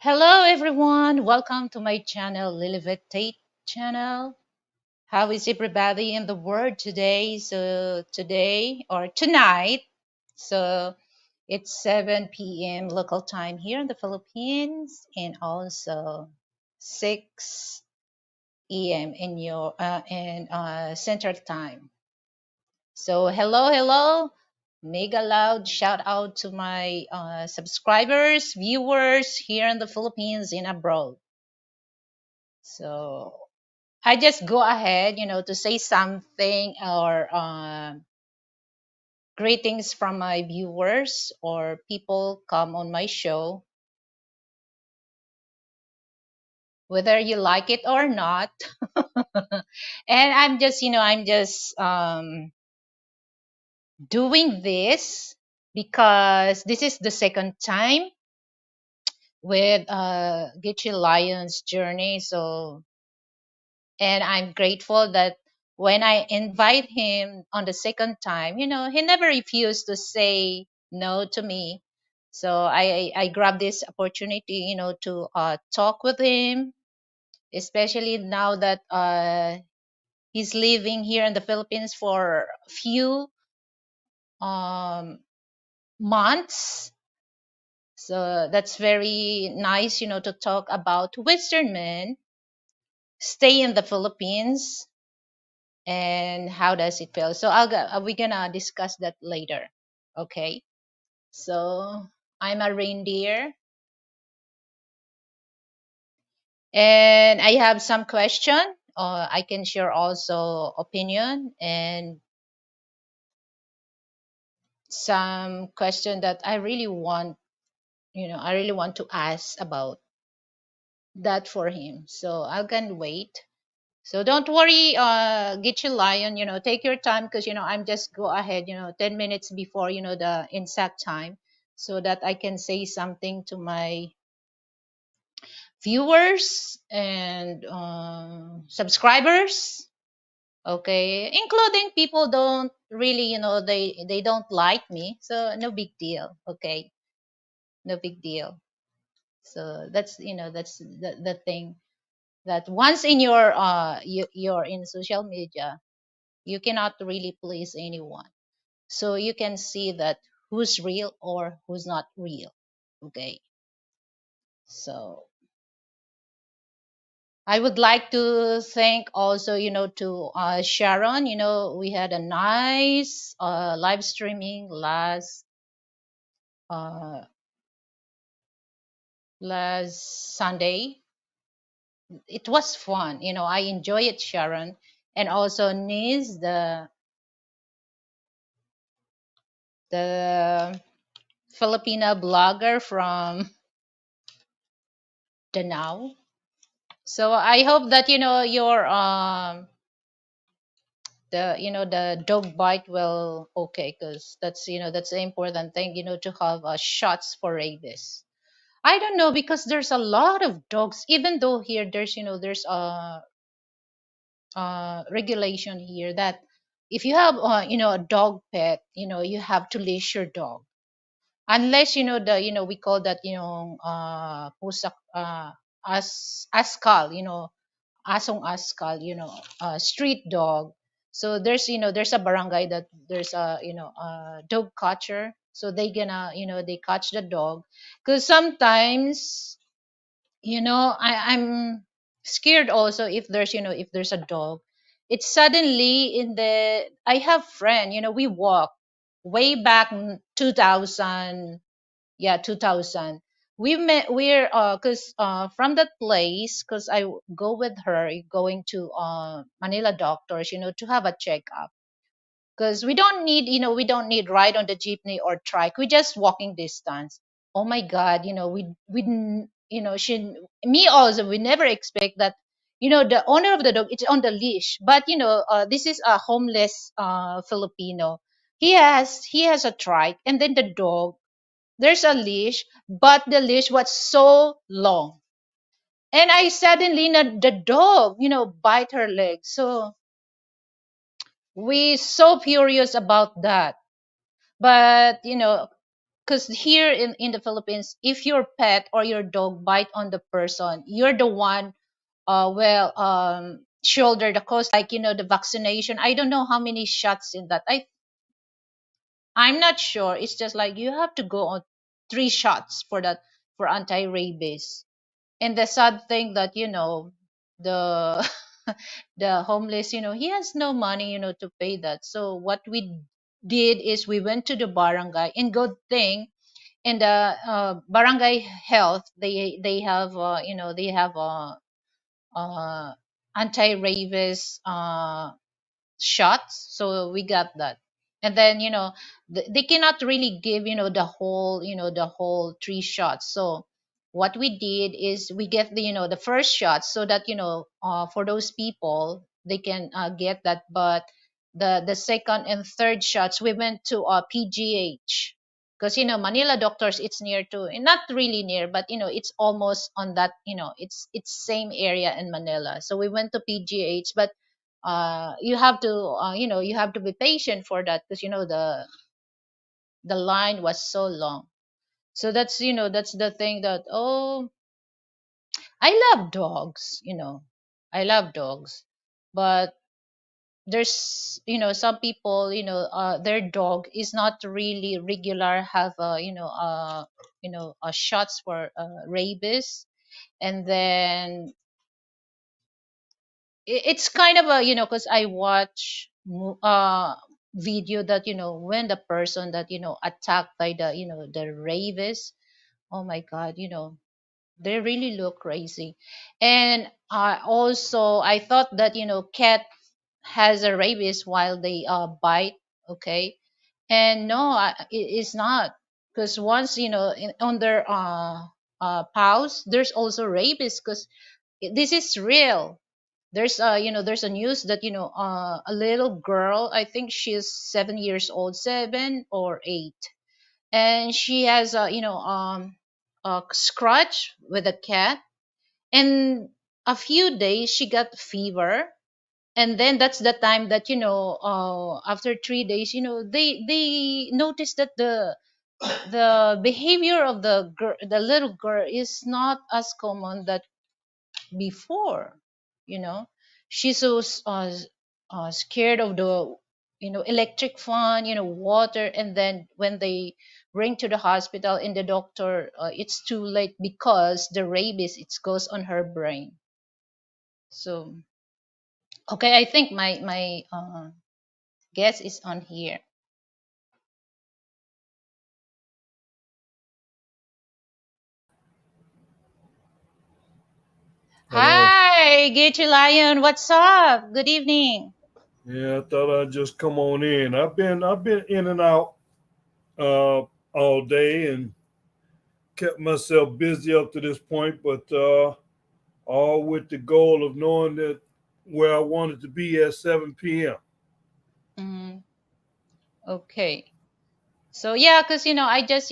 Hello everyone, welcome to my channel, Lilibet Tate channel. How is everybody in the world today? So today or tonight, so it's 7 p.m. local time here in the Philippines and also 6 a.m. in Central Time. So hello, mega loud shout out to my subscribers, viewers here in the Philippines and abroad. So I just go ahead, to say something or greetings from my viewers or people come on my show, whether you like it or not. And I'm just doing this because this is the second time with Gitchy Lion's Journey. So and I'm grateful that when I invite him on the second time, he never refused to say no to me. So I grabbed this opportunity, to talk with him, especially now that he's living here in the Philippines for a few um, months. So that's very nice, to talk about Western men stay in the Philippines and how does it feel. So we're gonna discuss that later. Okay. So I'm a reindeer, and I have some question. I can share also opinion and some question that I really want to ask about that for him. So I can wait. So don't worry, get your lion, take your time because, I'm just go ahead, 10 minutes before, the exact time so that I can say something to my viewers and subscribers. Okay. Including people don't really, they don't like me. So no big deal. Okay. No big deal. So that's the thing that once in you're in social media, you cannot really please anyone, so you can see that who's real or who's not real. Okay, so I would like to thank also, to Sharon. We had a nice live streaming uh, last Sunday. It was fun. I enjoy it, Sharon. And also Niz, the Filipina blogger from Danao. So I hope that your the dog bite will okay, because that's the important thing, to have shots for rabies. I don't know, because there's a lot of dogs, even though here there's regulation here that if you have a dog pet, you have to leash your dog, unless we call that pusak askal, asong askal, street dog. So there's a barangay that there's a dog catcher, so they gonna they catch the dog, because sometimes I'm scared also if there's a dog. It's suddenly in the I have friend, we walk way back in 2000. Yeah, 2000. We're because from that place, because go with her going to Manila doctors, to have a checkup, because we don't need ride on the jeepney or trike, we just walking distance. Oh my god, she me also, we never expect that the owner of the dog is on the leash, but this is a homeless Filipino. He has a trike, and then the dog, there's a leash, but the leash was so long. And I suddenly, the dog, bite her leg. So we so furious about that. But, because here in the Philippines, if your pet or your dog bite on the person, you're the one shoulder the cost, like the vaccination. I don't know how many shots in that. I'm not sure. It's just like you have to go on 3 shots for that, for anti-rabies. And the sad thing that the the homeless, he has no money, to pay that. So what we did is we went to the barangay. And good thing in the barangay health, they have they have anti-rabies shots, so we got that. And then they cannot really give the whole 3 shots. So what we did is we get the first shot, so that for those people they can get that. But the second and third shots, we went to PGH, because Manila doctors, it's near to, not really near, but it's almost on that, it's same area in Manila. So we went to PGH. But you have to you have to be patient for that, because the line was so long. So that's the thing that, oh, I love dogs, I love dogs. But there's some people, their dog is not really regular, have shots for rabies. And then it's kind of a, because I watch video that when the person that attacked by the rabies, oh my god, they really look crazy. And I thought that cat has a rabies while they bite. Okay. And no, it's not. Because once on their paws, there's also rabies, because this is real. There's there's a news that a little girl, I think she's 7 years old, 7 or 8, and she has a scratch with a cat. And a few days she got fever. And then that's the time that after 3 days, they noticed that the behavior of the little girl is not as common that before. you know she's so scared of the electric fan, water. And then when they bring to the hospital, and the doctor, it's too late, because the rabies, it goes on her brain. So okay, I think my guest is on here. Hello. Hi, Gage Lion, what's up? Good evening. Yeah, I thought I'd just come on in. I've been in and out all day and kept myself busy up to this point, but all with the goal of knowing that where I wanted to be at 7 p.m. Mm, okay. So yeah, because I just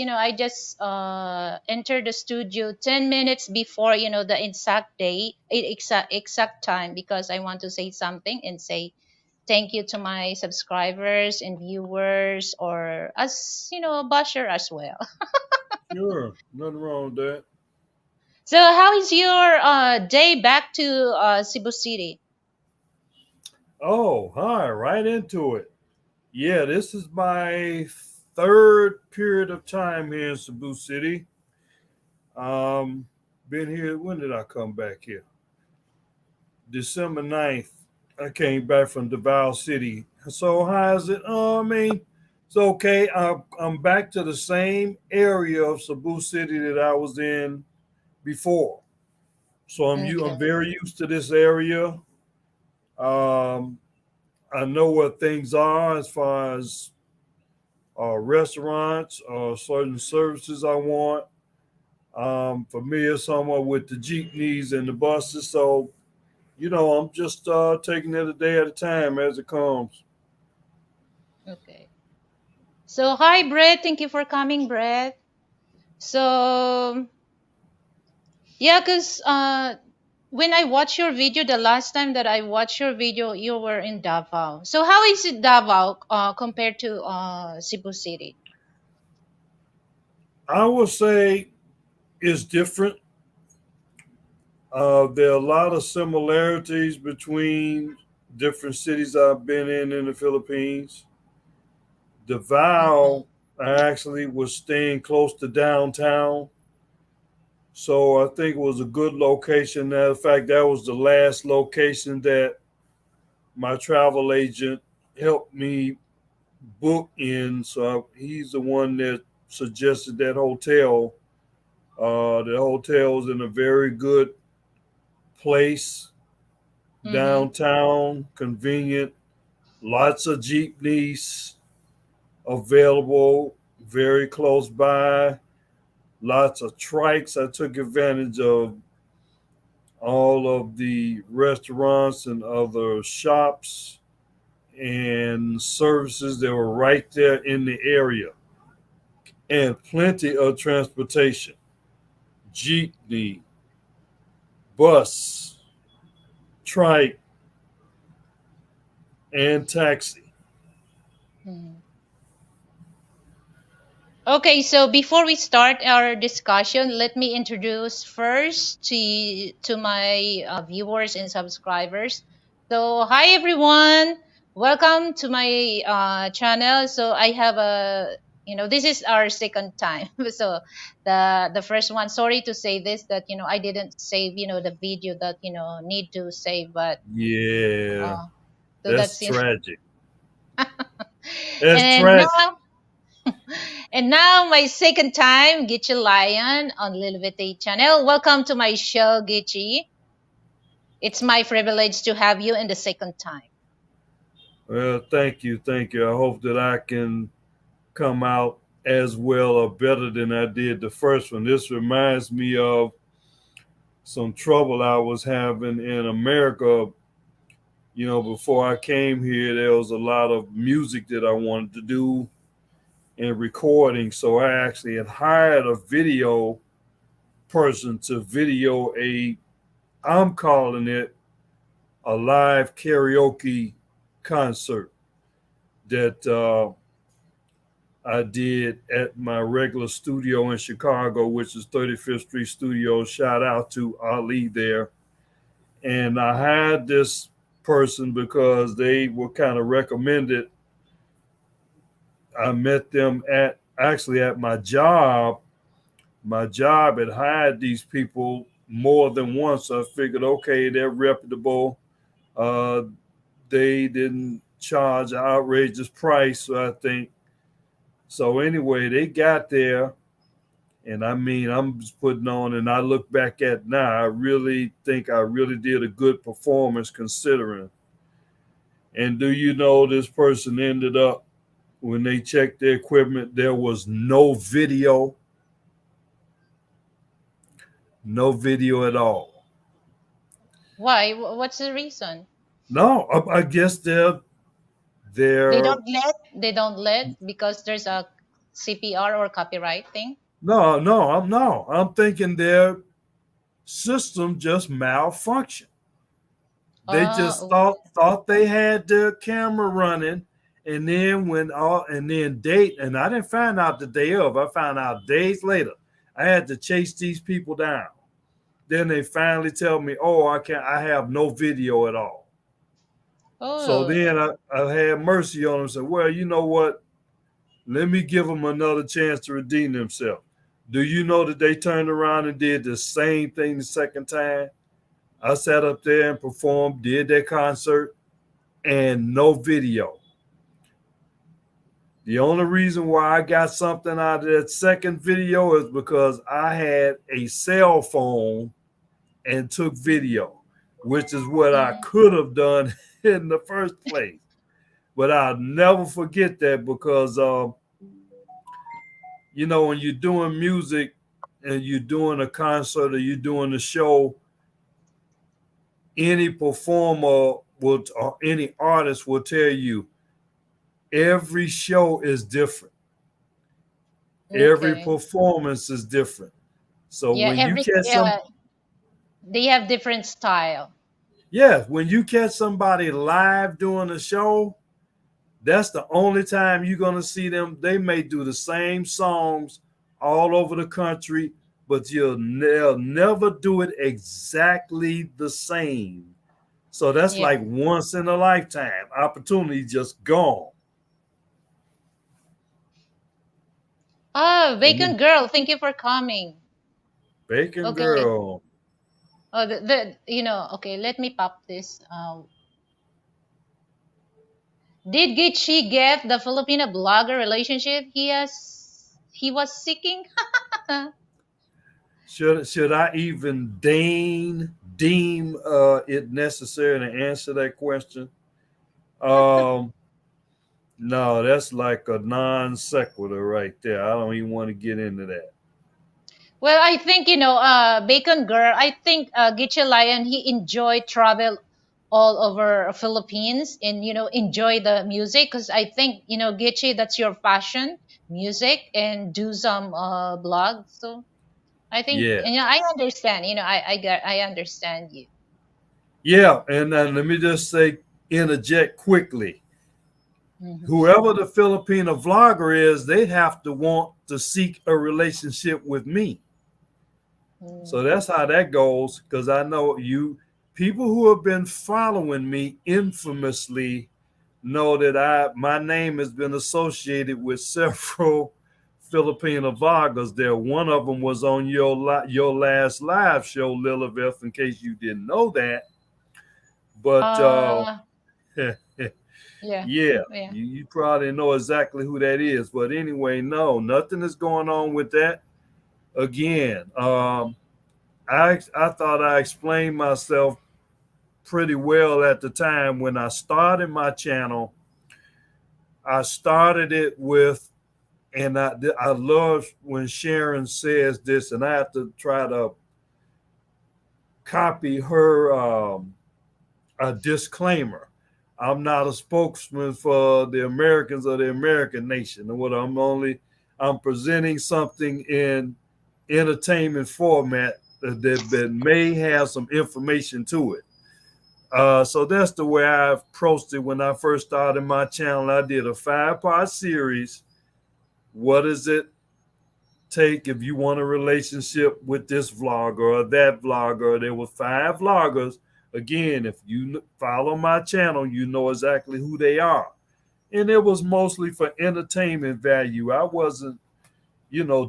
entered the studio 10 minutes before the exact day, exact time, because I want to say something and say thank you to my subscribers and viewers, or as a basher as well. Sure, nothing wrong with that. So how is your day back to Cebu City? Oh, hi, right into it. Yeah, this is my third period of time here in Cebu City. Um, been here. When did I come back here? December 9th, I came back from Davao City. So how is it? I mean, it's okay. I'm back to the same area of Cebu City that I was in before. So I'm Okay. very used to this area. Um, I know what things are as far as restaurants or certain services I want. Familiar somewhat with the jeepneys and the buses. So I'm just taking it a day at a time as it comes. Okay. So hi, Brett. Thank you for coming, Brett. So yeah, cause when I watched your video, the last time that I watched your video, you were in Davao. So how is it Davao compared to Cebu City? I would say it's different. There are a lot of similarities between different cities I've been in the Philippines. Mm-hmm. Davao, I actually was staying close to downtown, so I think it was a good location. Matter of fact, that was the last location that my travel agent helped me book in. So he's the one that suggested that hotel. The hotel is in a very good place, Mm-hmm. downtown, convenient, lots of jeepneys available, very close by, lots of trikes. I took advantage of all of the restaurants and other shops and services that were right there in the area, and plenty of transportation, jeepney, bus, trike, and taxi. Mm-hmm. Okay, so before we start our discussion, let me introduce first to my viewers and subscribers. So, hi everyone, welcome to my channel. So, I have a this is our second time. So, the first one, sorry to say this that I didn't save the video that need to save, but Yeah, uh, so that's that's tragic. That's and tragic. now and now my second time, Geechee Lion on Lilvete channel. Welcome to my show, Geechee. It's my privilege to have you in the second time. Well, thank you, thank you. I hope that I can come out as well or better than I did the first one. This reminds me of some trouble I was having in America. Before I came here, there was a lot of music that I wanted to do and recording. So I actually had hired a video person to video I'm calling it a live karaoke concert that I did at my regular studio in Chicago, which is 35th Street Studios. Shout out to Ali there. And I had this person because they were kind of recommended. I met them at my job. My job had hired these people more than once. So I figured, okay, they're reputable. Uh, they didn't charge an outrageous price, so I think. So anyway, they got there, and I mean, I'm just putting on, and I look back at now, I really think I really did a good performance considering. And do you know this person ended up when they checked the equipment, there was no video at all. Why? What's the reason? No, I guess They they're don't let. They don't let because there's a CPR or copyright thing. no, I'm thinking their system just malfunctioned. They just Okay. thought they had the camera running, and then when all and then date, and I didn't find out the day of. I found out days later. I had to chase these people down. Then they finally tell me, "Oh, I can't. I have no video at all." So Oh. then I had mercy on them. And said, "Well, you know what? Let me give them another chance to redeem themselves." Do you know that they turned around and did the same thing the second time? I sat up there and performed, did that concert, and no video. The only reason why I got something out of that second video is because I had a cell phone and took video, which is what I Mhm. could have done in the first place. But I'll never forget that because, when you're doing music and you're doing a concert or you're doing a show, any performer will or any artist will tell you every show is different. Every Okay. performance is different. So Yeah. when you catch some, They have different style. yeah, when you catch somebody live doing a show, that's the only time you're gonna see them. They may do the same songs all over the country, but they'll never do it exactly the same. So that's Yeah. like once in a lifetime opportunity just gone. Oh, And Bacon Girl, thank you for coming. Bacon Okay. Girl, Oh, okay, let me pop this. Did Gitchi get the Filipino blogger relationship he was seeking? should I even deem it necessary to answer that question? Um, no, that's like a non sequitur right there. I don't even want to get into that. Well, I think Bacon Girl. I think Gitche Lion he enjoyed travel all over Philippines and enjoy the music because I think Gitche that's your passion, music and do some blogs. So I think Yeah, I understand. I understand you. yeah, and let me just say, interject quickly. Mhm. Whoever the Filipino vlogger is, they have to want to seek a relationship with me. So Mm. that's how that goes. Because I know you people who have been following me infamously know that I my name has been associated with several Filipino vloggers. There, one of them was on your last live show, Lilibeth. In case you didn't know that, but Uh, yeah, yeah, you, yeah. you probably know exactly who that is. But anyway, no, nothing is going on with that. Again, I thought I explained myself pretty well at the time when I started my channel. I started it with, and I love when Sharon says this, and I have to try to copy her a disclaimer. I'm not a spokesman for the Americans or the American nation. What I'm presenting something in entertainment format that may have some information to it. So that's the way I approached it when I first started my channel. I did a 5-part series. What does it take if you want a relationship with this vlogger or that vlogger? There were 5 vloggers. Again, if you follow my channel, you know exactly who they are. And it was mostly for entertainment value. I wasn't,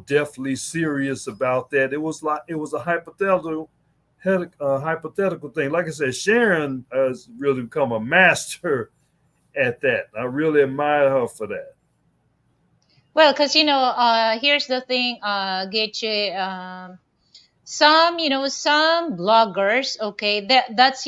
definitely serious about that. It was a hypothetical thing. Like I said, Sharon has really become a master at that. I really admire her for that. Well, because here's the thing, Geche. Some bloggers, okay, that's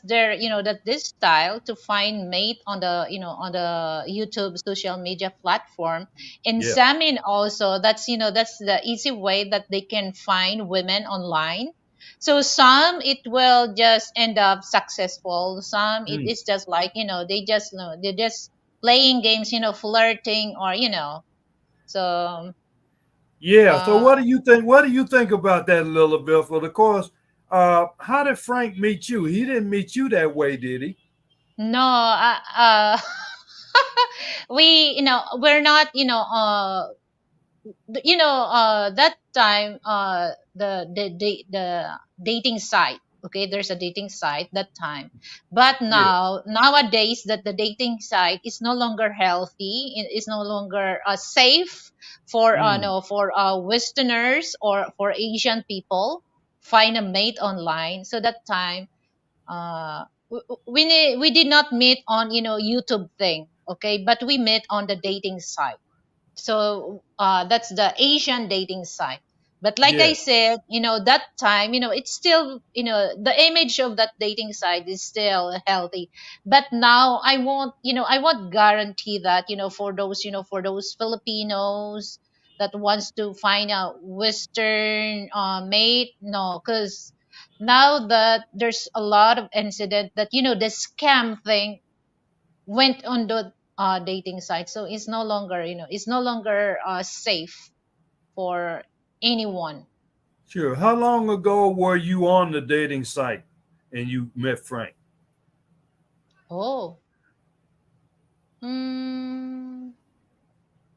their that this style to find mate on the on the YouTube social media platform. And Yeah. some in also that's the easy way that they can find women online. So some it will just end up successful, some it Mm. is just like they're just playing games, flirting, or so Yeah. So uh what do you think? What do you think about that, Lilibeth? Well, of course, how did Frank meet you? He didn't meet you that way, did he? No, we we're not that time the dating site. Okay, there's a dating site that time, but Yeah. nowadays that the dating site is no longer healthy. It is no longer safe for Mm. no for Westerners or for Asian people find a mate online. So that time we did not meet on YouTube thing, okay, but we met on the dating site. So that's the Asian dating site. But like I Yeah. said, that time, it's still, the image of that dating site is still healthy. But now I won't guarantee that, for those Filipinos that wants to find a Western mate. No, because now that there's a lot of incident that, the scam thing went on the dating site, so it's no longer it's no longer safe for anyone. Sure. How long ago were you on the dating site and you met Frank? Oh, mm,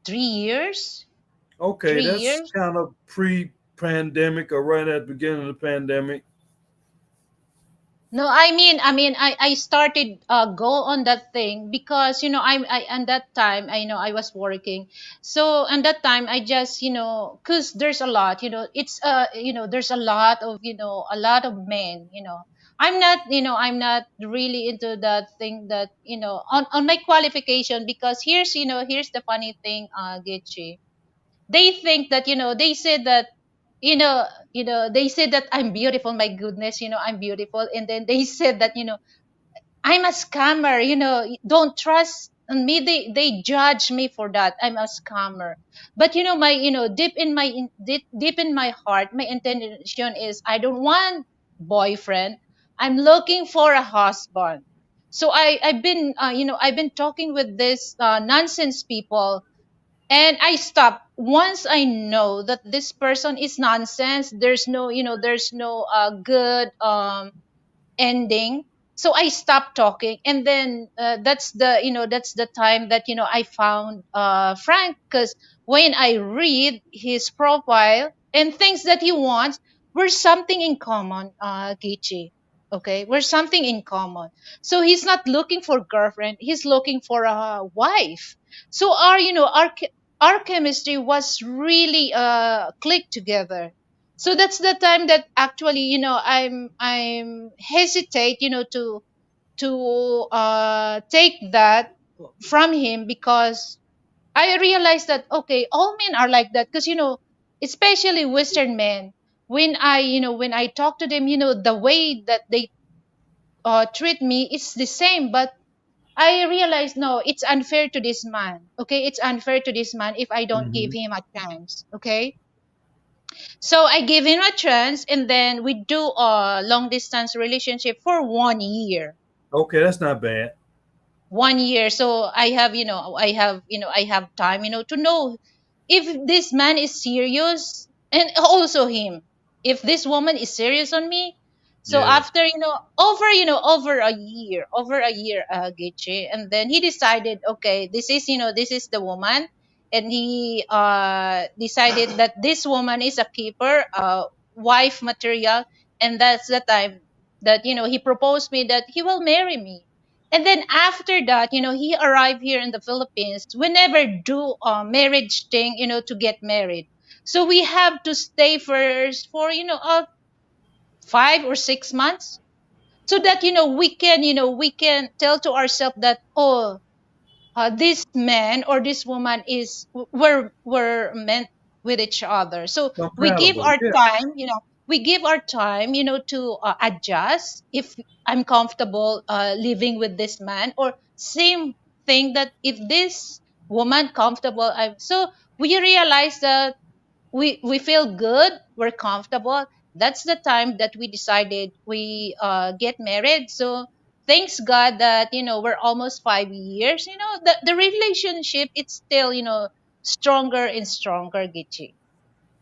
3 years. Okay, three that's years. kind of pre-pandemic or right at the beginning of the pandemic. No, I started go on that thing because I and that time I know I was working. So and that time I just cuz there's a lot, it's there's a lot of a lot of men, I'm not really into that thing that on my qualification, because here's the funny thing, Getchi. They think that they said that you know they said that I'm beautiful, my goodness, I'm beautiful, and then they said that I'm a scammer, don't trust on me. They judge me for that I'm a scammer. But my deep in my heart, my intention is I don't want boyfriend, I'm looking for a husband. So I've been talking with this nonsense people, and I stop once I know that this person is nonsense. There's no good ending. So I stopped talking, and then that's the time that I found Frank, because when I read his profile and things that he wants, we're something in common, Gichi. Okay, we're something in common. So he's not looking for girlfriend, he's looking for a wife. So our chemistry was really clicked together. So that's the time that actually I'm hesitate to take that from him, because I realized that okay, all men are like that, because especially western men, when I talk to them, the way that they treat me is the same. But I realized, no, it's unfair to this man. Okay, it's unfair to this man if I don't give Hmm. him a chance. Okay, so I gave him a chance, and then we do a long distance relationship for 1 year. Okay, that's not bad. 1 year. So I have time, to know if this man is serious, and also him, if this woman is serious on me. So Yeah. after over a year, Gichi, and then he decided, okay, this is the woman. And he decided that this woman is a keeper, wife material. And that's the time that he proposed me that he will marry me. And then after that, he arrived here in the Philippines. We never do a marriage thing, to get married. So we have to stay first for 5 or 6 months, so that we can tell to ourselves that, oh, this man or this woman is we're meant with each other. So we give Compatible. our Yeah. time, to adjust if I'm comfortable living with this man, or same thing that if this woman comfortable. So we realize that we feel good, we're comfortable. That's the time that we decided we get married. So thanks God that we're almost 5 years. The relationship, it's still stronger and stronger, Gichi.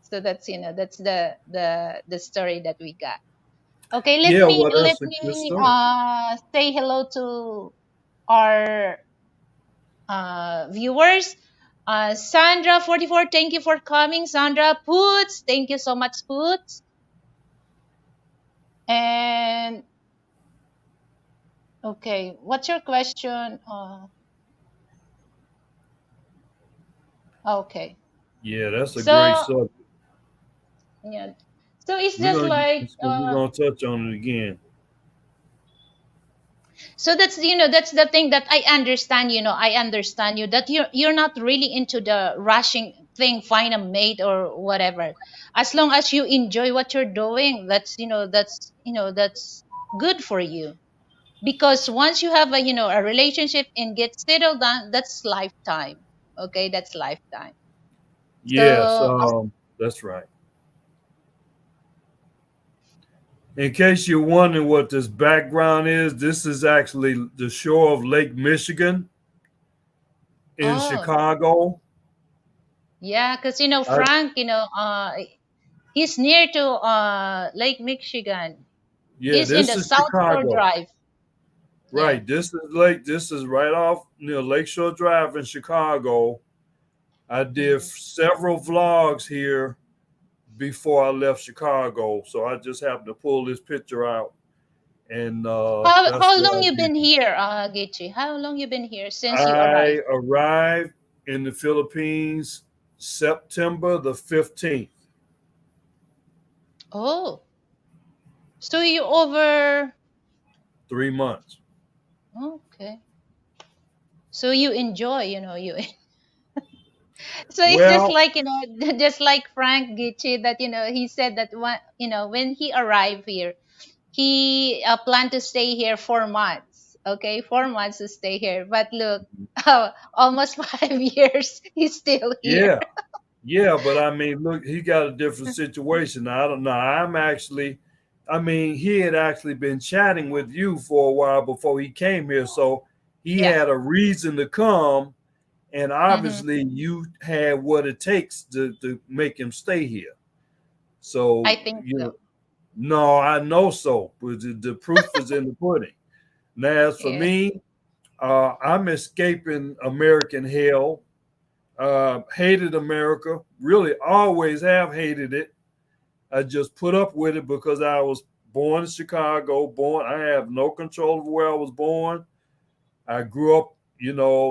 So that's the story that we got. Okay, let Yeah, me well, let that's a good me story. say hello to our viewers. Sandra 44, thank you for coming. Sandra Poots, thank you so much, Poots. And okay, what's your question? Okay, Yeah, that's a great so subject. yeah, so it's We're just gonna like we're gonna touch on it again. so that's the thing that I understand. I understand you that you're not really into the rushing thing, find a mate or whatever. As long as you enjoy what you're doing, that's good for you. Because once you have a relationship and get settled down, that's lifetime. Okay, that's lifetime. Yes, So that's right. In case you're wondering what this background is, this is actually the shore of Lake Michigan in oh Chicago. yeah, because I, Frank, he's near to Lake Michigan. yeah, He's in this the is South Shore Chicago. Drive. Yeah. Right. This is right off near Lakeshore Drive in Chicago. I did Mhm. several vlogs here before I left Chicago, so I just happened to pull this picture out, and that's How what long I you did. been here, Geechi? How long you been here since you I arrived? arrived in the Philippines September the 15th. Oh, so you over. 3 months. Okay. So you enjoy, you. So it's just Well, like, just like Frank Gitche that, he said that when he arrived here, he planned to stay here 4 months. Okay, 4 months to stay here. But look, almost 5 years, he's still here. yeah, yeah, but I mean, look, he got a different situation. I don't know. I mean, he had actually been chatting with you for a while before he came here, so he Yeah. had a reason to come, and Mm-hmm. obviously you had what it takes to make him stay here. I So, think you so. know, no, I know so, but the proof is in the pudding. Now, as for Yeah. me, I'm escaping American hell. Hated America, really always have hated it. I just put up with it because I was born in Chicago, born, I have no control of where I was born. I grew up,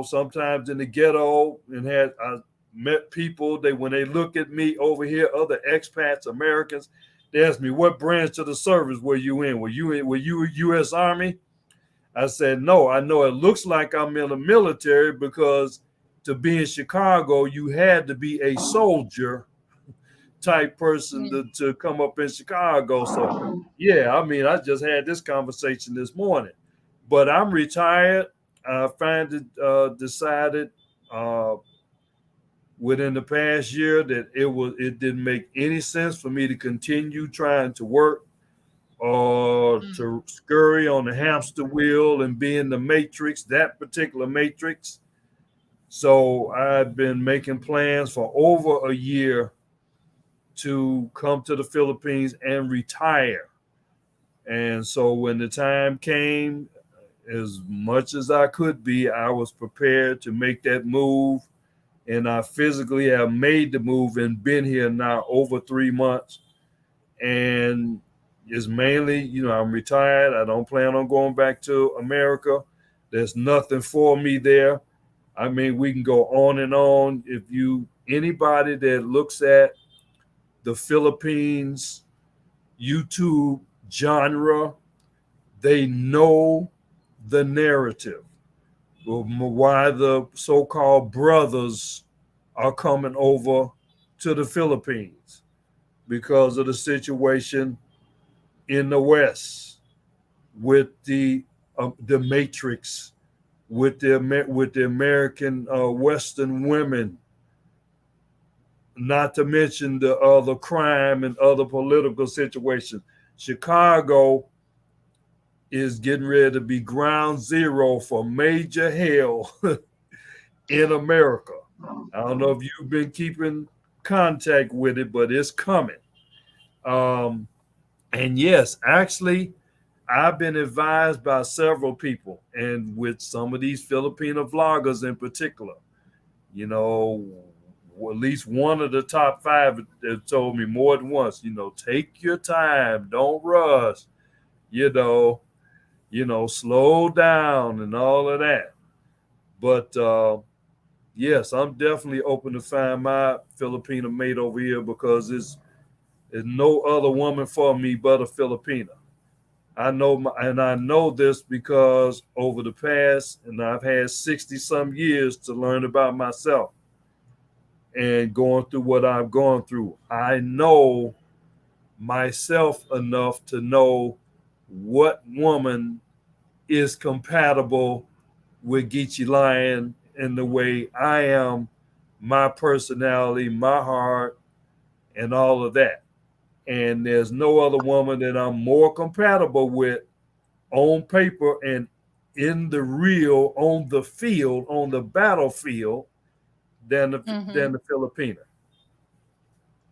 sometimes in the ghetto and I met people, when they look at me over here, other expats, Americans, they ask me, what branch of the service were you in? Were you US Army? I said, no, I know it looks like I'm in the military because to be in Chicago, you had to be a soldier type person Mm. to come up in Chicago. So, yeah, I mean, I just had this conversation this morning, but I'm retired. I finally decided uh, within the past year that it didn't make any sense for me to continue trying to work or Mm. to scurry on the hamster wheel and be in the matrix, that particular matrix. So I've been making plans for over a year to come to the Philippines and retire. And so when the time came, as much as I could be, I was prepared to make that move. And I physically have made the move and been here now over 3 months. And it's mainly, I'm retired. I don't plan on going back to America. There's nothing for me there. I mean, we can go on and on. If anybody that looks at the Philippines YouTube genre, they know the narrative of why the so-called brothers are coming over to the Philippines because of the situation in the West with the Matrix, with the American Western women, not to mention the other crime and other political situations. Chicago is getting ready to be ground zero for major hell in Yeah. America. I don't know if you've been keeping contact with it, but it's coming. Um, and yes, actually, I've been advised by several people, and with some of these Filipino vloggers in particular, you know, at least one of the top five have told me more than once, take your time, don't rush, you know, slow down and all of that. But yes, I'm definitely open to find my Filipino mate over here because there's no other woman for me but a Filipina. I know this because over the past, and I've had 60 some years to learn about myself and going through what I've gone through. I know myself enough to know what woman is compatible with Geechee Lion in the way I am, my personality, my heart, and all of that. And there's no other woman that I'm more compatible with on paper and in the real, on the field, on the battlefield Mm-hmm. than the Filipina.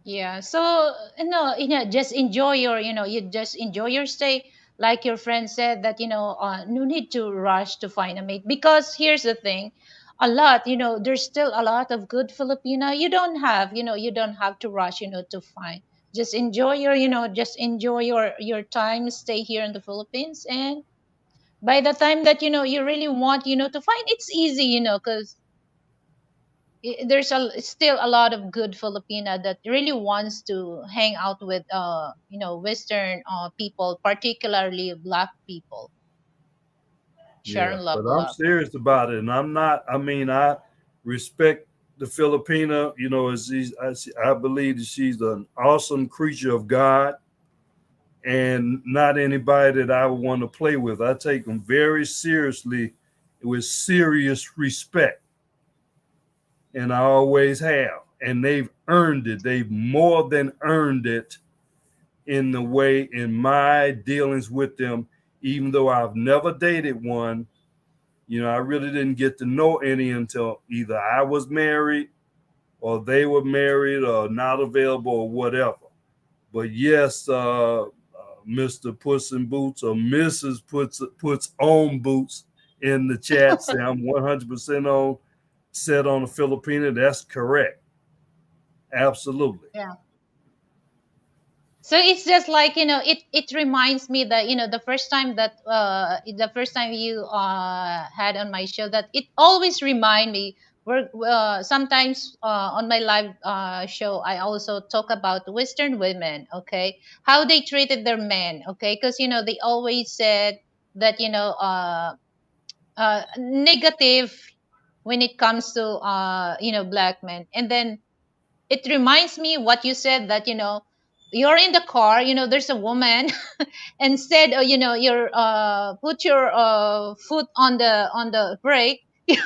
Yeah. So no, just enjoy you just enjoy your stay. Like your friend said that no need to rush to find a mate because here's the thing, a lot, there's still a lot of good Filipina. You don't have to rush, to find. Just enjoy your time, stay here in the Philippines, and by the time that you really want, to find, it's easy, because there's still a lot of good Filipina that really wants to hang out with Western people, particularly black people. Share Yeah, and but level I'm up. serious about it, and I'm not. I mean, I respect the Filipina. You know, as I believe that she's an awesome creature of God, and not anybody that I would want to play with. I take them very seriously, with serious respect, and I always have. And they've earned it. They've more than earned it in my dealings with them. Even though I've never dated one, I really didn't get to know any until either I was married or they were married or not available or whatever. But yes, Mr. Puss in Boots or Mrs. Puts on Boots in the chat say I'm 100% on set on the Filipina. That's correct. Absolutely. Yeah. So it's just like, it reminds me that, the first time you had on my show, that it always remind me, where sometimes on my live show I also talk about Western women, okay, how they treated their men, okay, because they always said that, negative when it comes to black men. And then it reminds me what you said, that you're in the car, there's a woman, and said, you're put your foot on the brake. You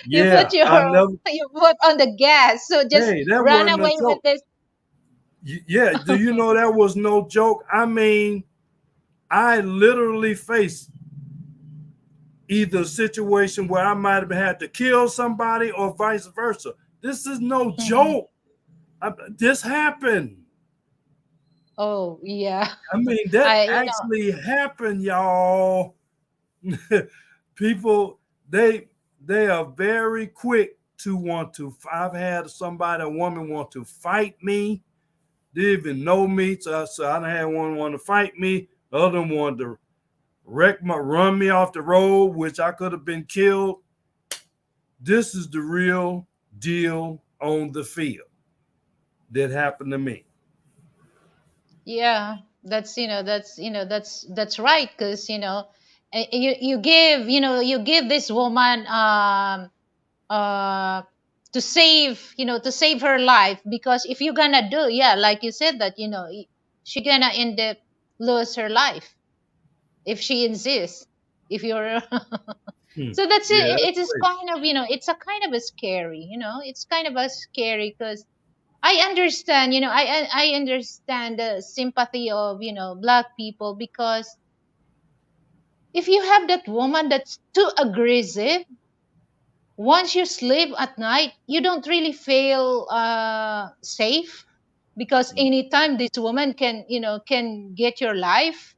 Yeah, put your I never. you put on the gas, so just Hey, that run wasn't a away with joke. this. Yeah, do you know that was no joke? I mean, I literally faced either a situation where I might have had to kill somebody or vice versa. This is no Mhm. joke. This happened. Oh yeah. I mean, that I you know actually happened, y'all. People, they they are very quick to want to. I've had a woman want to fight me. Didn't even know me, so I had one want to fight me. The other one wanted to run me off the road, which I could have been killed. This is the real deal on the field that happened to me. Yeah, that's right, because you give this woman uh to save her life, because if you're gonna do, yeah, like you said, that she gonna end up lose her life if she insists, if you're Hmm. so that's Yeah, it. that's It is crazy. kind of, it's a kind of a scary, it's kind of a scary, because I understand, I understand the sympathy of, black people, because if you have that woman that's too aggressive, once you sleep at night, you don't really feel safe, because anytime this woman can get your life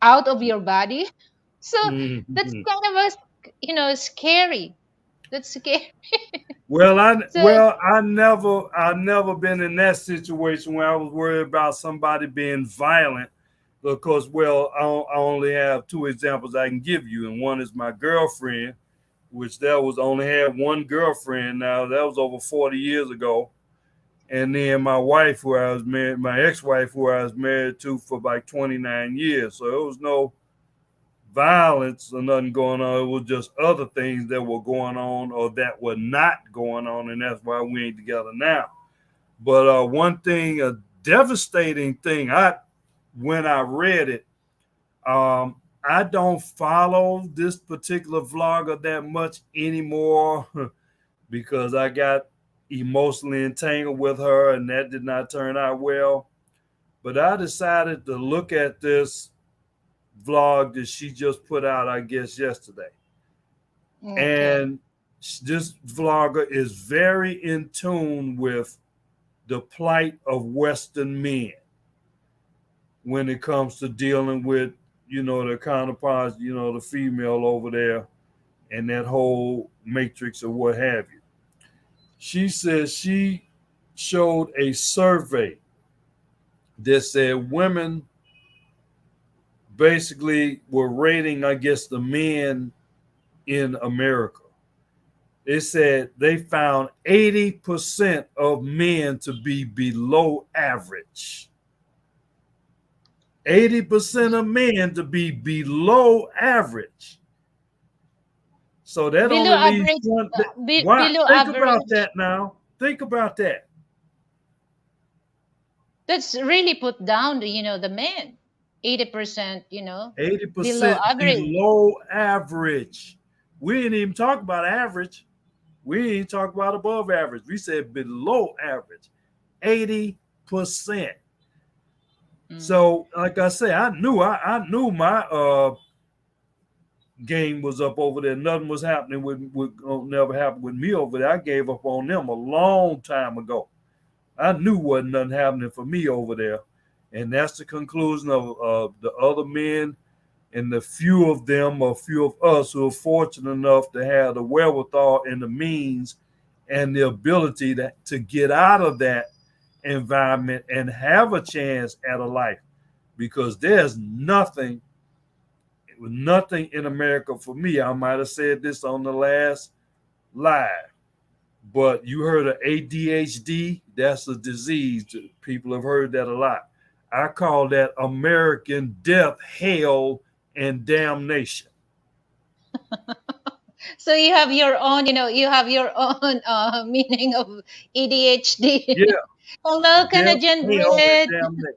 out of your body. So that's Mhm. kind of a scary. That's scary. So I never been in that situation where I was worried about somebody being violent because I only have two examples I can give you, and one is my girlfriend, which that was only had one girlfriend. Now that was over 40 years ago, and then my wife, who I was married, my ex-wife, who I was married to for like 29 years. So it was no violence or nothing going on. It was just other things that were going on or that were not going on, and that's why we ain't together now. But one thing, a devastating thing, when I read it, I don't follow this particular vlogger that much anymore because I got emotionally entangled with her, and that did not turn out well. But I decided to look at this vlog that she just put out, I guess, yesterday. okay. And this vlogger is very in tune with the plight of Western men when it comes to dealing with, their counterparts, the female over there. and that whole matrix or what have you. She says she showed a survey that said women basically were rating, I guess, the men in America. It said they found 80% of men to be below average. 80% of men to be below average. So that Below only leaves average, one. Why? below Think about average. that now. Think about that. That's really put down to, the men. 80%, below 80% average. below average. We ain't even talk about average. We ain't talk about above average. We said below average. 80%. Mm. So, like I say, I knew my game was up over there. Nothing was happening with never happened with me over there. I gave up on them a long time ago. I knew wasn't nothing happening for me over there. And that's the conclusion of the other men and the few of them, or few of us who are fortunate enough to have the wherewithal and the means and the ability to get out of that environment and have a chance at a life. Because there's nothing in America for me. I might have said this on the last live, but you heard of ADHD? That's a disease. People have heard that a lot. I call that American death, hell, and damnation. So you have your own, you have your own meaning of ADHD. Yeah, Hello, death, Canadian hell, and Brit. damnation.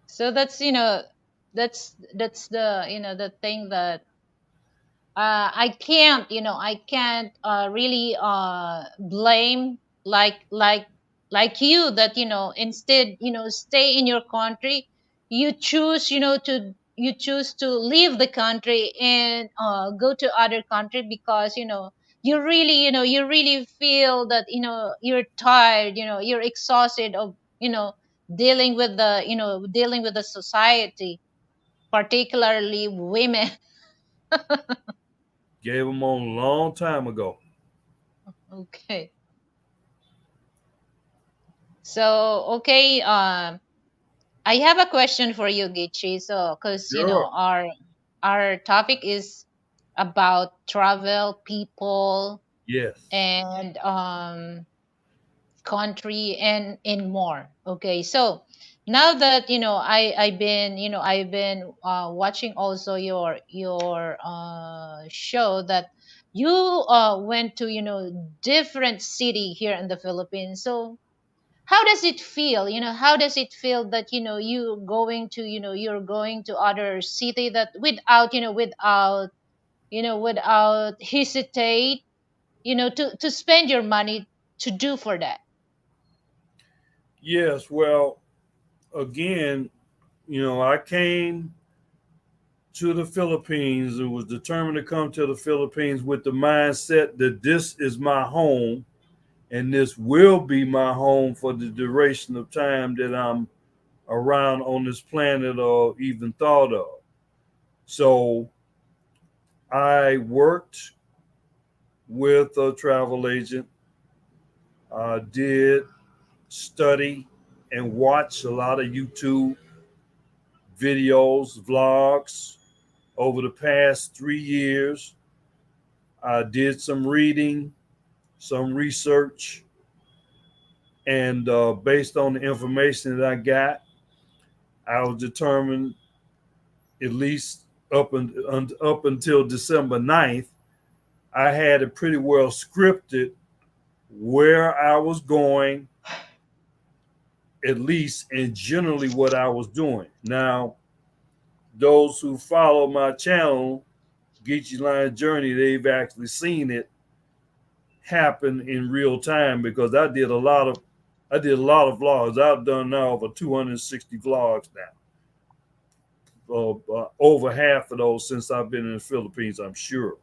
So that's, that's the, the thing that I can't really blame like you, that instead, stay in your country. You choose to leave the country and go to other country, because you really feel that you're tired, you're exhausted of dealing with the society, particularly women. Gave them on a long time ago. Okay. So, okay, I have a question for you, Gichi. So, because Sure. our topic is about travel, people, Yes. and country, and more. Okay, so now that I've been watching also your show, that you went to different city here in the Philippines. So how does it feel, how does it feel that you're going to other city, that without hesitate, to spend your money to do for that. Yes. Well, again, I came to the Philippines and was determined to come to the Philippines with the mindset that this is my home and this will be my home for the duration of time that I'm around on this planet or even thought of. So I worked with a travel agent, did study and watch a lot of YouTube videos, vlogs over the past 3 years. I did some reading, some research, and based on the information that I got, I was determined, at least up until December 9th, I had it pretty well scripted where I was going, at least, and generally what I was doing. Now, those who follow my channel, Geechee Lion's Journey, they've actually seen it happen in real time because I did a lot of vlogs. I've done now over 260 vlogs now. Over half of those since I've been in the Philippines, I'm sure.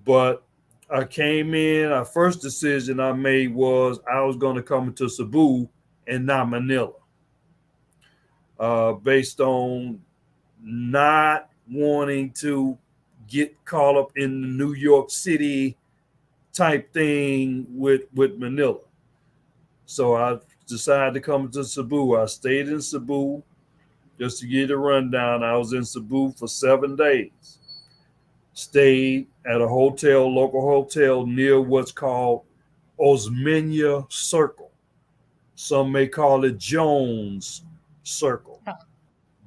But I came in. Our first decision I made was I was going to come to Cebu and not Manila, based on not wanting to get caught up in the New York City type thing with Manila. So I decided to come to Cebu. I stayed in Cebu just to get a rundown. I was in Cebu for 7 days. Stayed at a hotel, local hotel near what's called Osmeña Circle. Some may call it Jones Circle, Oh,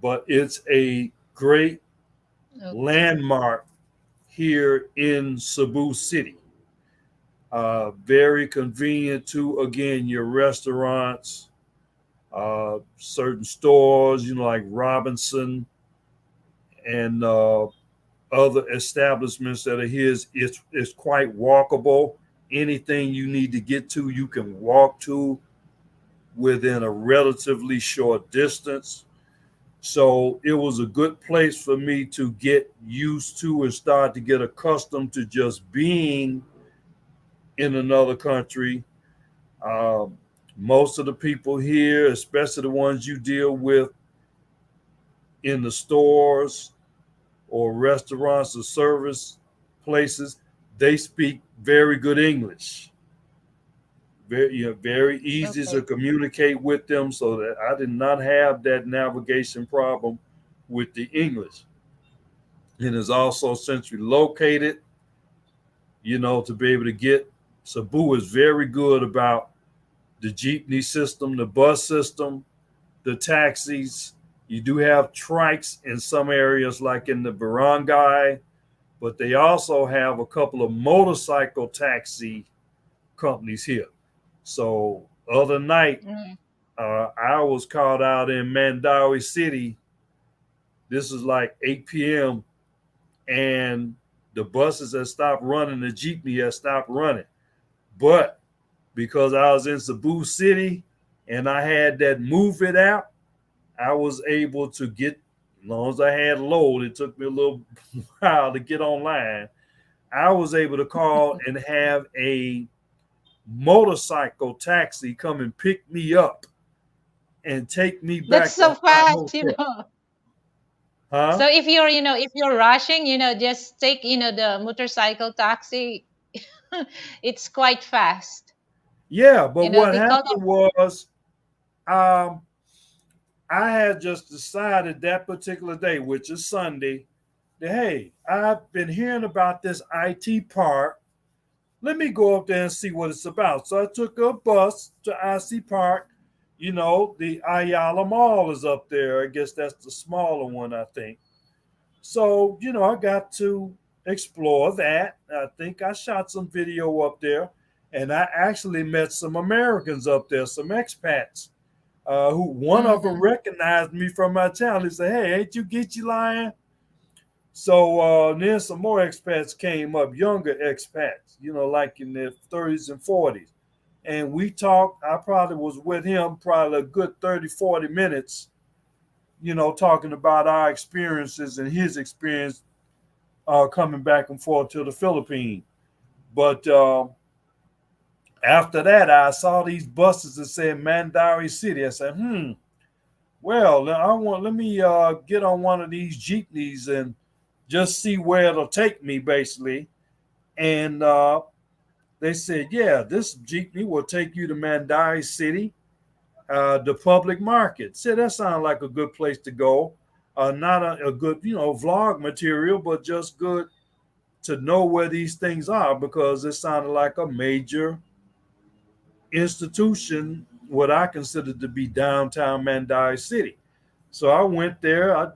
but it's a great okay. landmark here in Cebu City. Very convenient to, again, your restaurants, certain stores, like Robinson and other establishments that are here. It's quite walkable. Anything you need to get to, you can walk to within a relatively short distance. So it was a good place for me to get used to and start to get accustomed to just being in another country. Um, Most of the people here, especially the ones you deal with in the stores or restaurants or service places, they speak very good English. Very easy to Okay. communicate with them, so that I did not have that navigation problem with the English. It is also centrally located, to be able to get. Cebu is very good about the jeepney system, the bus system, the taxis. You do have trikes in some areas, like in the barangay, but they also have a couple of motorcycle taxi companies here. So, other night, Mm. I was caught out in Mandawi City. This is like 8 p.m. and the buses had stopped running, the jeepney had stopped running. But because I was in Cebu City and I had that Move It app, I was able to get, as long as I had load, it took me a little while to get online. I was able to call and have a motorcycle taxi come and pick me up and take me That's back to so my fast, you hotel. know. Huh? So if you're rushing, just take, the motorcycle taxi. It's quite fast. Yeah, but what They call happened was, um, I had just decided that particular day, which is Sunday, that hey, I've been hearing about this IT park. Let me go up there and see what it's about. So I took a bus to IC Park. The Ayala Mall is up there. I guess that's the smaller one, I think. So, I got to explore that. I think I shot some video up there, and I actually met some Americans up there, some expats, who one of them Mm-hmm. recognized me from my channel. He said, "Hey, ain't you Geechee Lion?" So then some more expats came up, younger expats, like in their 30s and 40s. And we talked. I probably was with him probably a good 30, 40 minutes, talking about our experiences and his experience coming back and forth to the Philippines. But after that, I saw these buses that said Mandari City. I said, well, let me get on one of these jeepneys and just see where it'll take me, basically. And they said, yeah, this jeepney will take you to Mandari City, the public market. Said that sounded like a good place to go. Not a good, vlog material, but just good to know where these things are, because it sounded like a major institution, what I consider to be downtown Mandai City. So I went there. I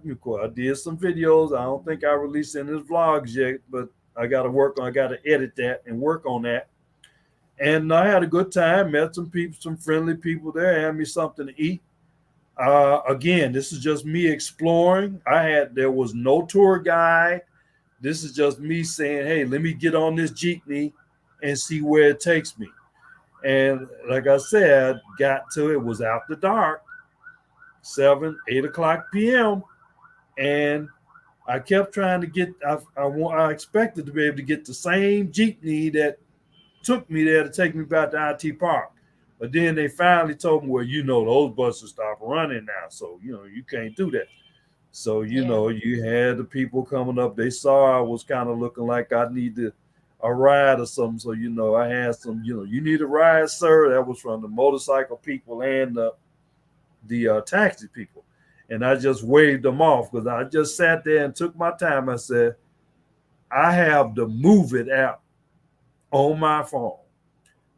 did some videos. I don't think I released any of the vlogs yet, but I got to edit that and work on that. And I had a good time. Met some people, some friendly people there. Had me something to eat. Again, this is just me exploring. There was no tour guide. This is just me saying, hey, let me get on this jeepney and see where it takes me. And like I said, got to it was after dark, 7, 8 o'clock p.m. And I kept trying to get. I expected to be able to get the same jeepney that took me there to take me back to IT Park. But then they finally told me, well, those buses stopped running now, so you can't do that. So, Yeah. you had the people coming up. They saw I was kind of looking like I needed a ride or something. So, I had some, you need a ride, sir. That was from the motorcycle people and the taxi people. And I just waved them off because I just sat there and took my time. I said, I have the Move It app on my phone.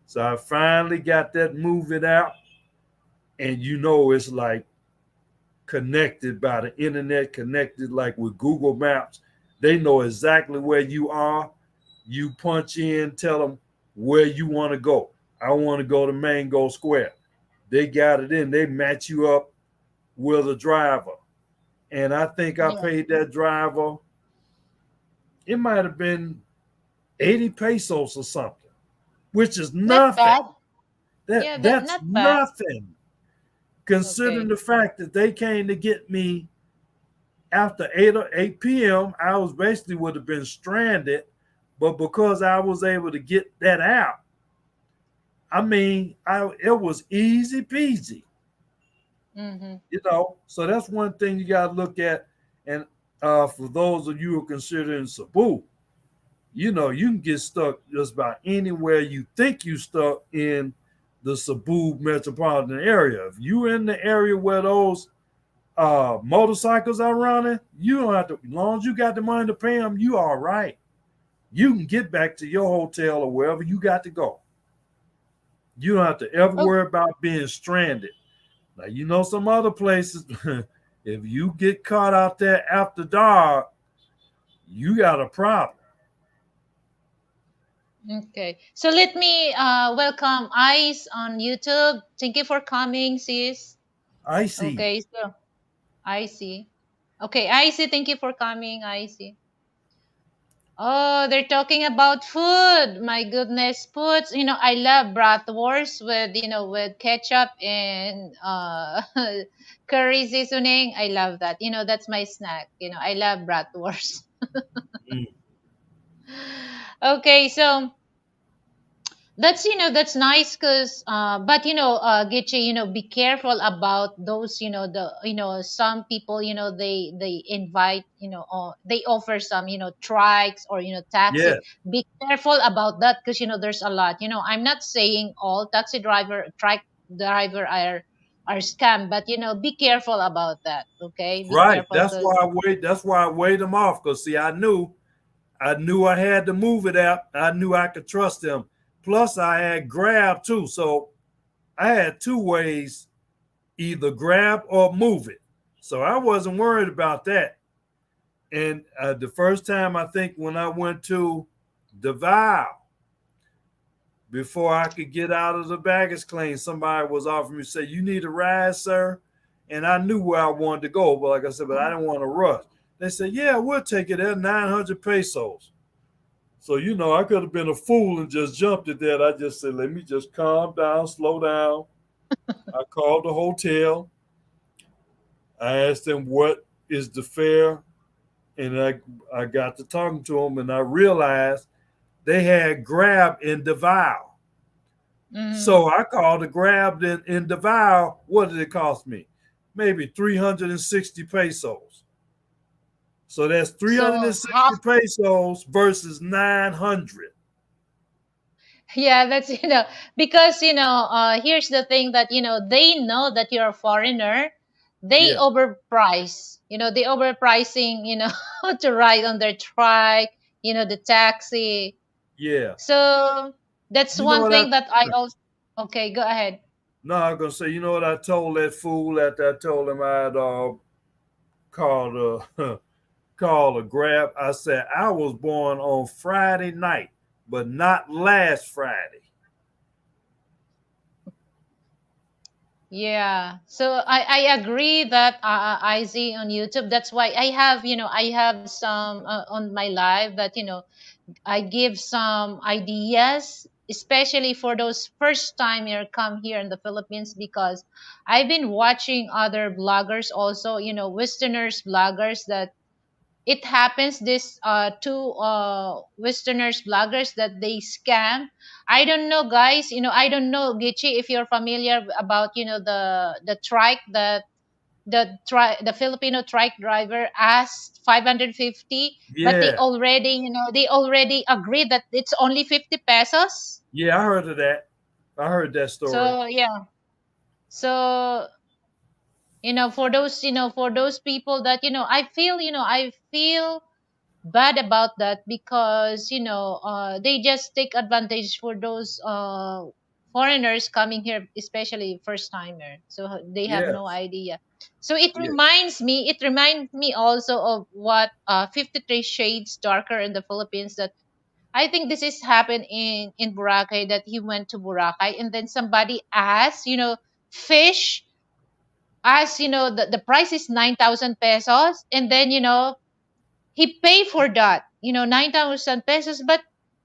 So I finally got that Move It app. And it's like connected by the internet, connected like with Google Maps. They know exactly where you are. You punch in, tell them where you want to go. I want to go to Mango Square. They got it in. They match you up with a driver. And I think I Yeah. paid that driver, it might have been 80 pesos or something, which is Not nothing. bad. Yeah, that That's not bad. nothing considering Okay. the fact that they came to get me after 8 p.m. I was basically would have been stranded, but because I was able to get that out, I mean, it was easy peasy, Mm-hmm. So that's one thing you got to look at. And for those of you who are considering Cebu, you can get stuck just about anywhere you think you stuck in the Cebu metropolitan area. If you're in the area where those motorcycles are running, you don't have to, as long as you got the money to pay them, you all right. You can get back to your hotel or wherever you got to go. You don't have to ever Oh, worry about being stranded. Now, some other places, if you get caught out there after dark, you got a problem. okay. So let me welcome Ice on YouTube. Thank you for coming, sis. I see. Okay, so I see. Okay, I see. Thank you for coming. I see. Oh, they're talking about food. My goodness, foods. I love bratwurst with with ketchup and curry seasoning. I love that. That's my snack. I love bratwurst. Mm. Okay, so that's nice because but Gitche, be careful about those, some people, they invite, they offer some, trikes or taxi. Yeah, Be careful about that because there's a lot. I'm not saying all taxi driver, trike driver are scam, but be careful about that. Okay, be right. careful because That's why I weighed them off. Because see, I knew I had to move it out. I knew I could trust them. Plus, I had Grab too, so I had two ways: either grab or move it. So I wasn't worried about that. And the first time I think when I went to Davao, before I could get out of the baggage claim, somebody was offering me, say, "You need a ride, sir?" And I knew where I wanted to go, but like I said, but I didn't want to rush. They said, "Yeah, we'll take it at 900 pesos." So I could have been a fool and just jumped at that. I just said, "Let me just calm down, slow down." I called the hotel. I asked them what is the fare, and I got to talking to them, and I realized they had Grab in Davao. mm, So I called the Grab in Davao. What did it cost me? Maybe 360 pesos. So that's so 360 pesos versus 900. yeah, that's because here's the thing that they know that you're a foreigner. They Yeah, overprice. They overpricing. To ride on their trike. The taxi. yeah. So that's You know one what I thing that I also. Okay, go ahead. No, I'm gonna say, you know what I told that fool after I told him I'd called called a grab. I said I was born on Friday night, but not last Friday. Yeah. So I agree that I see on YouTube. That's why I have some on my live that I give some ideas, especially for those first time you come here in the Philippines, because I've been watching other bloggers also, Westerners bloggers that it happens this two Westerners bloggers that they scam. I don't know, guys. I don't know, Gichi, if you're familiar about the trike that the Filipino trike driver asked 550, but Yeah, they already agreed that it's only 50 pesos. yeah, I heard of that. I heard that story. So yeah, so for those people that I feel bad about that, because they just take advantage for those foreigners coming here, especially first timer, so they have no Yes, idea. So it yeah, reminds me also of what 53 shades darker in the Philippines, that I think this is happened in Boracay, that he went to Boracay and then somebody asked, fish, asked, the price is 9,000 pesos, and then he paid for that, 9,000 pesos. But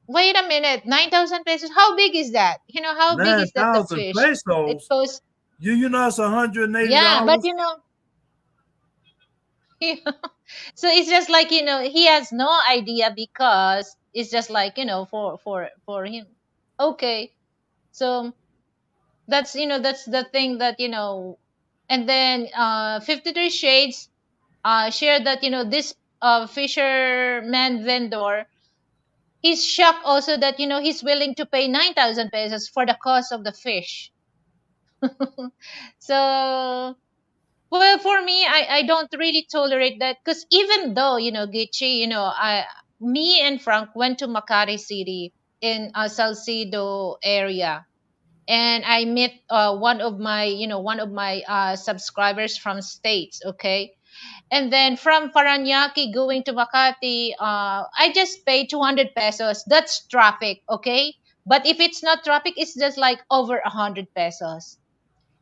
wait a minute, 9,000 pesos, how big is that? How big nine is that, the thousand fish? It pesos. goes, You know it's $180. yeah, but so it's just like, he has no idea, because it's just like, for him. Okay. So that's the thing that, and then 53 shades shared that, this fisherman vendor, he's shocked also that, he's willing to pay 9,000 pesos for the cost of the fish. So, well, for me, I don't really tolerate that, because even though, Gichi, me and Frank went to Makati City in Salcido area, and I met one of my subscribers from States, okay? And then from Paranaque going to Makati, I just pay 200 pesos. That's traffic, okay? But if it's not traffic, it's just like over 100 pesos.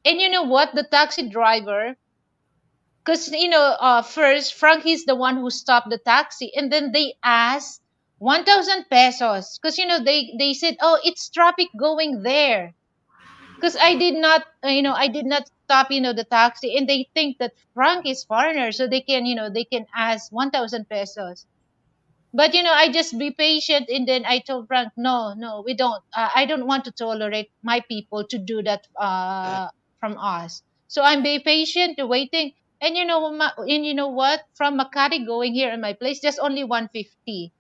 And you know what? The taxi driver, because, first, Frank is the one who stopped the taxi. And then they asked 1,000 pesos. Because, they said, oh, it's traffic going there, because I did not stop, the taxi, and they think that Frank is foreigner, so they can ask 1,000 pesos. But I just be patient, and then I told Frank, no, no, we don't. I don't want to tolerate my people to do that from us. So I'm be patient, waiting, and you know what? From Makati going here in my place, just only 150.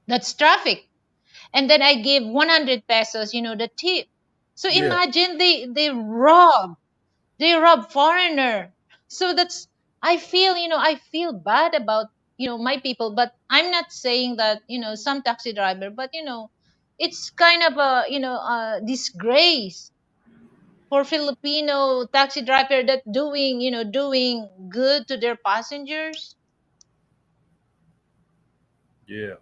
That's traffic, and then I give 100 pesos, the tip. So Yeah, imagine they rob foreigner. So that's, I feel bad about, my people, but I'm not saying that, some taxi driver, but it's kind of a disgrace for Filipino taxi driver that doing good to their passengers. yeah,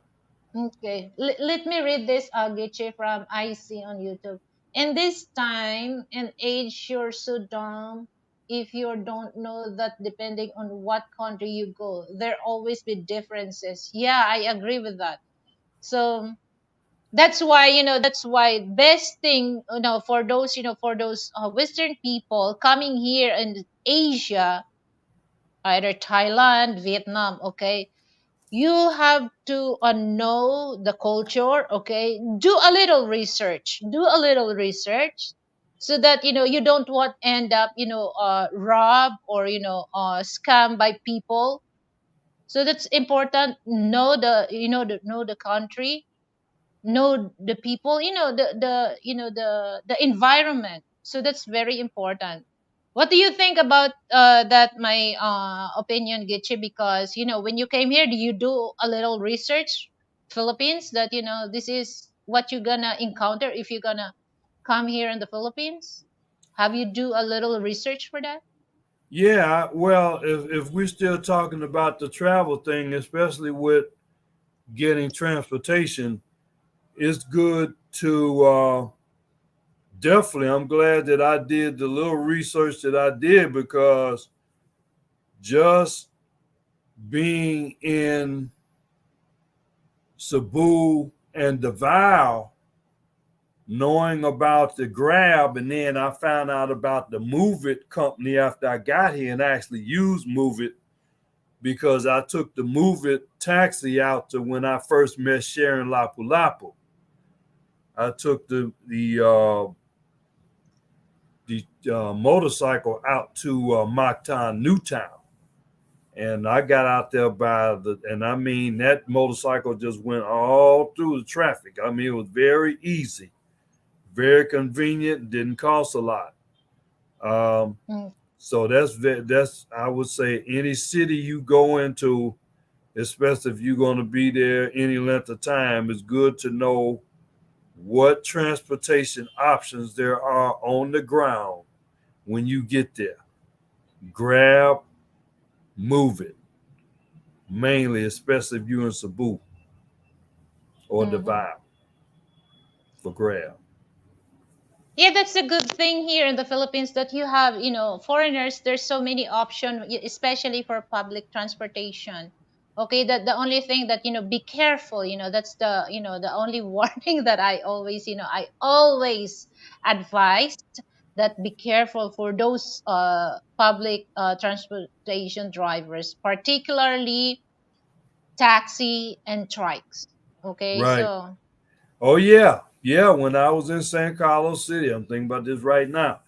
Okay, let me read this, Giche, from IC on YouTube. In this time and age, you're so dumb if you don't know that depending on what country you go, there always be differences. Yeah, I agree with that. So that's why best thing, for those Western people coming here in Asia, either Thailand, Vietnam, okay, you have to know the culture, okay, do a little research so that you don't want end up rob or scam by people. So that's important. Know the country, know the people, the environment. So that's very important. What do you think about that, my opinion, Gichi? Because when you came here, do you do a little research, Philippines, that this is what you're gonna encounter if you're gonna come here in the Philippines? Have you do a little research for that? yeah. Well, if we're still talking about the travel thing, especially with getting transportation, it's good to definitely. I'm glad that I did the little research that I did, because just being in Cebu and Davao, knowing about the Grab, and then I found out about the Move It company after I got here and actually used Move It, because I took the Move It taxi out to when I first met Sharon Lapu Lapu. I took the motorcycle out to Mocktown, Newtown, and I got out there and I mean that motorcycle just went all through the traffic. I mean it was very easy, very convenient, didn't cost a lot. Um, Mm, so that's I would say any city you go into, especially if you're going to be there any length of time, it's good to know what transportation options there are on the ground when you get there. Grab, move it, mainly, especially if you're in Cebu or mhm. Divide for grab. Yeah, that's a good thing here in the Philippines that you have, foreigners, there's so many options, especially for public transportation. Okay, that the only thing that, be careful, that's the only warning that I always advise, that be careful for those public transportation drivers, particularly taxi and trikes. Okay, Right. so Oh yeah. Yeah. When I was in San Carlos City, I'm thinking about this right now.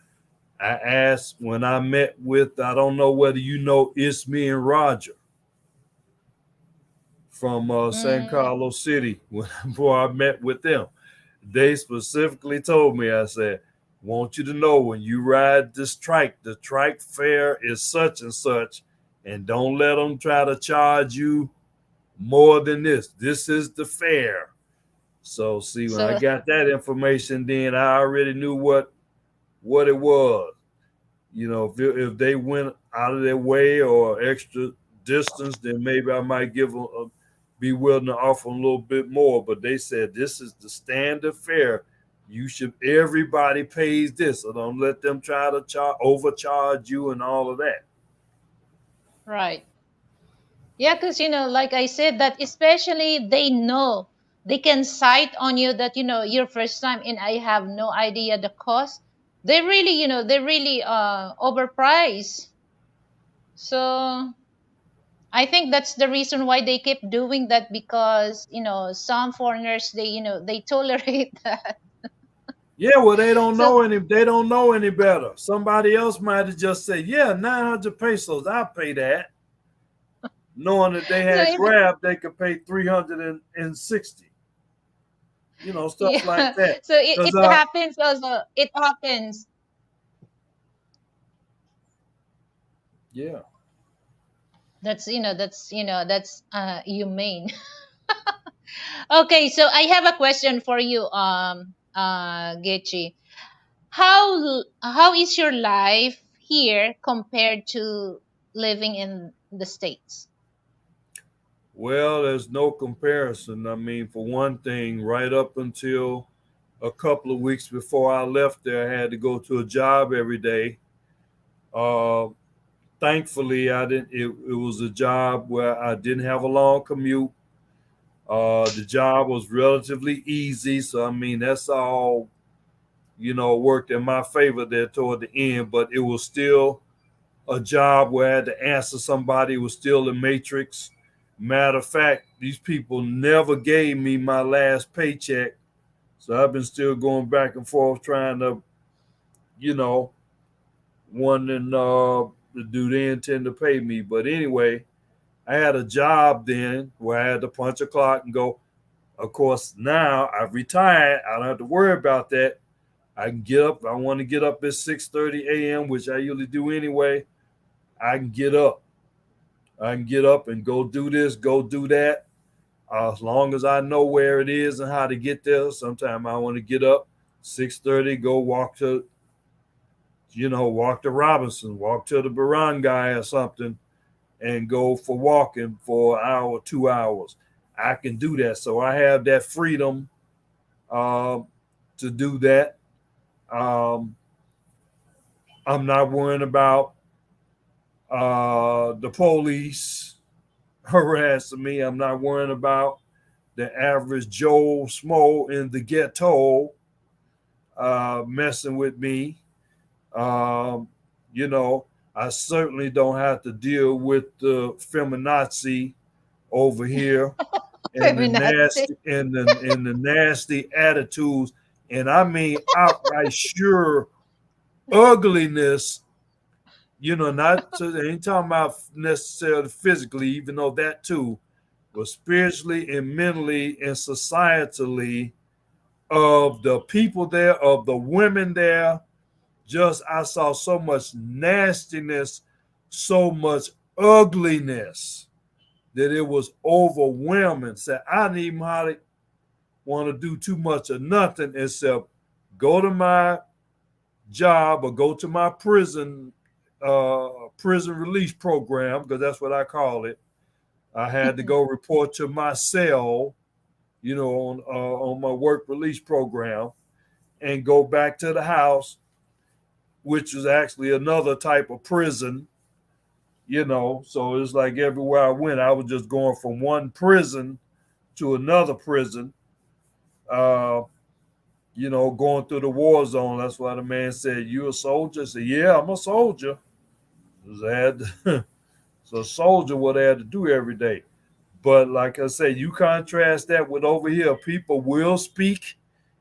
I asked when I met with, I don't know whether you know It's Me and Roger from San mm, Carlos City before I met with them. They specifically told me, I said, want you to know when you ride the trike fare is such and such, and don't let them try to charge you more than this. This is the fare. So see, when I so got that information, then I already knew what it was. If they went out of their way or extra distance, then maybe I might be willing to offer a little bit more. But they said this is the standard fare. Everybody pays this, so don't let them try to overcharge you and all of that. right. Yeah, because like I said, that especially they know, they can cite on you that your first time and I have no idea the cost. They really overprice. So I think that's the reason why they keep doing that, because some foreigners, they tolerate that. Yeah, well, they don't So know any better. Somebody else might have just said, "Yeah, 900 pesos, I'll pay that," knowing that they so had it, Grab, they could pay 360. Stuff like yeah, that. so it, Because it happens also. It happens. yeah. That's humane. Okay, so I have a question for you, Gechi. How is your life here compared to living in the States? Well, there's no comparison. I mean, for one thing, right up until a couple of weeks before I left there, I had to go to a job every day. Uh, Thankfully, I didn't. It was a job where I didn't have a long commute. The job was relatively easy, so I mean that's all worked in my favor there toward the end. But it was still a job where I had to answer somebody who was still in matrix. Matter of fact, these people never gave me my last paycheck. So I've been still going back and forth trying to, you know, wondering do they intend to pay me. But anyway, I had a job then where I had to punch a clock and go. Of course, now I've retired. I don't have to worry about that. I can get up. I want to get up at 6:30 a.m., which I usually do anyway. I can get up. I can get up and go do this, go do that. As long as I know where it is and how to get there. Sometimes I want to get up 6:30, go walk to Robinson, walk to the barangay or something, and go for walking for an hour, 2 hours. I can do that. So I have that freedom um, to do that. Um, I'm not worrying about the police harassing me. I'm not worrying about the average Joe Smo in the ghetto messing with me. Um, you know, I certainly don't have to deal with the feminazi over here and the Feminazi. nasty attitudes, and I mean outright sure ugliness, not to, ain't talking about necessarily physically, even though that too, but spiritually and mentally and societally of the people there, of the women there. Just I saw so much nastiness, so much ugliness that it was overwhelming. So I didn't even hardly want to do too much of nothing except go to my job or go to my prison release program, because that's what I call it. I had to go report to my cell, on my work release program, and go back to the house, which was actually another type of prison. So it's like everywhere I went, I was just going from one prison to another prison. Uh, going through the war zone. That's why the man said, "You a soldier?" I said, "Yeah, I'm a soldier." 'Cause I had so a soldier what I had to do every day. But like I say, you contrast that with over here, people will speak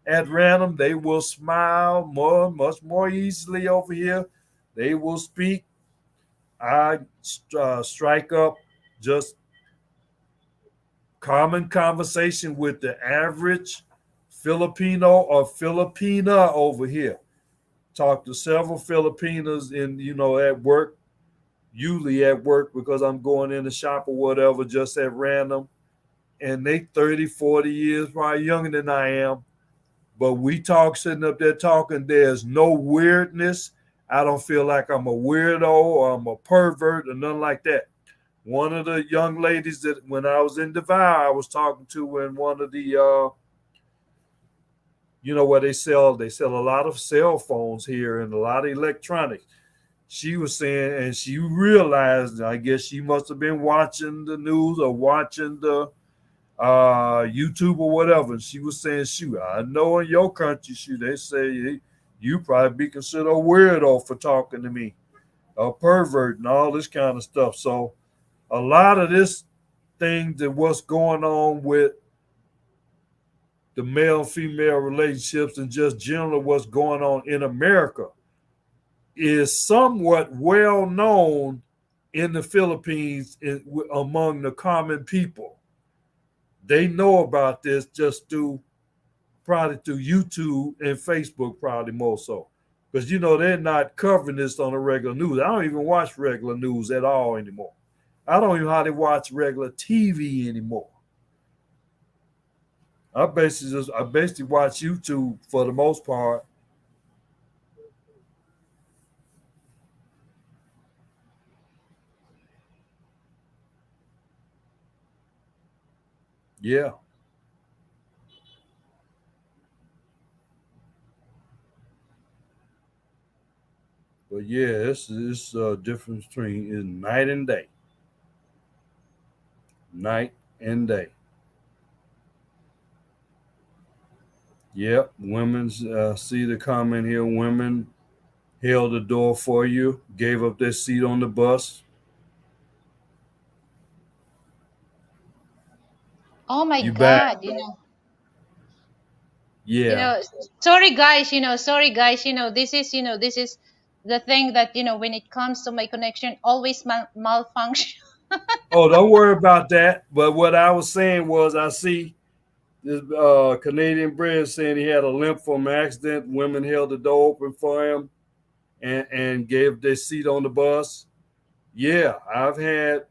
at random. They will smile much more easily over here. They will speak. I strike up just common conversation with the average Filipino or Filipina over here. Talk to several Filipinas at work, usually at work because I'm going in the shop or whatever, just at random. And they 30, 40 years probably younger than I am. But we talk sitting up there talking. There's no weirdness. I don't feel like I'm a weirdo or I'm a pervert or nothing like that. One of the young ladies that when I was in Devour, I was talking to in one of the where they sell a lot of cell phones here and a lot of electronics. She was saying, and she realized, I guess she must have been watching the news or watching the YouTube or whatever. And she was saying, shoot, I know in your country, shoot, they say you probably be considered a weirdo for talking to me, a pervert and all this kind of stuff. So a lot of this thing that what's going on with the male female relationships and just generally what's going on in America is somewhat well known in the Philippines among the common people. They know about this just probably through YouTube and Facebook, probably more so. Because they're not covering this on the regular news. I don't even watch regular news at all anymore. I don't even hardly watch regular TV anymore. I basically watch YouTube for the most part. Yeah, but yeah, it's a difference between is night and day, night and day. Yep, women's see the comment here. Women held the door for you, gave up their seat on the bus. Oh my You back? God, you Yeah. know, sorry guys, this is the thing that, when it comes to my connection, always malfunction. Oh, don't worry about that. But what I was saying was, I see this Canadian bred saying he had a limp from an accident. Women held the door open for him and gave their seat on the bus. Yeah, I've had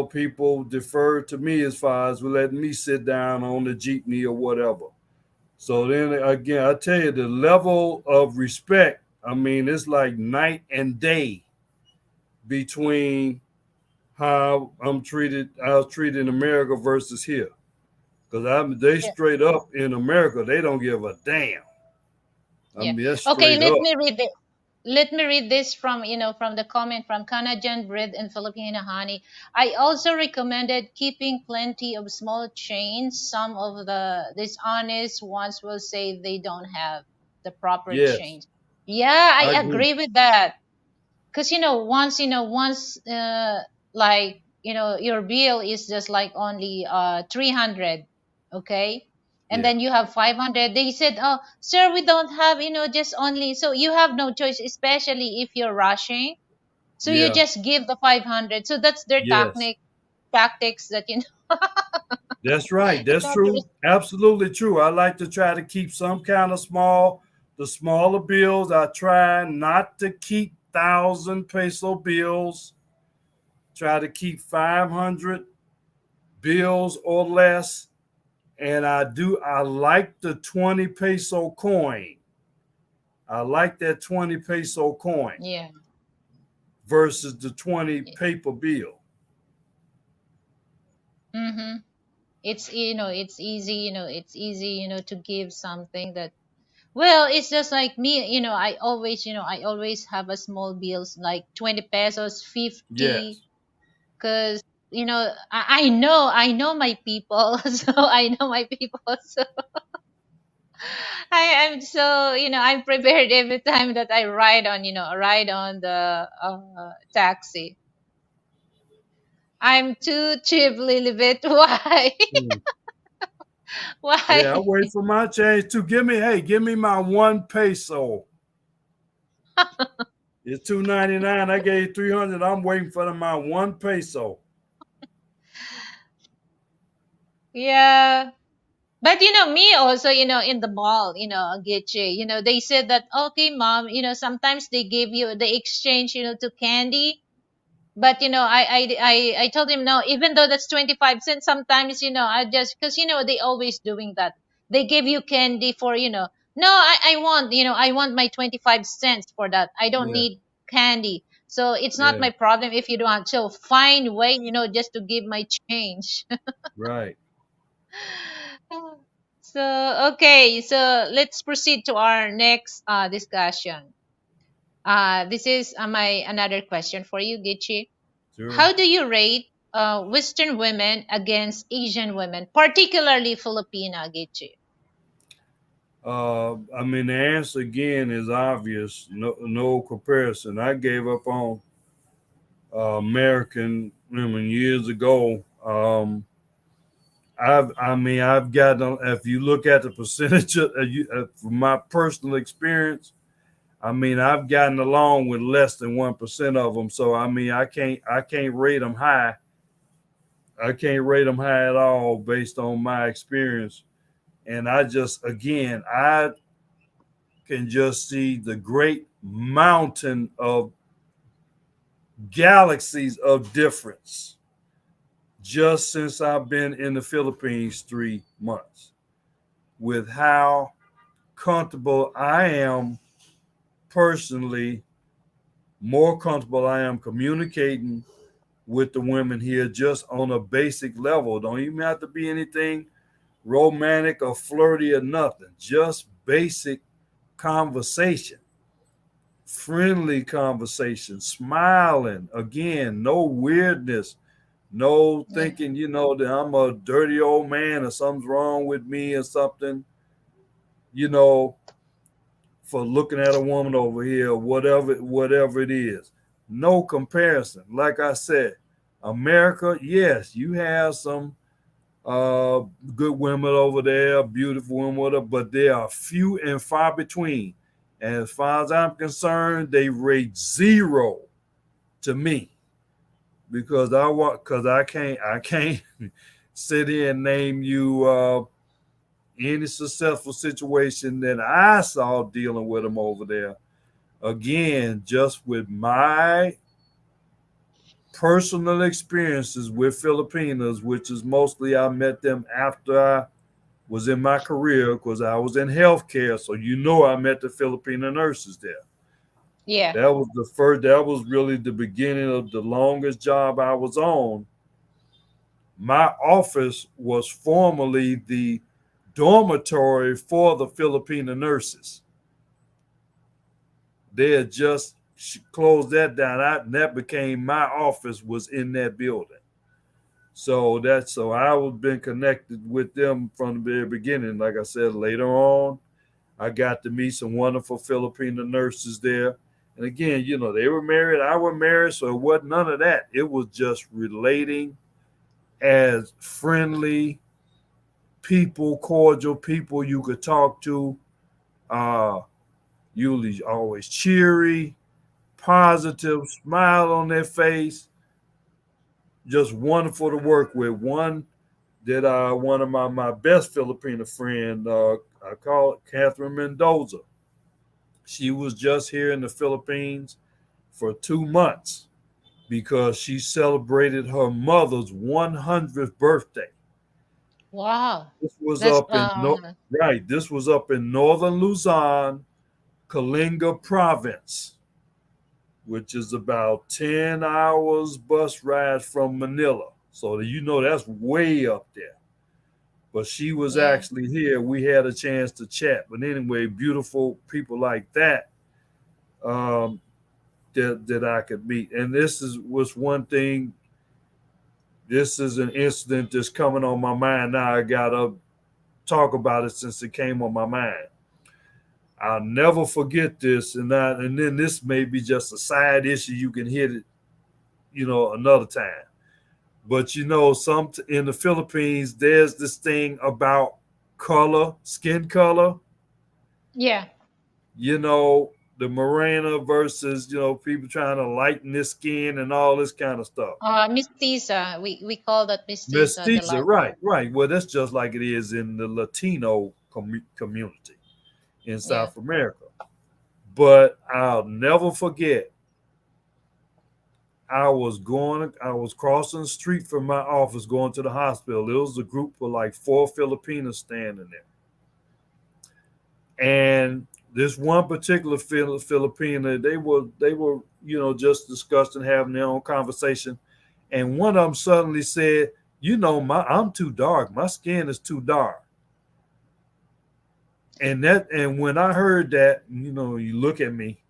people defer to me as far as letting me sit down on the jeepney or whatever. So then again, I tell you, the level of respect, I mean, it's like night and day between how I was treated in America versus here. Because they Yeah. straight up in America, they don't give a damn. I Yeah. mean, that's Okay, straight up. let me read this from, from the comment from Canadian bread and Filipino honey. I also recommended keeping plenty of small chains. Some of the dishonest ones will say they don't have the proper Yes, chains. Yeah, I I agree. agree with that. Because once like your bill is just like only 300, okay, and Yeah. then you have 500. They said, oh sir, we don't have, just only, so you have no choice, especially if you're rushing, so you Yeah. just give the 500. So that's their Yes. tactics that That's right. in That's order. true. Absolutely true. I like to try to keep some kind of the smaller bills. I try not to keep 1,000 peso bills. Try to keep 500 bills or less. And I like the 20 peso coin. I like that 20 peso coin Yeah. versus the 20 paper bill. Mm-hmm. It's, it's easy, it's easy, to give something that, well, it's just like me, I always have a small bills like 20 pesos, 50, Yes. because I know my people, so I know my people, so I'm so, I'm prepared every time that I ride on the taxi. I'm too cheap, Lilibet. Why? Hmm. Yeah, I Why? wait for my change to give me my 1 peso. It's 2.99. I gave 300. I'm waiting for my 1 peso. Yeah. But me also, in the mall, Getche, they said that, okay, mom, sometimes they give you the exchange, to candy. But I told him no, even though that's 25 cents, sometimes, I just, because they always doing that. They give you candy for, no, I want, I want my 25 cents for that. I don't Yeah, need candy. So it's not yeah, my problem if you don't want. So find way, just to give my change. right. So okay, so let's proceed to our next discussion. This is my another question for you, Gichi. Sure. How do you rate Western women against Asian women, particularly Filipina, Gichi? I mean, the answer again is obvious. No, no comparison. I gave up on American women years ago. I've gotten. If you look at the percentage from my personal experience, I mean, I've gotten along with less than 1% of them. So I can't rate them high. I can't rate them high at all based on my experience. And I can just see the great mountain of galaxies of difference just since I've been in the Philippines 3 months with how comfortable I am personally, more comfortable I am communicating with the women here just on a basic level. Don't even have to be anything romantic or flirty or nothing. Just basic conversation, friendly conversation, smiling. Again, no weirdness, no Yeah, thinking, that I'm a dirty old man or something's wrong with me or something, you know, for looking at a woman over here, whatever it is. No comparison. Like I said, America, yes, you have some uh, good women over there, beautiful women, but they are few and far between. And as far as I'm concerned, they rate zero to me because I can't sit here and name you any successful situation that I saw dealing with them over there. Again, just with my personal experiences with Filipinos, which is mostly I met them after I was in my career because I was in healthcare. So I met the Filipino nurses there. yeah, That was really the beginning of the longest job I was on. My office was formerly the dormitory for the Filipino nurses. They had just closed that down. That became my office was in that building. So I was been connected with them from the very beginning. Like I said, later on, I got to meet some wonderful Filipino nurses there. And again, they were married, I was married, so it wasn't none of that. It was just relating as friendly people, cordial people you could talk to. Uh, usually always cheery, positive, smile on their face. Just wonderful to work with. One of my best Filipino friend, I call it Catherine Mendoza. She was just here in the Philippines for 2 months because she celebrated her mother's 100th birthday. Wow. This was That's up in right. This was up in northern Luzon, Kalinga province, which is about 10 hours bus ride from Manila. So you know that's way up there. But she was yeah. actually here. We had a chance to chat. But anyway, beautiful people like that, um, that I could meet. And this is was one thing. This is an incident that's coming on my mind now. I gotta talk about it since it came on my mind. I'll never forget this, and then this may be just a side issue. You can hit it, another time. But some in the Philippines, there's this thing about color, skin color. Yeah. You know, the morena versus people trying to lighten their skin and all this kind of stuff. Mestiza. We call that mestiza, the Mestiza, light. right, right. Well, that's just like it is in the Latino community in Yeah. South America. But I'll never forget. I was crossing the street from my office going to the hospital. There was a group of like four Filipinos standing there. And this one particular Filipina, they were just discussing, having their own conversation. And one of them suddenly said, I'm too dark. My skin is too dark. And when I heard that, you look at me,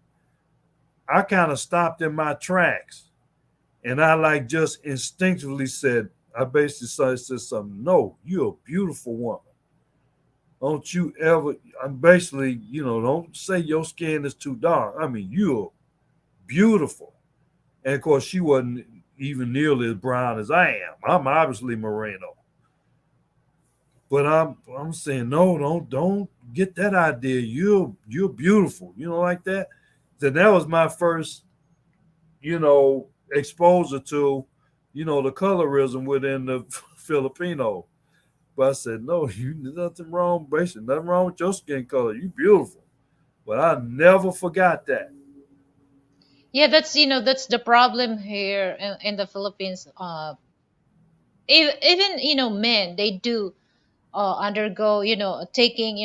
I kind of stopped in my tracks. And I like just instinctively said, I basically said something. No, you're a beautiful woman. Don't you ever, I'm basically, don't say your skin is too dark. I mean, you're beautiful. And of course, she wasn't even nearly as brown as I am. I'm obviously Moreno. But I'm saying, no, don't get that idea. You're beautiful. Like that. Then that was my first, exposure to, the colorism within the Filipino. But I said, no, there's nothing wrong, basically, nothing wrong with your skin color. You beautiful. But I never forgot that. Yeah, that's the problem here in the Philippines. Even men, they do undergo taking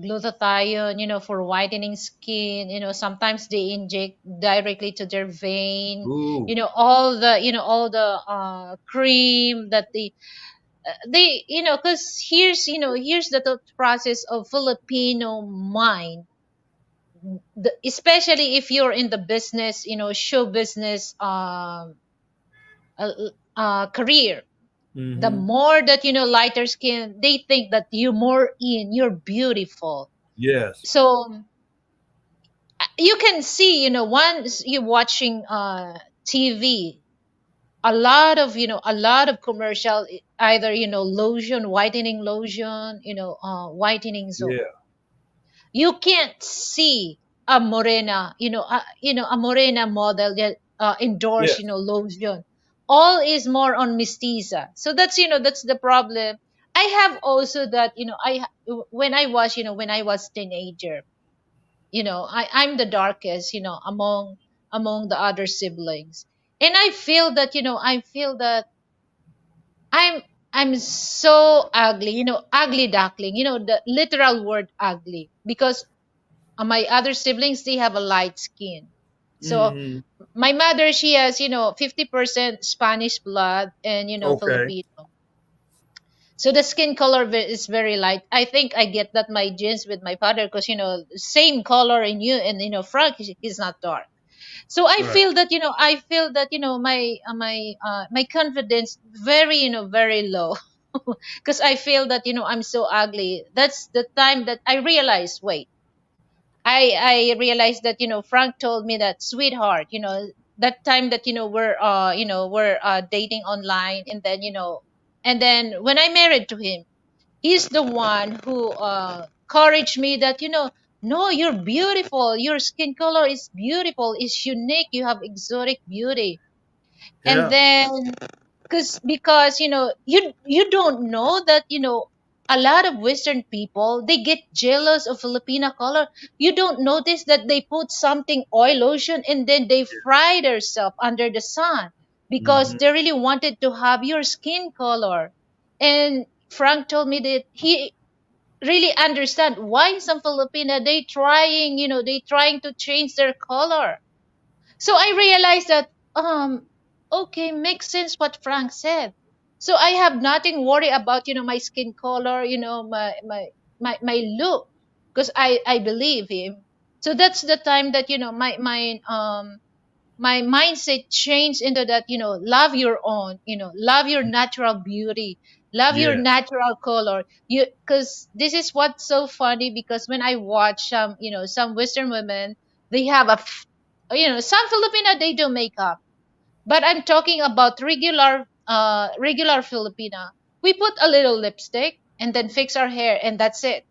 glutathione for whitening skin. Sometimes they inject directly to their vein. Ooh. All the cream that they because here's the thought process of Filipino mind. Especially if you're in the business, show business, uh, career. The Mm-hmm. more that lighter skin, they think that you're beautiful. Yes. So you can see, once you're watching TV, a lot of commercial, either lotion, whitening lotion, whitening soap. Yeah. You can't see a morena, a morena model that endorse, Yes. lotion. All is more on mestiza. So that's the problem. I have also that, when I was teenager, I'm the darkest, among the other siblings. And I feel that I'm I'm so ugly, ugly duckling, the literal word ugly, because my other siblings, they have a light skin. So Mm-hmm. my mother, she has 50% Spanish blood and Okay. Filipino. So the skin color is very light. I think I get that my genes with my father, because same color in you, and Frank is not dark. So I Right. feel that my confidence very very low, because I feel that I'm so ugly. That's the time that I realized, wait, I realized that Frank told me that, sweetheart, that time that we're dating online, and then when I married to him, He's the one who encouraged me that, no, you're beautiful. Your skin color is beautiful. It's unique. You have exotic beauty. And Yeah. then, because you don't know that, a lot of Western people, they get jealous of Filipina color. You don't notice that they put something oil lotion and then they fry themselves under the sun because Hmm. they really wanted to have your skin color. And Frank told me that he really understand why some Filipina, they trying to change their color. So I realized that, okay, makes sense what Frank said. So I have nothing worry about, my skin color, my look, because I believe him. So that's the time that, my mindset changed into that, love your own, love your natural beauty, love your Yes. natural color. You, because this is what's so funny, because when I watch some Western women, they have some Filipina, they do makeup, but I'm talking about regular Filipina. We put a little lipstick and then fix our hair, and that's it.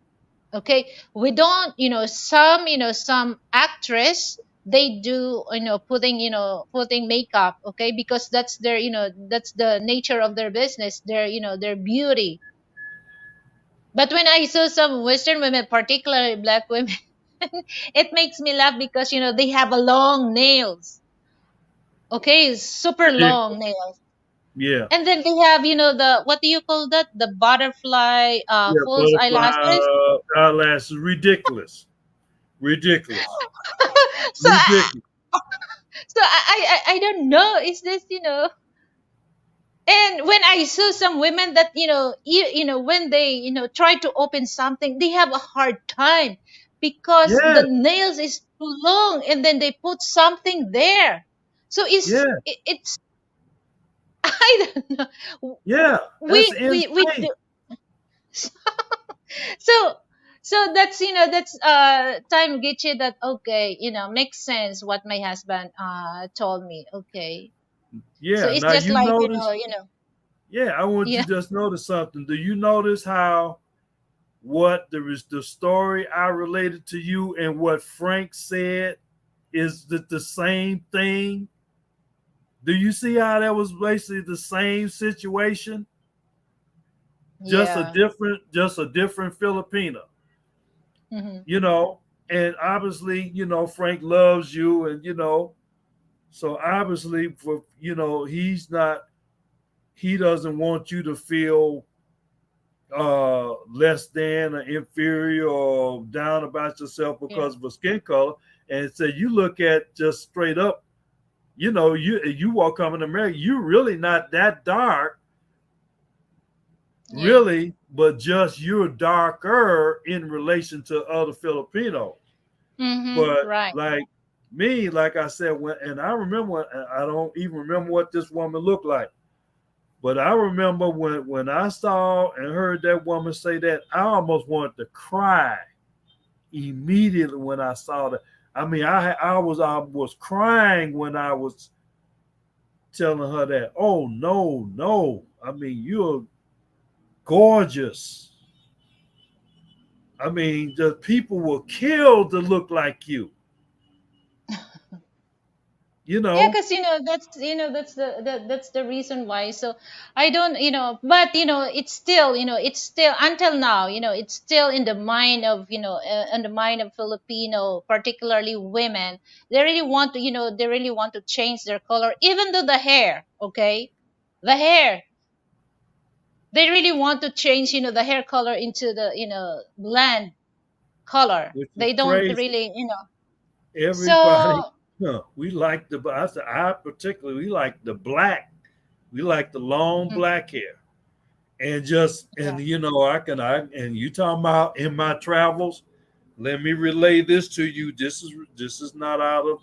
Okay, we don't, some actress, they do, putting makeup, okay, because that's their, that's the nature of their business, their beauty. But when I saw some Western women, particularly black women, it makes me laugh because, they have a long nails, okay, super Yeah. long nails. Yeah. And then they have, the, what do you call that, the butterfly Yeah. false Butterfly eyelashes. eyelashes. Ridiculous. Ridiculous. So Ridiculous. I don't know. Is this, And when I saw some women that, when they, try to open something, they have a hard time because the Yeah. nails is too long, and then they put something there. So Yeah. it's I don't know. Yeah. That's We insane. do. So that's, time, Gichi, that okay, makes sense what my husband told me. Okay. So Yeah. it's Now just you like, notice. Yeah, I want you yeah. to just notice something. Do you notice how what there is the story I related to you and what Frank said is the same thing? Do you see how that was basically the same situation? Yeah. Just a different Filipina, Hmm. you know. And obviously, Frank loves you, and so obviously, for he doesn't want you to feel less than or inferior or down about yourself Yeah. because of a skin color. And so you look at just straight up, you walk up in America, you're really not that dark, Yeah. really, but just you're darker in relation to other Filipinos. Mm-hmm. But Right. like me, like I said, and I remember, I don't even remember what this woman looked like. But I remember when I saw and heard that woman say that, I almost wanted to cry immediately when I saw that. I mean, I was crying when I was telling her that. Oh no, no! I mean, you're gorgeous. I mean, the people will kill to look like you. You Yeah, know. because that's the reason why. So I don't, but it's still, it's still until now, it's still in the mind of, in the mind of Filipino, particularly women. They really want to, they really want to change their color, even though the hair, okay, the hair, they really want to change, the hair color into the, blonde color. Which is They don't crazy. really, Everybody, so we like I particularly we like the black. We like the long mm, black hair. And just yeah, and I and you talking about in my travels, let me relay this to you. This is not out of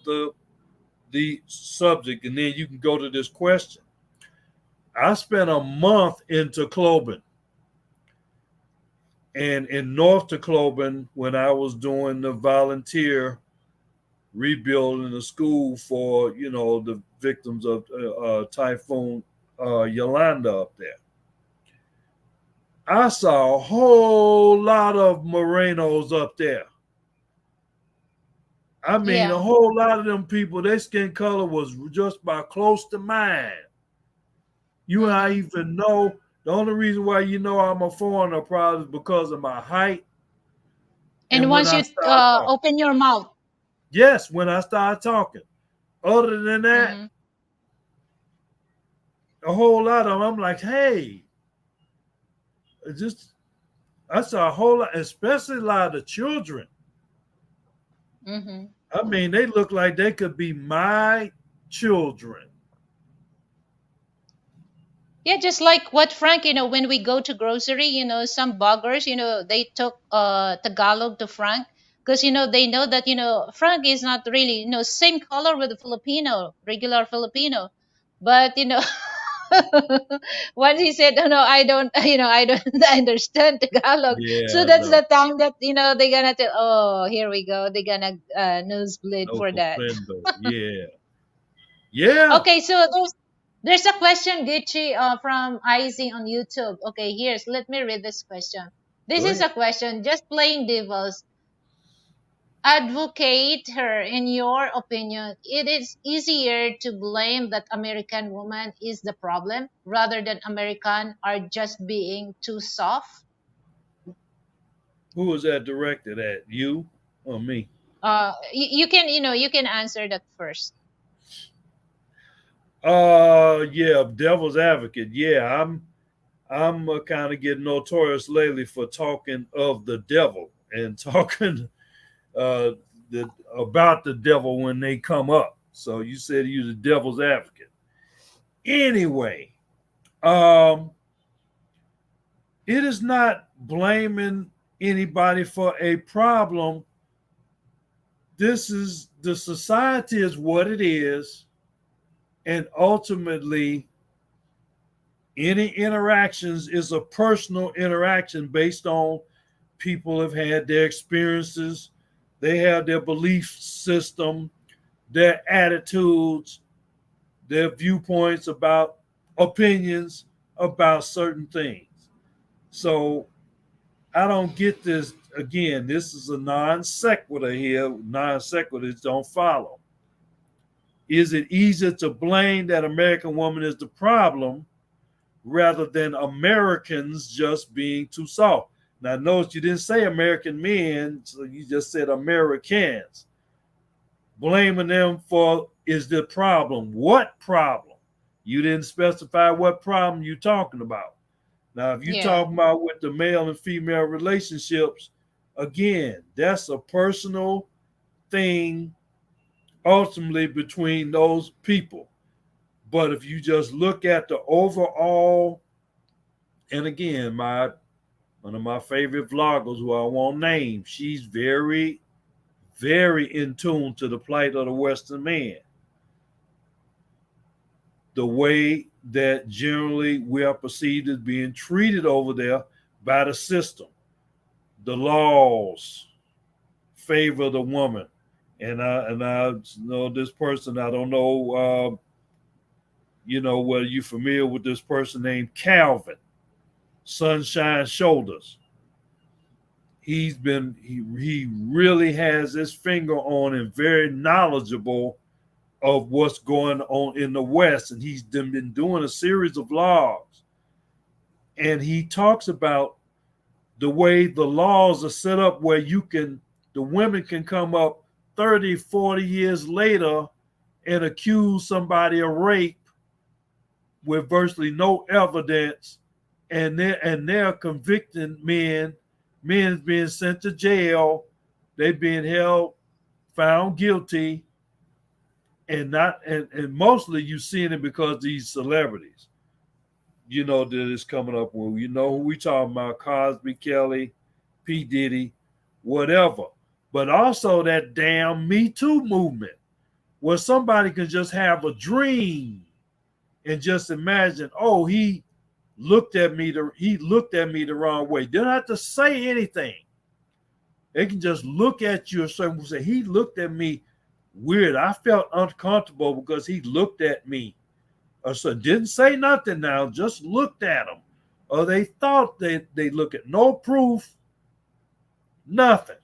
the subject, and then you can go to this question. I spent a month in Tacloban, and in North Tacloban when I was doing the volunteer rebuilding the school for the victims of Typhoon Yolanda up there. I saw a whole lot of Morenos up there. I mean, a Yeah. whole lot of them people, their skin color was just about close to mine. You and I Mm-hmm. even know the only reason why you know I'm a foreigner probably is because of my height And and when once I you start talking. open your mouth. Yes, when I start talking. Other than that, Mm-hmm. a whole lot of them, I'm like, hey, just I saw a whole lot, especially a lot of the children. Mm-hmm. I mean, they look like they could be my children. Yeah, just like what Frank, when we go to grocery, some buggers, they took Tagalog to Frank because they know that Frank is not really same color with the Filipino, regular Filipino, but once he said, "Oh no, I don't," I don't understand Tagalog. So Yeah, that's no, the time that they gonna tell, "Oh, here we go." They gonna nosebleed no for that. comprendo. Yeah, yeah. Okay, so there's a question, Gucci, from Izzy on YouTube. Okay, let me read this question. This Go is ahead. a question, just plain devils. Advocate her, in your opinion, it is easier to blame that American woman is the problem rather than American are just being too soft. Who was that directed at? You or me? You can you can answer that first. Yeah, devil's advocate. Yeah, I'm kind of getting notorious lately for talking of the devil and talking uh about the devil when they come up. So you said you're the devil's advocate. Anyway, um, it is not blaming anybody for a problem. This is the society is what it is, and ultimately any interactions is a personal interaction based on people have had their experiences, they have their belief system, their attitudes, their viewpoints about opinions about certain things. So I don't get this. Again, this is a non sequitur here. Non sequiturs don't follow. Is it easier to blame that American woman is the problem rather than Americans just being too soft? Now, notice you didn't say American men, so you just said Americans. Blaming them for is the problem. What problem? You didn't specify what problem you're talking about. Now, if you're Yeah. talking about with the male and female relationships, again, that's a personal thing ultimately between those people. But if you just look at the overall, and again, my one of my favorite vloggers who I won't name, she's very, very in tune to the plight of the Western man. The way that generally we are perceived as being treated over there by the system. The laws favor the woman. And I know this person, I don't know whether you're familiar with this person named Calvin, Sunshine Shoulders. He really has his finger on and very knowledgeable of what's going on in the West. And he's been doing a series of vlogs. And he talks about the way the laws are set up where the women can come up 30, 40 years later and accuse somebody of rape with virtually no evidence, and they're convicting men being sent to jail, they being held, found guilty, and not and mostly you seeing it because these celebrities, that is coming up with, who we talking about, Cosby, Kelly, P. Diddy, whatever. But also that damn Me Too movement where somebody can just have a dream and just imagine, oh, he looked at me the wrong way. They don't have to say anything. They can just look at you a certain way and say, he looked at me weird. I felt uncomfortable because he looked at me. Or so didn't say nothing now, just looked at him. or they thought they look at no proof, nothing.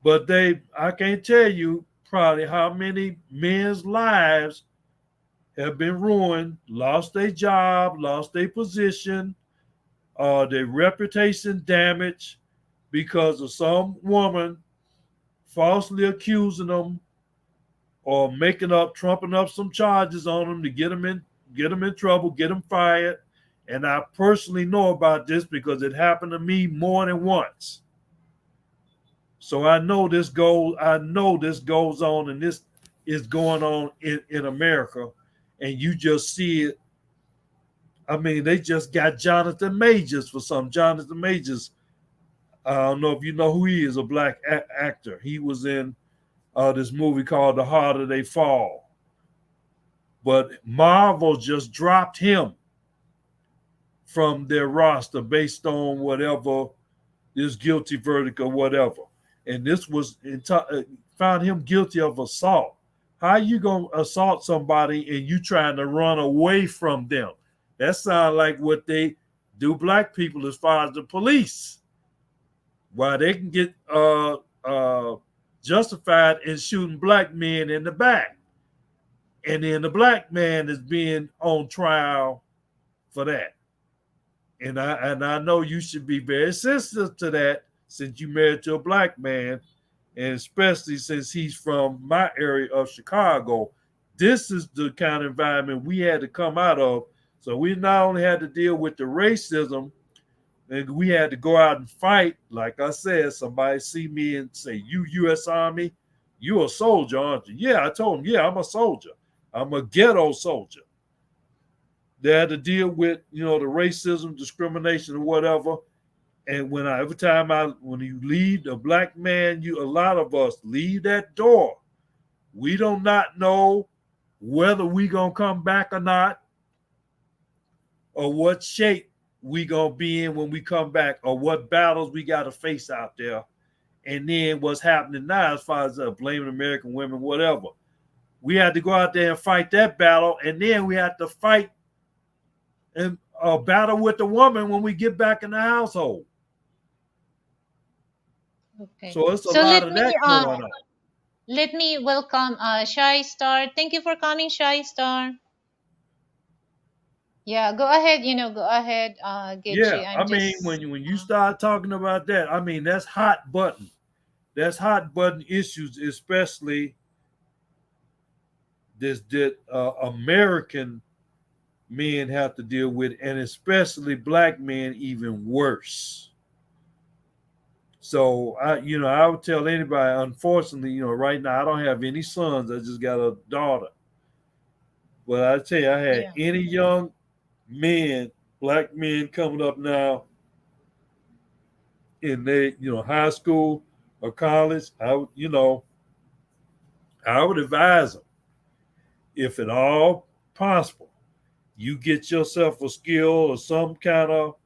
But I can't tell you probably how many men's lives have been ruined, lost their job, lost their position, their reputation damaged because of some woman falsely accusing them or making up, trumping up some charges on them to get them in trouble, get them fired. And I personally know about this because it happened to me more than once. So I know this goes on, and this is going on in America. And you just see it. I mean, they just got Jonathan Majors for some. Jonathan Majors, I don't know if you know who he is, a black actor. He was in this movie called The Harder They Fall. But Marvel just dropped him from their roster based on whatever this guilty verdict or whatever. And this was found him guilty of assault. How you gonna assault somebody and you trying to run away from them? That sounds like what they do black people as far as the police. Why they can get justified in shooting black men in the back, and then the black man is being on trial for that. And I know you should be very sensitive to that since you married to a black man, and especially since he's from my area of Chicago. This is the kind of environment we had to come out of. So we not only had to deal with the racism, and we had to go out and fight. Like I said, somebody see me and say, "You U.S. Army, you a soldier, aren't you?" Yeah, I told him, "Yeah, I'm a soldier. I'm a ghetto soldier." They had to deal with, the racism, discrimination, or whatever. And every time when you leave a black man, a lot of us leave that door. We do not know whether we gonna come back or not, or what shape we gonna be in when we come back, or what battles we got to face out there. And then what's happening now, as far as blaming American women, whatever, we had to go out there and fight that battle, and then we had to fight and battle with the woman when we get back in the household. Okay. So it's a So lot of that going on. let me welcome Shy Star. Thank you for coming, Shy Star. Yeah, go ahead, go ahead, Yeah, Gitchy. I'm I mean, just when you start talking about that, I mean that's hot button. That's hot button issues, especially this that American men have to deal with, and especially black men even worse. So I would tell anybody, unfortunately, right now I don't have any sons. I just got a daughter. But I tell you, I had yeah. any young men, black men coming up now in their, high school or college, I would advise them, if at all possible, you get yourself a skill or some kind of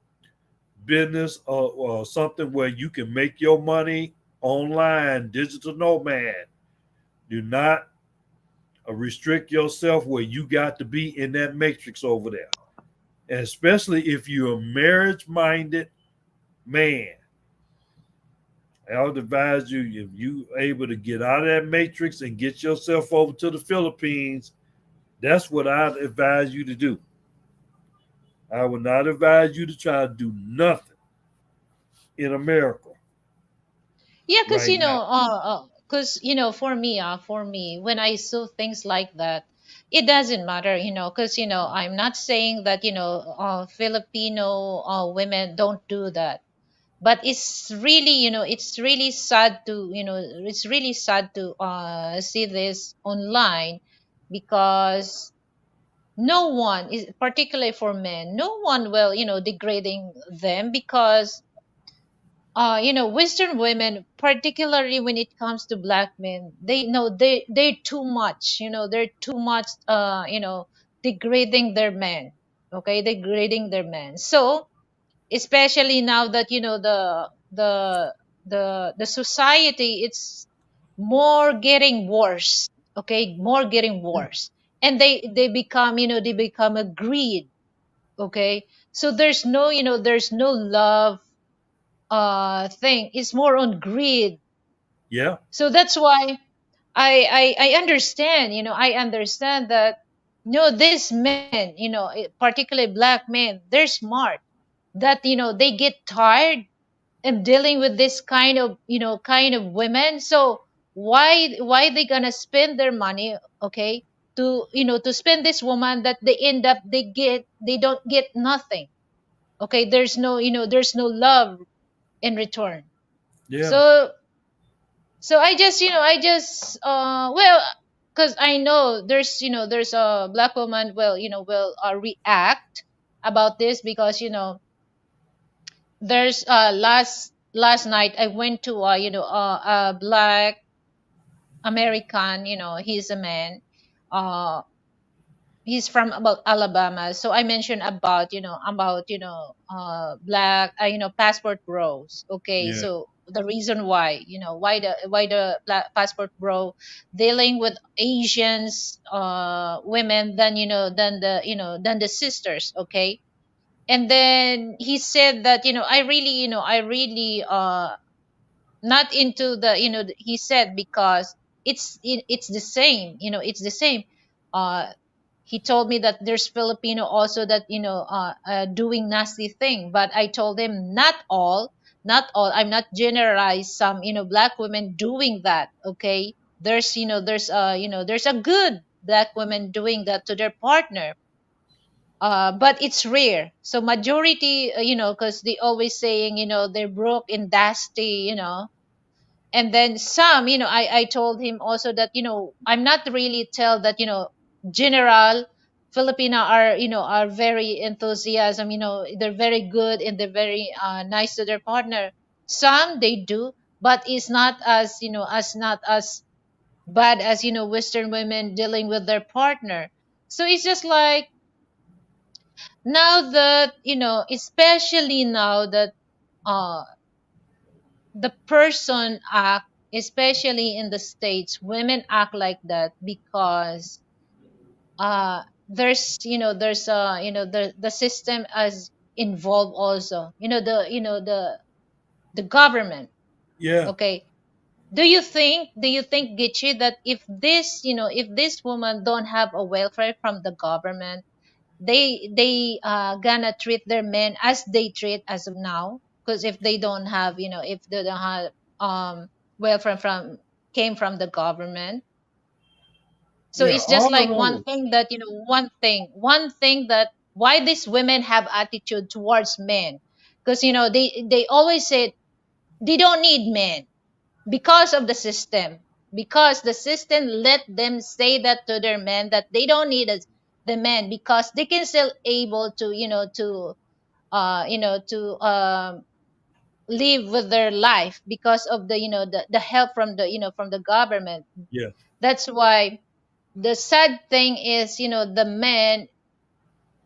business, or something where you can make your money online, digital nomad. Do not restrict yourself where you got to be in that matrix over there. And especially if you're a marriage minded man, I would advise you, if you able to get out of that matrix and get yourself over to the Philippines, that's what I'd advise you to do. I would not advise you to try to do nothing in America Yeah, because right now. for me, when I saw things like that, it doesn't matter, because I'm not saying that Filipino women don't do that, but it's really sad to see this online, because no one is, particularly for men, no one will degrading them, because Western women, particularly when it comes to black men, they know they're too much, they're too much, degrading their men. Okay, degrading their men. So especially now that the society, it's more getting worse. Okay, more getting worse, and they become a greed. Okay, So there's no, there's no love thing. It's more on greed. Yeah. So that's why I understand, I understand that, these men, particularly black men, they're smart, that, they get tired of dealing with this kind of women. So why they gonna spend their money, okay, to spend this woman that they end up, they don't get nothing. Okay, there's no love in return. Yeah. So well, because I know there's a black woman will react about this, because there's last night I went to a black American, he's a man, uh he's from about Alabama. So I mentioned about black passport bros. Okay, Yeah. so the reason why, why the black passport bro dealing with Asians women than than the sisters. Okay, and then he said that I really not into the he said, because it's the same, it's the same. uh he told me that there's Filipino also that doing nasty thing, but I told him not all, not all. I'm not generalize some black women doing that. Okay, there's a good black women doing that to their partner, but it's rare. So majority, because they always saying they're broke and dusty, and then some, I told him also that I'm not really tell that general Filipina are are very enthusiasm, they're very good and they're very nice to their partner. Some they do, but it's not as as not as bad as Western women dealing with their partner. So it's just like, now that especially now that uh the person act, especially in the States, women act like that because the system as involved also, the government. Yeah. Okay, do you think Gitchi, that if this woman don't have a welfare from the government, they gonna treat their men as they treat as of now? Because if they don't have, if they don't have welfare from came from the government. So Yeah. it's just All of like one those. thing that one thing that why these women have attitude towards men, because they always say they don't need men because of the system, because the system let them say that to their men, that they don't need the men, because they can still able to live with their life because of the help from the government. Yeah. That's why the sad thing is, the men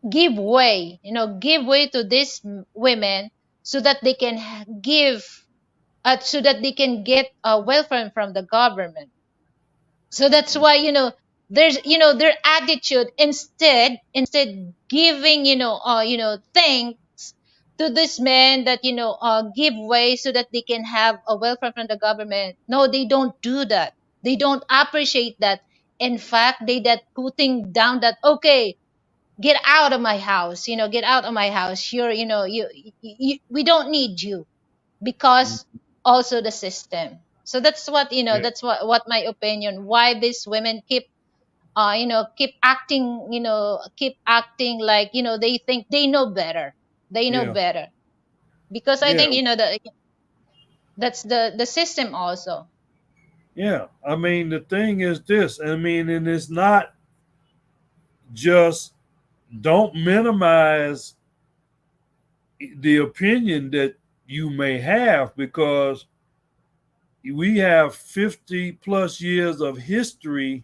give way to these women, so that they can so that they can get welfare from the government. So that's why there's their attitude, instead giving thanks to this man that give way so that they can have a welfare from the government. No, they don't do that. They don't appreciate that. In fact, they that putting down that, okay, get out of my house, get out of my house, you're we don't need you, because also the system. So Yeah. that's what my opinion, why these women keep acting like they think they know better. They know Yeah. better, because I Yeah. think that's the system also. Yeah. I mean, the thing is this. I mean, and it's not just, don't minimize the opinion that you may have, because we have 50 plus years of history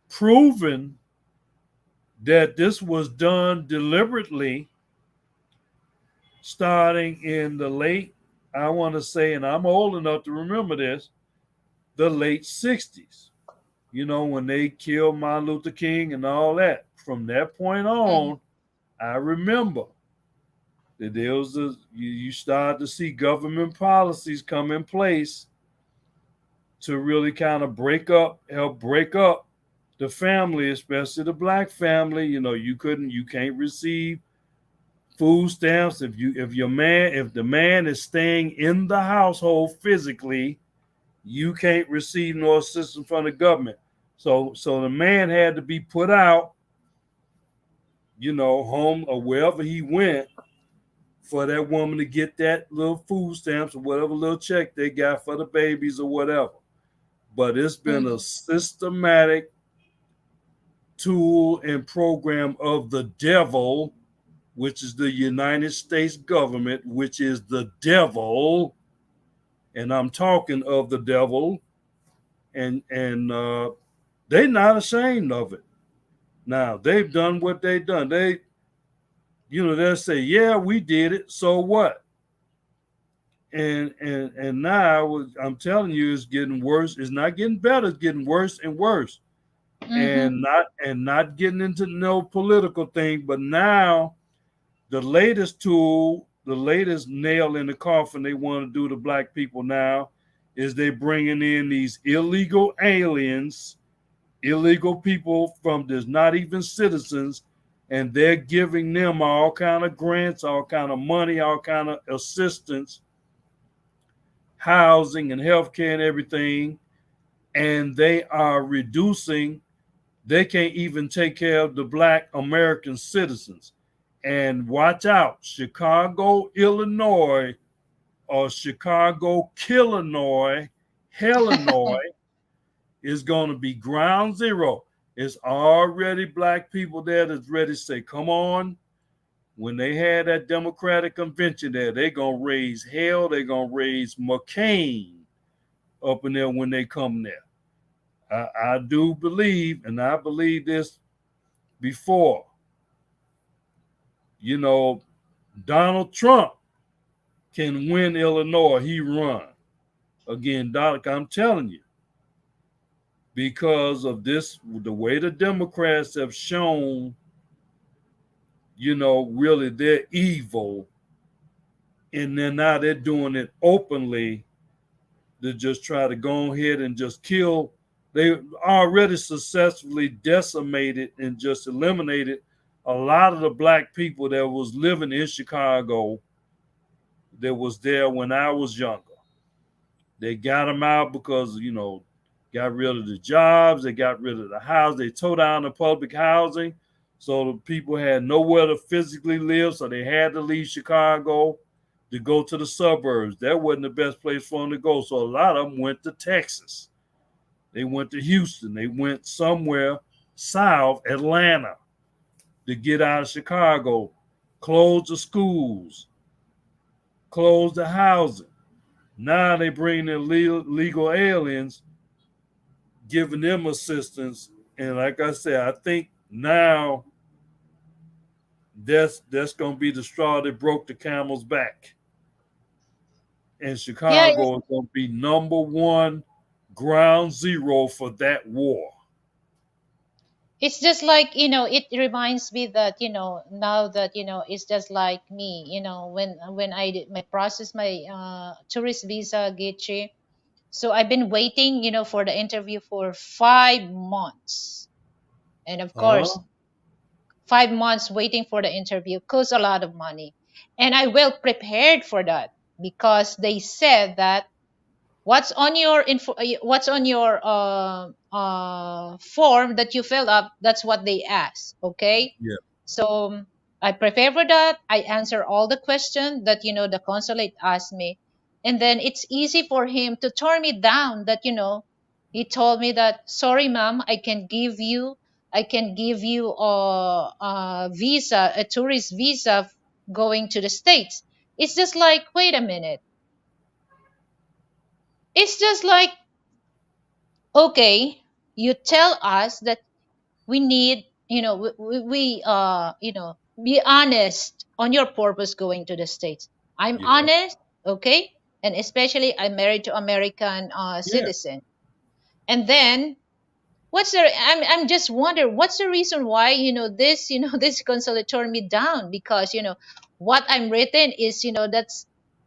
proving that this was done deliberately, starting in the late, I want to say, and I'm old enough to remember this, the late 60s. When they killed Martin Luther King and all that. From that point Mhm. on, I remember. that there was you start to see government policies come in place to really kind of help break up the family, especially the black family. You can't receive food stamps if the man is staying in the household physically. You can't receive no assistance from the government. So the man had to be put out, home or wherever he went, for that woman to get that little food stamps or whatever little check they got for the babies or whatever. But it's been a Mm-hmm. systematic tool and program of the devil, which is the United States government, which is the devil. And I'm talking of the devil, and they're not ashamed of it. Now they've done what they've done. They'll say, "Yeah, we did it. So what?" And now I'm telling you, it's getting worse. It's not getting better. It's getting worse and worse. Mm-hmm. And not getting into no political thing, but now the latest tool, the latest nail in the coffin they want to do to black people now is they bringing in these illegal aliens, illegal people from there's not even citizens, and they're giving them all kind of grants, all kind of money, all kind of assistance, housing and healthcare and everything, and they are reducing. They can't even take care of the black American citizens. And watch out, Chicago, Illinois, or Chicago, Killinois, Hellinois is going to be ground zero. It's already black people there that's ready to say, come on. When they had that Democratic convention there, they're going to raise hell. They're going to raise McCain up in there when they come there. I do believe, and I believe this before, you know, Donald Trump can win Illinois. He run again, Donald. I'm telling you, because of this, the way the Democrats have shown, really they're evil, and then now they're doing it openly to just try to go ahead and just kill. They already successfully decimated and just eliminated a lot of the black people that was living in Chicago that was there when I was younger. They got them out because, got rid of the jobs, they got rid of the house, they tore down the public housing. So the people had nowhere to physically live, so they had to leave Chicago to go to the suburbs. That wasn't the best place for them to go. So a lot of them went to Texas. They went to Houston. They went somewhere south, Atlanta, to get out of Chicago, close the schools, close the housing. Now they bring in legal aliens, giving them assistance. And like I said, I think now that's going to be the straw that broke the camel's back. And Yeah, Chicago is going to be number one, ground zero for that war. it's just like, it reminds me that, now that, it's just like me, when I did my process, my tourist visa, Geechee. So I've been waiting, for the interview for 5 months. And of course, Huh? 5 months waiting for the interview costs a lot of money. And I well prepared for that because they said that what's on your form that you fill up, that's what they ask. Okay, Yeah. so I prepare for that. I answer all the questions that the consulate asked me, and then it's easy for him to turn me down. That he told me that, sorry ma'am, I can give you a visa, a tourist visa, going to the States. It's just like, wait a minute. It's just like, okay, you tell us that we need, be honest on your purpose going to the States. I'm Yeah. honest. Okay, and especially I'm married to American Yeah. citizen. And then I'm just wondering what's the reason why this this consulate turned me down, because what I'm written is,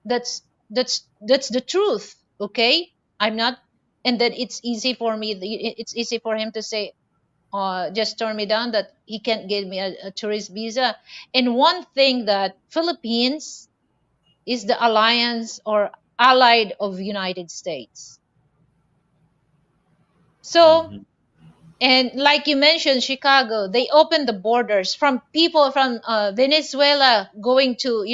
that's the truth. Okay, I'm not. And then it's easy for me, it's easy for him to say, just turn me down, that he can't give me a tourist visa. And one thing, that Philippines is the alliance or allied of United States. So, Hmm. and like you mentioned, Chicago, they opened the borders from people from Venezuela going to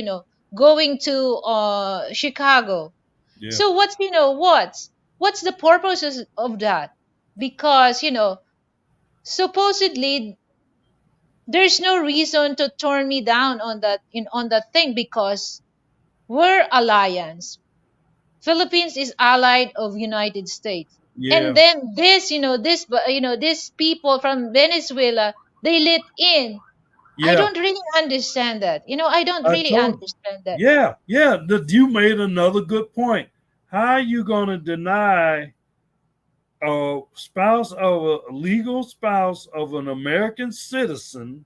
Chicago. Yeah. So what's the purposes of that? Because supposedly there's no reason to turn me down on that thing, because we're alliance. Philippines is allied of United States. And Yeah. then these people from Venezuela, they let in. I Yeah. don't really understand that. I don't I really told you. understand that. Yeah. Yeah. You made another good point. How are you going to deny a spouse of a legal spouse of an American citizen,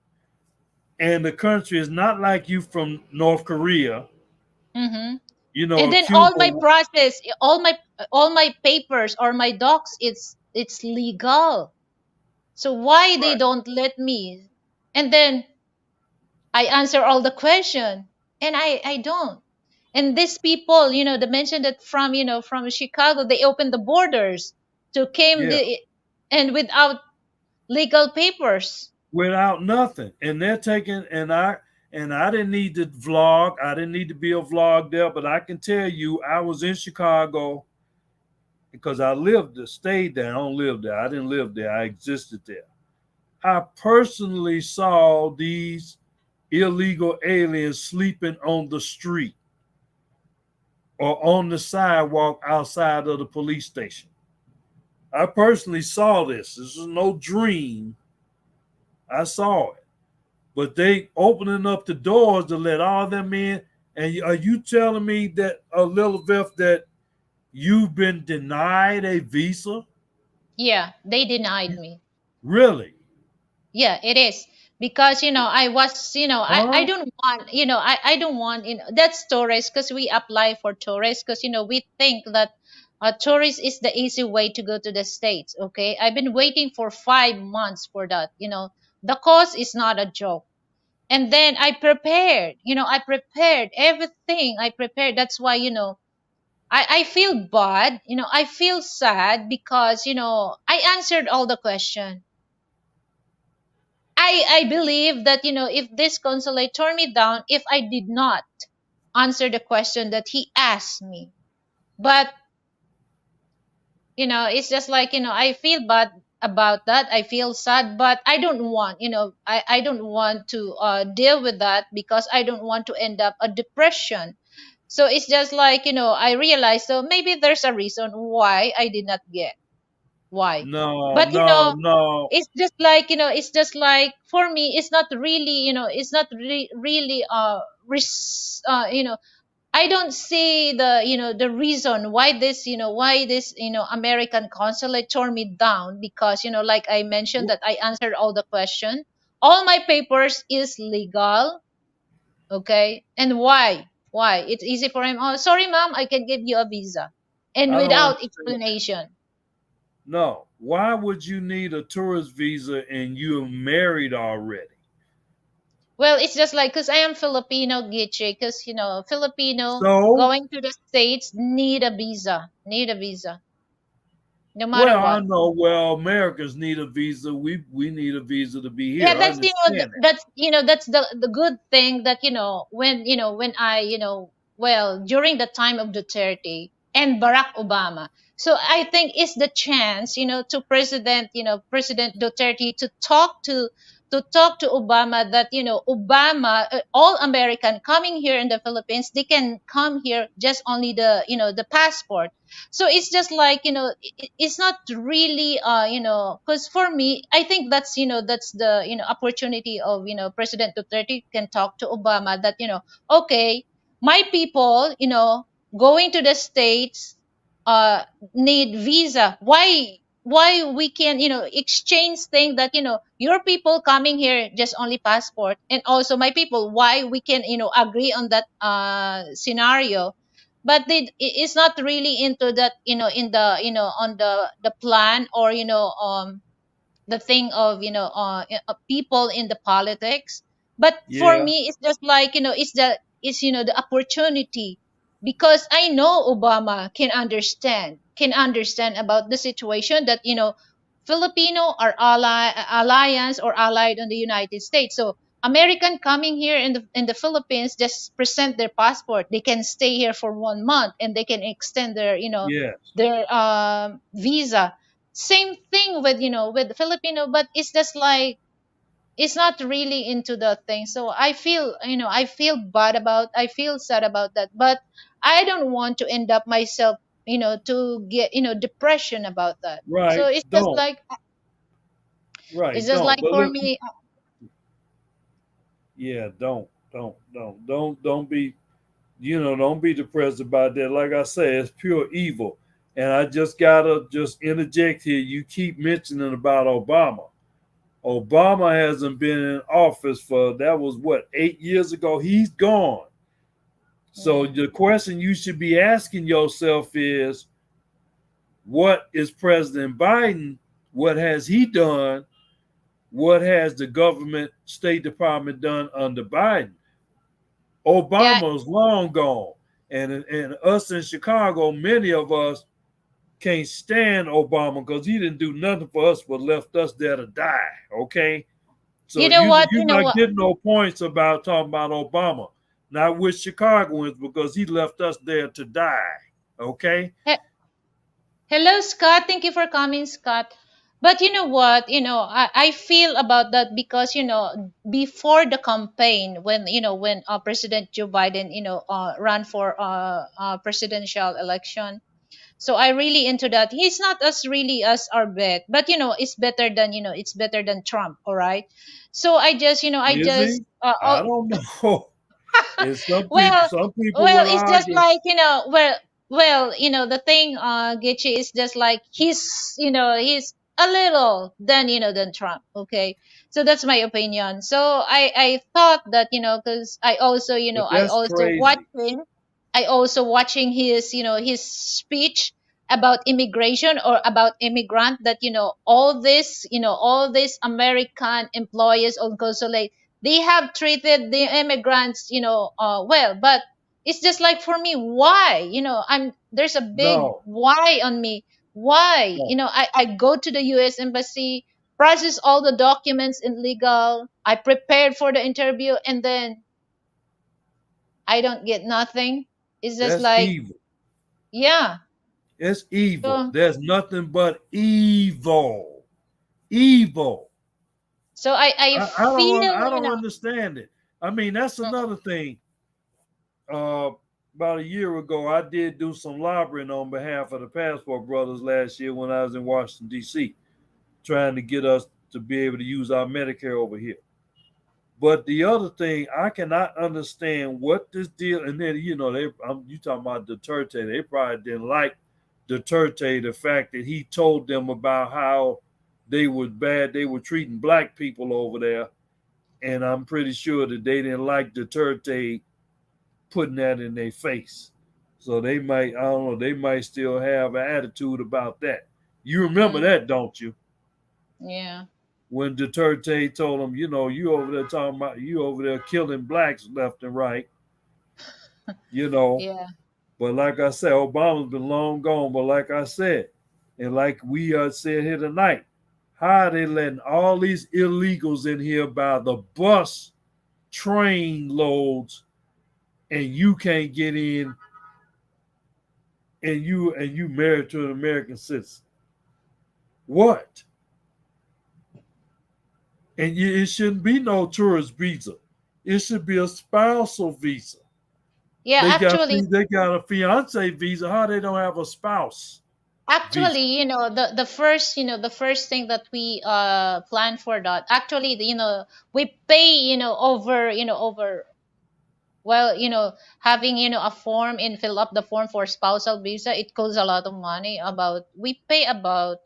and the country is not like you from North Korea, Hmm. And or then all Cuba? my process, all my papers or my docs, it's legal. So why they Right. don't let me? And then I answer all the question, and I don't. And these people, they mentioned that from Chicago, they opened the borders to came Yeah. and without legal papers. Without nothing, and they're taking, and I didn't need to vlog. I didn't need to be a vlog there, but I can tell you, I was in Chicago because I lived there, stayed there. I don't live there. I didn't live there. I existed there. I personally saw these illegal aliens sleeping on the street or on the sidewalk outside of the police station. I personally saw this. This is no dream. I saw it. But they opening up the doors to let all them in. And are you telling me that, Lilibeth, that you've been denied a visa? Yeah, they denied me. Really? Yeah, it is. Because I was, I Huh? don't want, I don't want, that's tourist, because we apply for tourists, because we think that a tourist is the easy way to go to the States. Okay, I've been waiting for 5 months for that. The cost is not a joke. And then I prepared everything. I prepared. That's why, I feel bad. I feel sad because I answered all the question. I believe that if this consulate turned me down, if I did not answer the question that he asked me. But it's just like, I feel bad about that. I feel sad, but I don't want, I don't want to deal with that, because I don't want to end up a depression. So it's just like, I realized, so maybe there's a reason why I did not get. Why? No, But no, no, it's just like for me, it's not really, really I don't see the reason why this American consulate turned me down, because like I mentioned, that I answered all the question, all my papers is legal. Okay, and why it's easy for him, oh sorry ma'am, I can give you a visa, and I don't without understand. explanation. No. Why would you need a tourist visa and you're married already? Well, it's just like, because I am Filipino, Giche, because Filipino So, going to the States need a visa, no matter well, I what. know, well, Americans need a visa. We need a visa to be Yeah, here. I that's understand that. that's the good thing, that when I well, during the time of Duterte and Barack Obama. So I think it's the chance, to President Duterte, to talk to Obama, that Obama, all American coming here in the Philippines, they can come here just only the passport. So it's just like, it's not really because for me, I think that's the opportunity of President Duterte can talk to Obama, that okay, my people, going to the States, uh need visa. Why why we can exchange thing that your people coming here just only passport, and also my people, why we can agree on that scenario. But it's not really into that, in the on the plan, or the thing of people in the politics. But for Yeah, me it's just like it's the opportunity, because I know Obama can understand about the situation that Filipino are alliance or allied on the United States. So American coming here in the Philippines just present their passport, they can stay here for 1 month, and they can extend their yes, their visa. Same thing with with Filipino, but it's just like it's not really into the thing. So I feel bad about, I feel sad about that, but I don't want to end up myself to get depression about that. So right. it's just Don't, like it's right, just don't. like But for look, me. yeah, don't be, don't be depressed about that. Like I say, it's pure evil. And I just gotta just interject here. You keep mentioning about Obama. Obama hasn't been in office for, that was what, 8 years ago. He's gone. So Yeah. the question you should be asking yourself is, what is President Biden? What has he done? What has the government, State Department done under Biden? Yeah. Obama's long gone. And us in Chicago, many of us can't stand Obama because he didn't do nothing for us but left us there to die. Okay. So You know you what? you're not getting no points about talking about Obama. Not with Chicagoans because he left us there to die. Okay? Hello, Scott. Thank you for coming, Scott. But you know what? I feel about that because, before the campaign, when President Joe Biden, ran for presidential election. So I really into that. He's not as really as our bet, but it's better than Trump. All right. So I Is just he? I don't know. It's well, some people well, will it's just argue. like the thing, Gitchy, is just like he's a little than Trump. Okay, so that's my opinion. So I thought that because But I that's also crazy. watching, his speech about immigration or about immigrant, that all these American employees on consulate, they have treated the immigrants well. But it's just like for me, why I'm there's a big No, why on me. Why no. I go to the US embassy, process all the documents in legal, I prepared for the interview, and then I don't get nothing. It's just That's like, evil. yeah. It's evil. So There's nothing but evil. Evil. I feel I don't understand it. I mean, that's mm, another thing. Uh, about a year ago, I did do some lobbying on behalf of the Passport Brothers last year when I was in Washington D.C., trying to get us to be able to use our Medicare over here. But the other thing, I cannot understand what this deal. And then you talking about Duterte. They probably didn't like Duterte, the fact that he told them about how they were bad, they were treating black people over there, and I'm pretty sure that they didn't like Duterte putting that in their face. So they might, I don't know, they might still have an attitude about that. You remember mm, that, don't you? yeah, When Duterte told them, you over there talking about, you over there killing blacks left and right, you know. yeah, But like I said, Obama's been long gone. But like I said, and like we said here tonight, how are they letting all these illegals in here by the bus, train loads, and you can't get in, and you married to an American citizen? What? And it shouldn't be no tourist visa. It should be a spousal visa. yeah. They got a fiance visa. How they don't have a spouse visa? The first thing that we plan for that, actually, we pay over, well, having a form and fill up the form for spousal visa, it costs a lot of money. About we pay about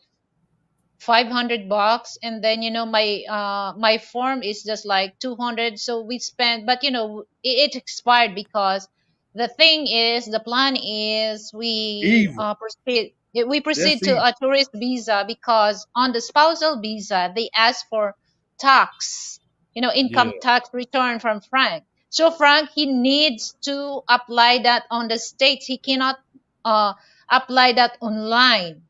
$500, and then my form is just like 200. So we spent, but it expired because the thing is, the plan is Evil. we proceed That's to evil. a tourist visa, because on the spousal visa they ask for tax, income Yeah. tax return from Frank. So Frank, he needs to apply that on the states. He cannot uh apply that online.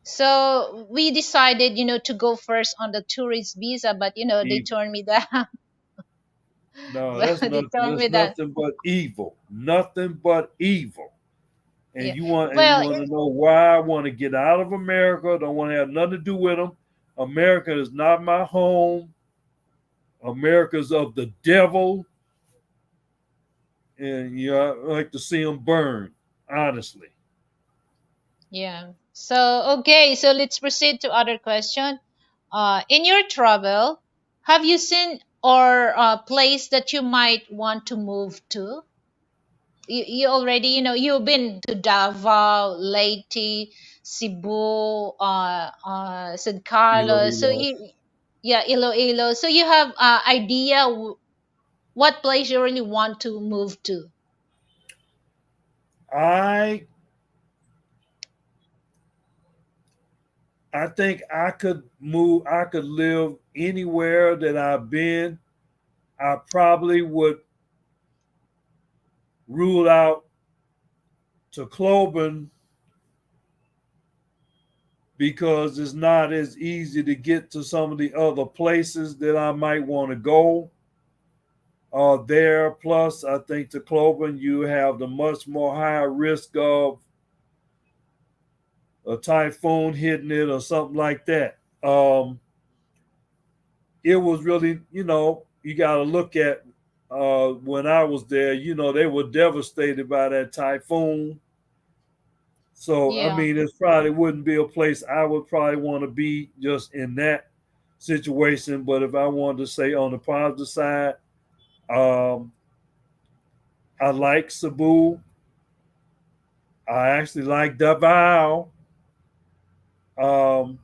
So we decided, to go first on the tourist visa, but they Evil. turned me down. No, But that's they nothing. turned That's me down. nothing but evil. Nothing but evil. Yeah. And you Well, want to know why I want to get out of America. Don't want to have nothing to do with them. America is not my home. America's of the devil, and I like to see them burn. Honestly, yeah. So okay, so let's proceed to other question. In your travel, have you seen or place that you might want to move to? You already, you've been to Davao, Leyte, Cebu, San Carlos. So Iloilo. you, yeah, Iloilo. So you have idea what place you really want to move to. I I think I could move. I could live anywhere that I've been. I probably would rule out to Cloben because it's not as easy to get to some of the other places that I might want to go. There, plus I think to Cloven you have the much more higher risk of a typhoon hitting it or something like that. It was really, you got to look at when I was there. They were devastated by that typhoon. So I Yeah, mean, it probably wouldn't be a place I would probably want to be just in that situation. But if I wanted to say on the positive side, um, I like Cebu. I actually like Davao. Um,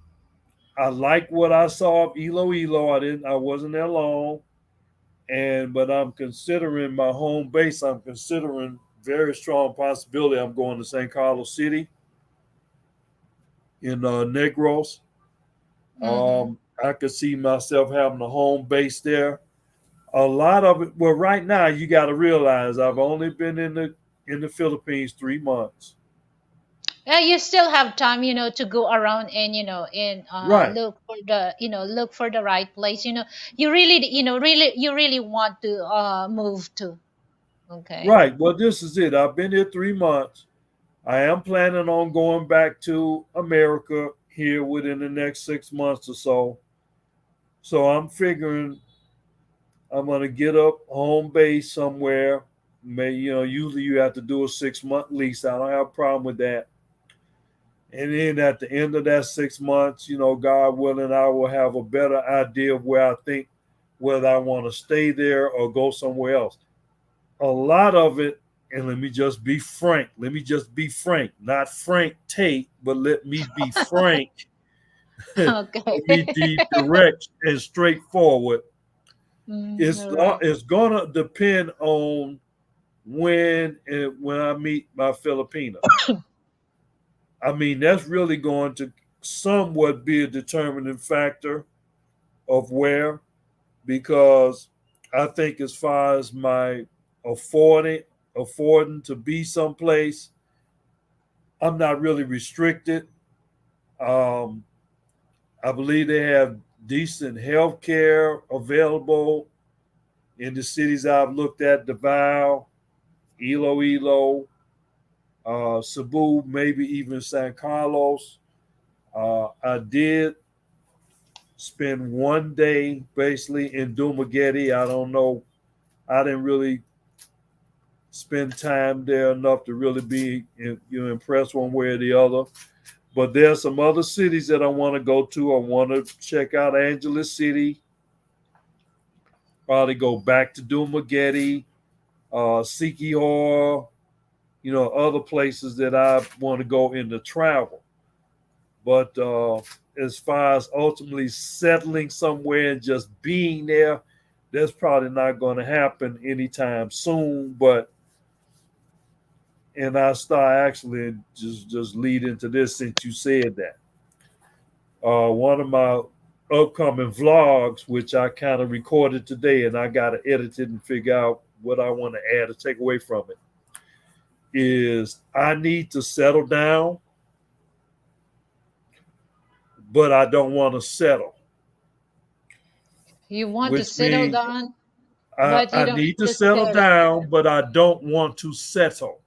I like what I saw of Iloilo. I wasn't there long, but I'm considering my home base. I'm considering very strong possibility. I'm going to San Carlos City in Negros. mm-hmm. I could see myself having a home base there. A lot of it. Well, right now you got to realize I've only been in the Philippines 3 months. Yeah, you still have time, to go around and Right, look for the right place. You really want to move to. Okay. right. Well, this is it. I've been here 3 months. I am planning on going back to America here within the next 6 months or so. So I'm figuring I'm gonna get up home base somewhere. Usually you have to do a 6 month lease. I don't have a problem with that. And then at the end of that 6 months, God willing, I will have a better idea of where I think whether I want to stay there or go somewhere else. A lot of it, and let me just be frank. Let me just be frank, not Frank Tate, but let me be frank. Let Okay. me be direct and straightforward. It's All right. it's gonna depend on when I meet my Filipina. I mean, that's really going to somewhat be a determining factor of where, because I think as far as my affording affording to be someplace, I'm not really restricted. Um, I believe they have decent health care available in the cities I've looked at: Davao, Iloilo, Cebu, maybe even San Carlos. I did spend one day basically in Dumaguete. I don't know. I didn't really spend time there enough to really be impressed one way or the other. But there's some other cities that I want to go to. I want to check out Angeles City. Probably go back to Dumaguete, Sikihor, other places that I want to go into travel. But as far as ultimately settling somewhere and just being there, that's probably not going to happen anytime soon. But and I start actually just lead into this since you said that. One of my upcoming vlogs, which I kind of recorded today, and I got to edit it and figure out what I want to add or take away from it, is I need to settle down, but I don't want to settle, You want to which settle means down, but you I don't need want to to settle settle. down, but I don't want to settle.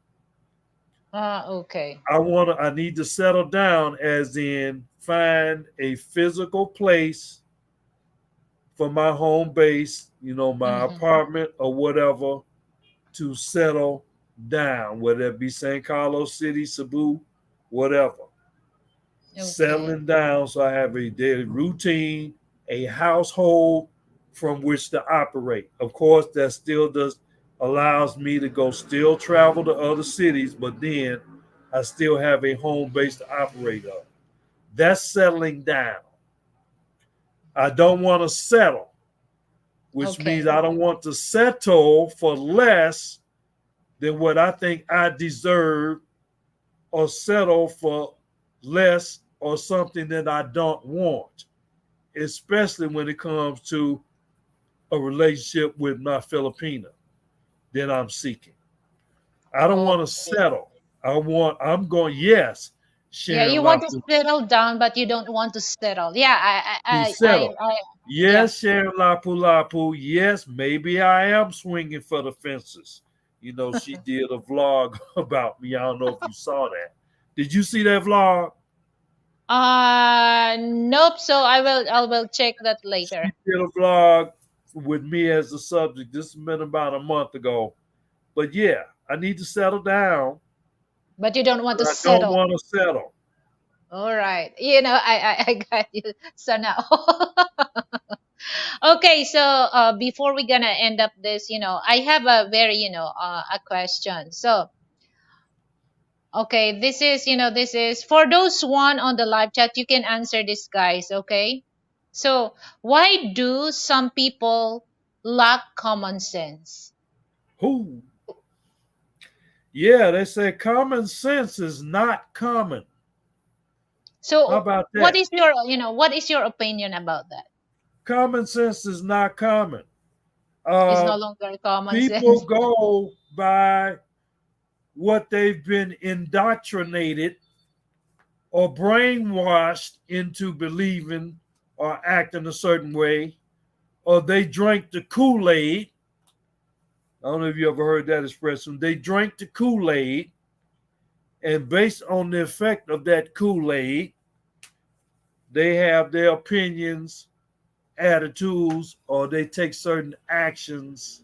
Ah, okay. I need to settle down as in find a physical place for my home base, my Mm-hmm. apartment or whatever to settle down, whether it be St. Carlos City, Cebu, whatever. Okay. Settling down so I have a daily routine, a household from which to operate. Of course, that still does allows me to go still travel to other cities, but then I still have a home base to operate on. That's settling down. I don't want to settle, which means Okay. I don't want to settle for less than what I think I deserve or settle for less or something that I don't want, especially when it comes to a relationship with my Filipina that I'm seeking. I don't want to Okay. settle. I'm going, yes, Yeah, Sharon you want to Lapu, settle down, but you don't want to settle. Yeah, to settle. yeah. Yes, Sharon Lapu Lapu, yes, maybe I am swinging for the fences. She did a vlog about me. I don't know if you saw that. Did you see that vlog? Nope. So I will check that She later. did a vlog with me as the subject. This has been about a month ago. But yeah, I need to settle down, But you don't want but to I don't settle. want to settle. All right. I got you. So now, okay. So before we gonna end up this, I have a very, a question. So, okay, this is for those one on the live chat. You can answer this, guys. Okay. So, why do some people lack common sense? Who? Yeah, they say common sense is not common. How So, about what that? is your opinion about that? Common sense is not common. It's Uh, no longer common People sense. go by what they've been indoctrinated or brainwashed into believing or acting a certain way, or they drank the Kool Aid. I don't know if you ever heard that expression. They drank the Kool Aid, and based on the effect of that Kool Aid, they have their opinions, attitudes, or they take certain actions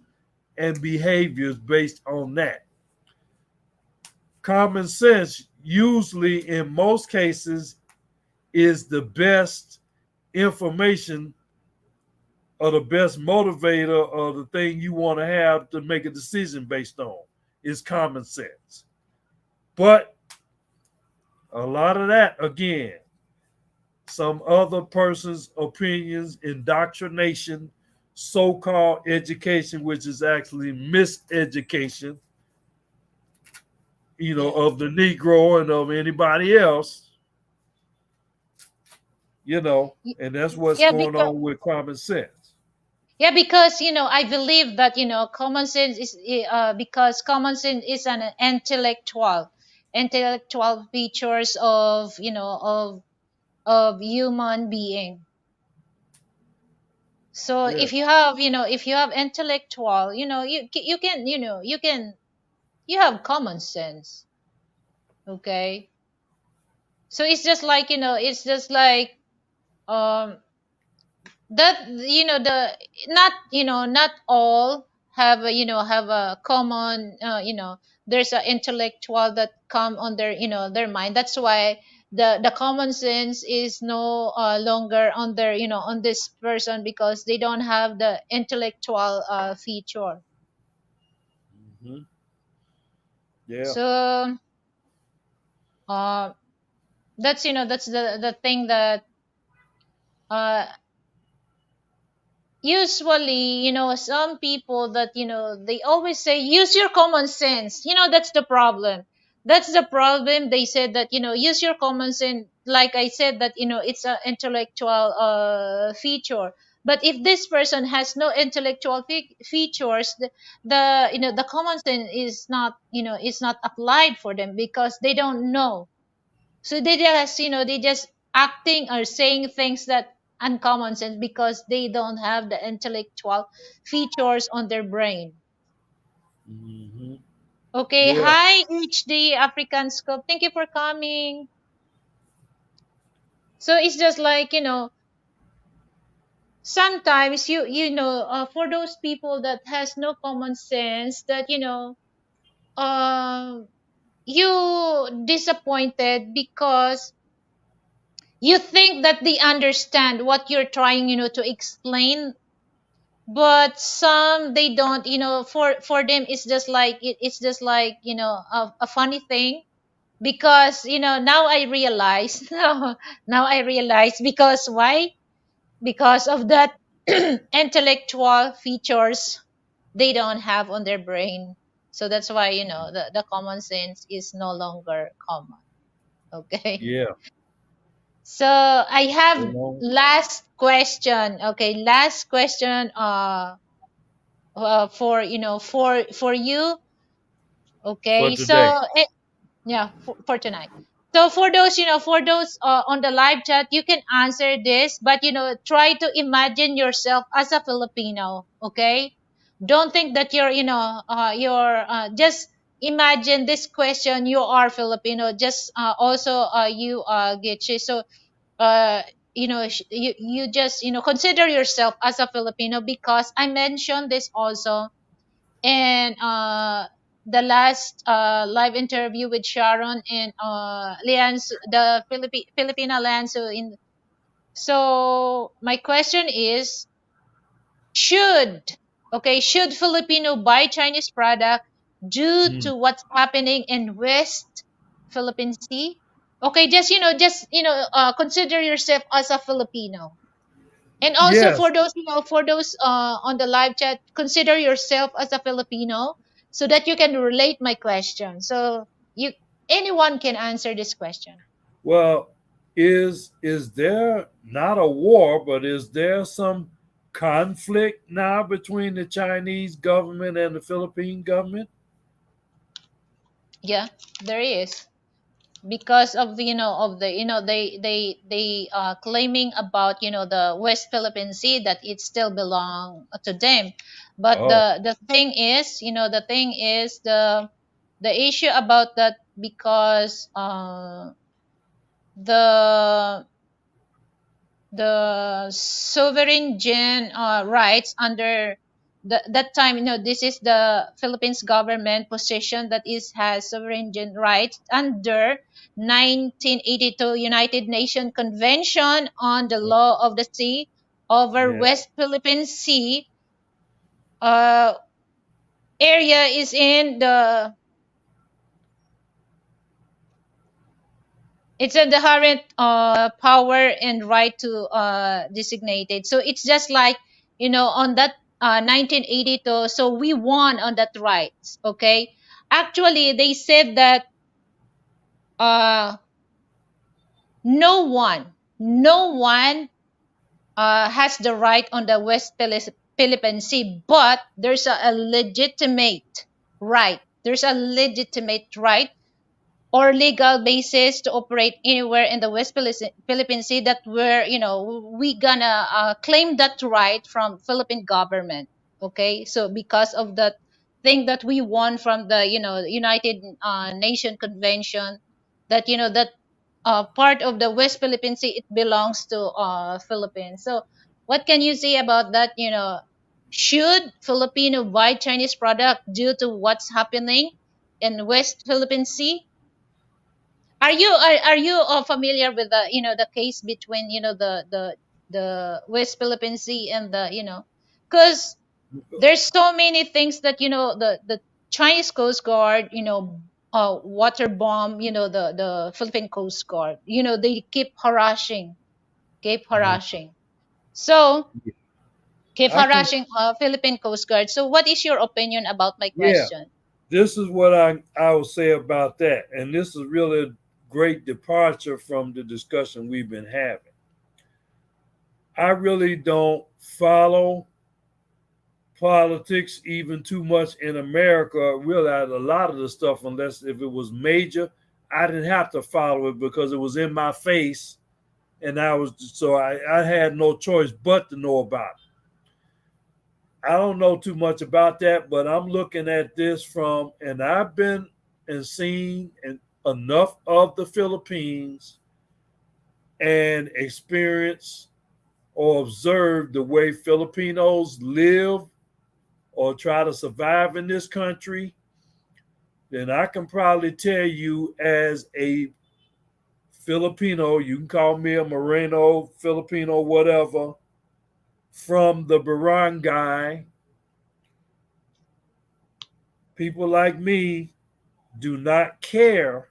and behaviors based on that. Common sense, usually in most cases, is the best information or the best motivator or the thing you want to have to make a decision based on is common sense. But a lot of that, again, some other person's opinions, indoctrination, so called education, which is actually miseducation, Yeah. of the Negro and of anybody else, Y- and that's what's Yeah, going because on with common sense. I believe that common sense is because common sense is an intellectual features of human being. So Yeah. if you have intellectual, you have common sense. Okay. So it's just like um that the not all have a common there's an intellectual that come on their mind. That's why the common sense is no longer on their on this person, because they don't have the intellectual feature. Hmm. Yeah. So uh That's that's the thing that uh usually some people that they always say use your common sense. That's the problem. That's the problem. They said that use your common sense, like I said that it's an intellectual feature. But if this person has no intellectual features, the common sense is not it's not applied for them because they don't know. So they just acting or saying things that uncommon sense because they don't have the intellectual features on their brain. Hmm. Okay, Yeah. hi HD African Scope. Thank you for coming. So it's just like, sometimes for those people that has no common sense that um you disappointed because you think that they understand what you're trying to explain, but some they don't. For them it's just like it's just like a funny thing. Because now I realize now I realize because why? Because of that intellectual features they don't have on their brain. So that's why the common sense is no longer common. Okay. Yeah. So I You have know, last question. Okay, last question. For for you. for Okay, today. so yeah, for tonight. So for those for those on the live chat, you can answer this, but try to imagine yourself as a Filipino. Okay, don't think that you're just imagine this question. You are Filipino. Just also you Gitche. So uh you just consider yourself as a Filipino because I mentioned this also. And the last live interview with Sharon and Lianz, the Filipina Lianzo in. So my question is, should should Filipino buy Chinese product due Hmm. to what's happening in West Philippine Sea? Okay, just consider yourself as a Filipino. And also Yes. for those, for those on the live chat, consider yourself as a Filipino so that you can relate my question. So you anyone can answer this question. Well, is there not a war, but is there some conflict now between the Chinese government and the Philippine government? Yeah, there is. Because of of the they claiming about the West Philippine Sea that it still belong to them. But Oh, the thing is, the issue about that because the sovereign gen rights under that time. This is the Philippines government position that is has sovereign gen rights under 1982 United Nations Convention on the Law of the Sea over yeah. West Philippine Sea. uh, Area is in the it's a inherent power and right to designate it. So it's just like on that 1982. So we won on that rights. Okay, actually they said that uh, no one has the right on the Philippine Sea, but there's a legitimate right. There's a legitimate right or legal basis to operate anywhere in the West Philippine Sea that we're we gonna claim that right from Philippine government. Okay, so because of that thing that we won from the United Nation Convention, that that part of the West Philippine Sea, it belongs to Philippines. So what can you say about that? Should Filipino buy Chinese product due to what's happening in West Philippine Sea? Are you familiar with the case between the West Philippine Sea and the because there's so many things that the Chinese Coast Guard water bomb, the Philippine Coast Guard. They keep Mhm. harassing. So keep I can, harassing Philippine Coast Guard. So what is your opinion about my yeah, question? this is what I will say about that. And this is really a great departure from the discussion we've been having. I really don't follow politics even too much in America. Realize a lot of the stuff, unless if it was major, I didn't have to follow it because it was in my face, and I had no choice but to know about it. I don't know too much about that, but I'm looking at this from, and I've been and seen enough of the Philippines and experienced or observed the way Filipinos live or try to survive in this country, then I can probably tell you as a Filipino, you can call me a Moreno, Filipino, whatever, from the barangay, people like me do not care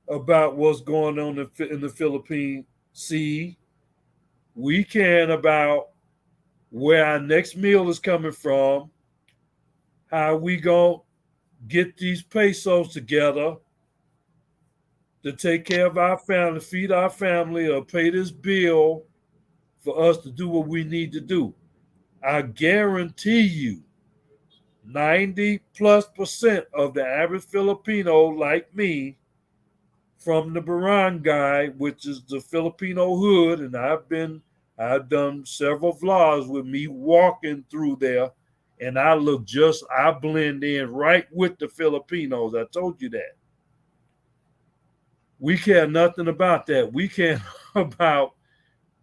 about what's going on in the Philippine Sea. We care about where our next meal is coming from, how we going to get these pesos together to take care of our family, feed our family, or pay this bill for us to do what we need to do. I guarantee you, 90+% of the average Filipino like me from the barangay, which is the Filipino hood, and I've done several vlogs with me walking through there, and I blend in right with the Filipinos. I told you that. We care nothing about that. We care about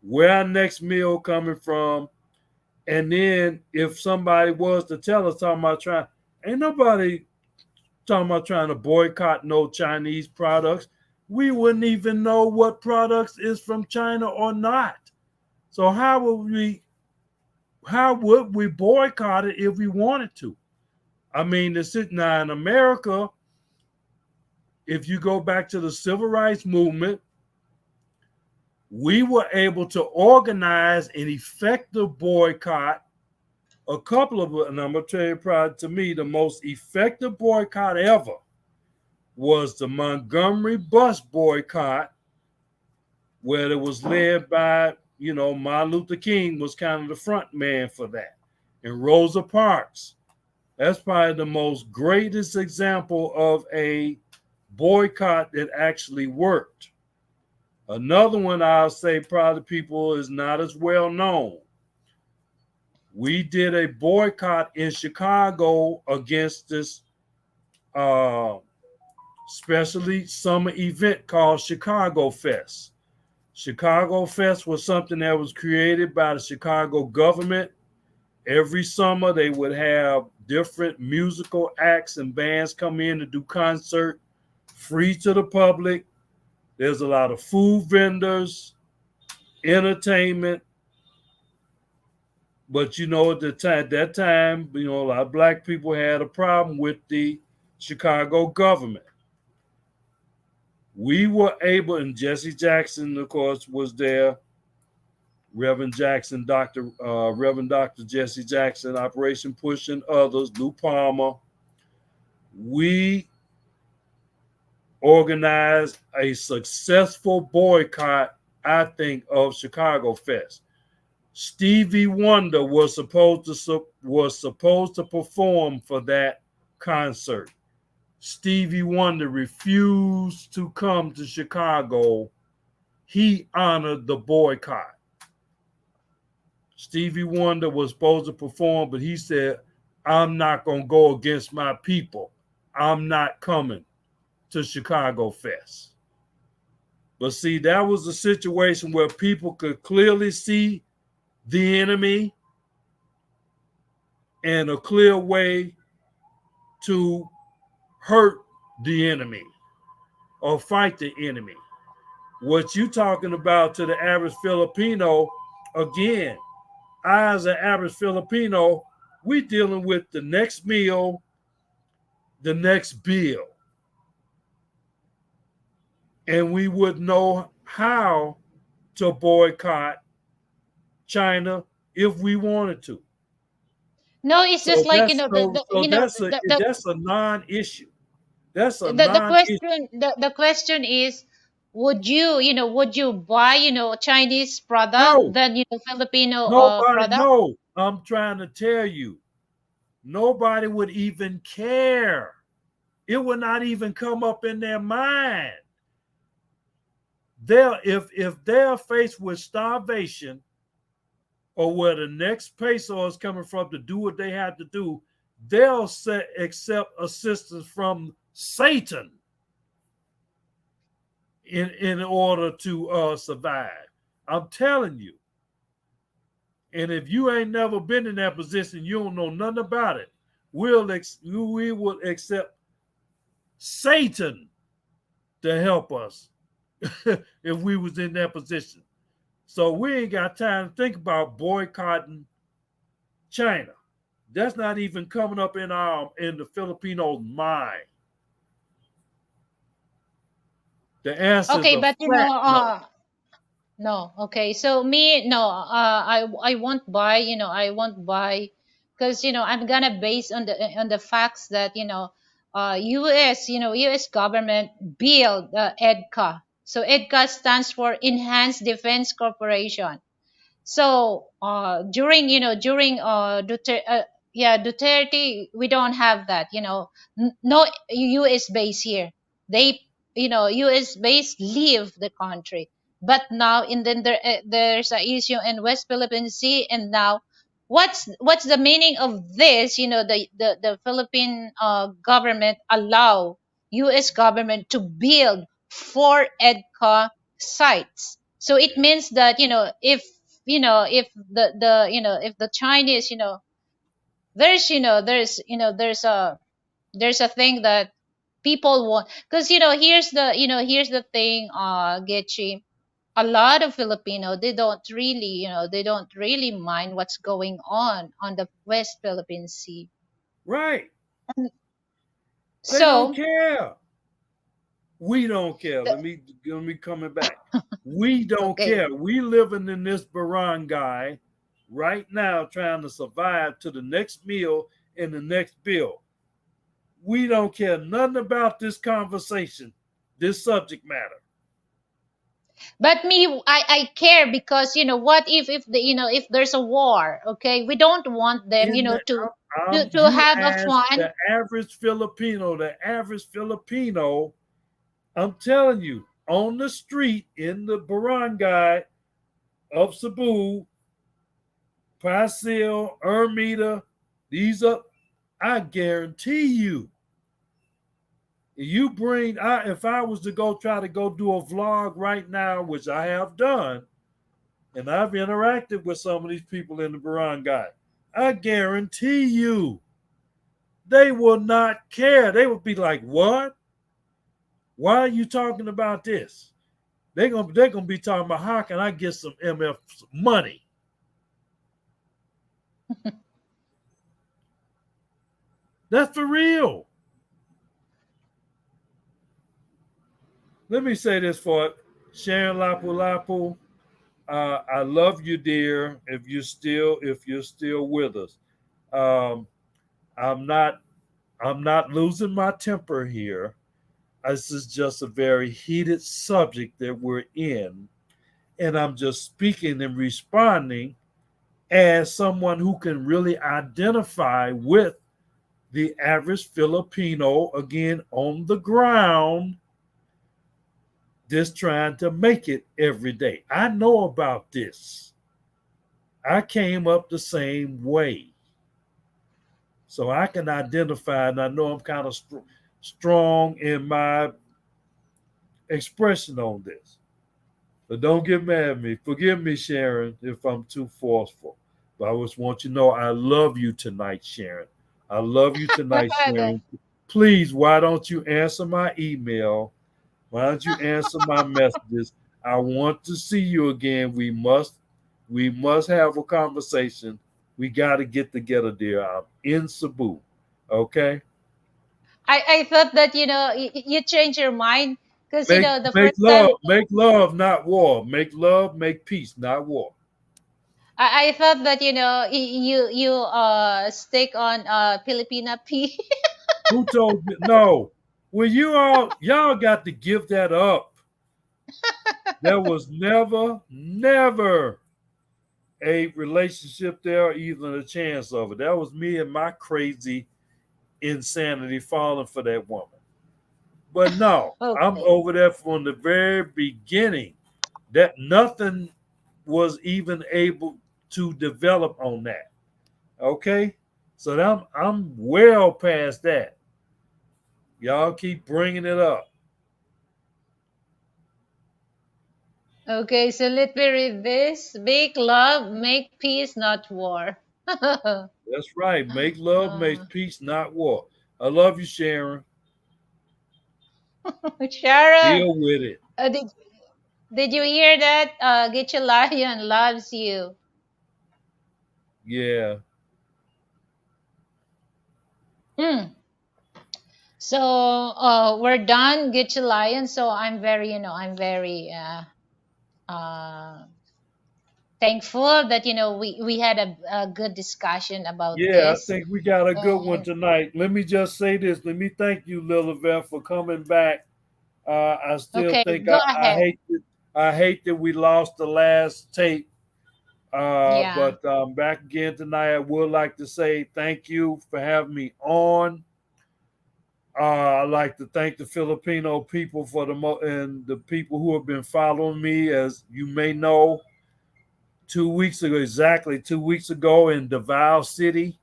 where our next meal coming from. And then if somebody was to tell us talking about trying, ain't nobody talking about trying to boycott no Chinese products. We wouldn't even know what products is from China or not. So how would we boycott it if we wanted to? I mean, now in America, if you go back to the civil rights movement, we were able to organize an effective boycott. A couple of, and I'm gonna tell you, probably to me, the most effective boycott ever was the Montgomery bus boycott, where it was led by, Martin Luther King was kind of the front man for that, and Rosa Parks. That's probably the most greatest example of a boycott that actually worked. Another one I'll say probably people is not as well known. We did a boycott in Chicago against this uh, specially summer event called Chicago Fest. Chicago Fest was something that was created by the Chicago government. Every summer, they would have different musical acts and bands come in to do concert, free to the public. There's a lot of food vendors, entertainment. But at that time, a lot of black people had a problem with the Chicago government. We were able, and Jesse Jackson, of course, was there. Reverend Jackson, Reverend Dr. Jesse Jackson, Operation Push, and others, Lou Palmer. We organized a successful boycott, I think, of Chicago Fest. Stevie Wonder was supposed to perform for that concert. Stevie Wonder refused to come to Chicago. He honored the boycott. Stevie Wonder was supposed to perform, but he said, I'm not going to go against my people. I'm not coming to Chicago Fest. But see, that was a situation where people could clearly see the enemy and a clear way to hurt the enemy or fight the enemy. What you talking about to the average Filipino, again, I as an average Filipino, we dealing with the next meal, the next bill. and we would know how to boycott China if we wanted to. No, it's just So like, that's so so that's a non-issue. That's a the non-issue. question, the question is, would you, would you buy, Chinese product No, than, Filipino nobody. product? No, I'm trying to tell you, nobody would even care. It would not even come up in their mind. If they're faced with starvation or where the next peso is coming from to do what they have to do, they'll accept assistance from Satan in order to survive. I'm telling you. And if you ain't never been in that position, you don't know nothing about it. We will accept Satan to help us if we was in that position. So we ain't got time to think about boycotting China. That's not even coming up in the Filipinos' mind. The answer is Okay, a but flat no. no. Okay, so me, no, I won't buy, I won't buy, because I'm gonna base on the facts that U.S. U.S. government build EDCA. So EDCA stands for Enhanced Defense Corporation. So during Duterte, we don't have that. No U.S. base here. They U.S. base leave the country. But now in then there's a issue in West Philippine Sea, and now what's the meaning of this? The Philippine government allow U.S. government to build four EDCA sites. So it Yeah. means that if if the Chinese, there's there's a thing that people want, because here's the thing, Getchi. A lot of Filipino, they don't really mind what's going on the West Philippine Sea. Right. And They don't so care. We don't care. the, Let me coming back. We don't okay. care. We living in this barangay right now, trying to survive to the next meal and the next bill. We don't care nothing about this conversation, this subject matter. But me, I care, because what if the if there's a war, okay? We don't want them, In the to you have a ask fun. the average Filipino, I'm telling you, on the street in the barangay of Cebu, Paseo, Ermita, these are, I guarantee you, if I was to go try to go do a vlog right now, which I have done, and I've interacted with some of these people in the barangay, I guarantee you, they will not care. They would be like, "What? Why are you talking about this?" They're gonna be talking about how can I get some MF money. That's for real. Let me say this for Sharon Lapu Lapu. I love you, dear. If you're still with us, um, I'm not I'm not losing my temper here. This is just a very heated subject that we're in, and I'm just speaking and responding as someone who can really identify with the average Filipino again on the ground, just trying to make it every day. I know about this. I came up the same way. So I can identify, and I know I'm kind of strong in my expression on this. But don't get mad at me. Forgive me, Sharon, if I'm too forceful. But I just want you to know I love you tonight, Sharon. I love you tonight, Sharon. Please, why don't you answer my email? Why don't you answer my messages? I want to see you again. We must have a conversation. We got to get together, dear. I'm in Cebu. Okay? I thought that you change your mind, Because Make the make first time love, not war. Make love, make peace, not war. I thought that you stick on Filipina P. Who told you? No. Well, y'all got to give that up. There was never a relationship there, or even a chance of it. That was me and my crazy insanity falling for that woman. But no, I'm Okay. over there from the very beginning. That nothing was even able to develop on that. Okay, so I'm well past that. Y'all keep bringing it up. Okay, so let me read this. Make love, make peace, not war. That's right. Make love, uh, make peace, not war. I love you, Sharon. Sharon, Deal with it. did you hear that? Get your lion loves you. Yeah, Hmm. So we're done. Get your lion. So I'm very uh, thankful that we had a good discussion about yeah. I this. think we got a good one And tonight. Let me just say this. Let me thank you, Lilibet, for coming back. I still okay, think go I ahead. hate that we lost the last tape. Yeah, But back again tonight. I would like to say thank you for having me on. I'd like to thank the Filipino people for and the people who have been following me. As you may know, 2 weeks ago, exactly 2 weeks ago in Davao City,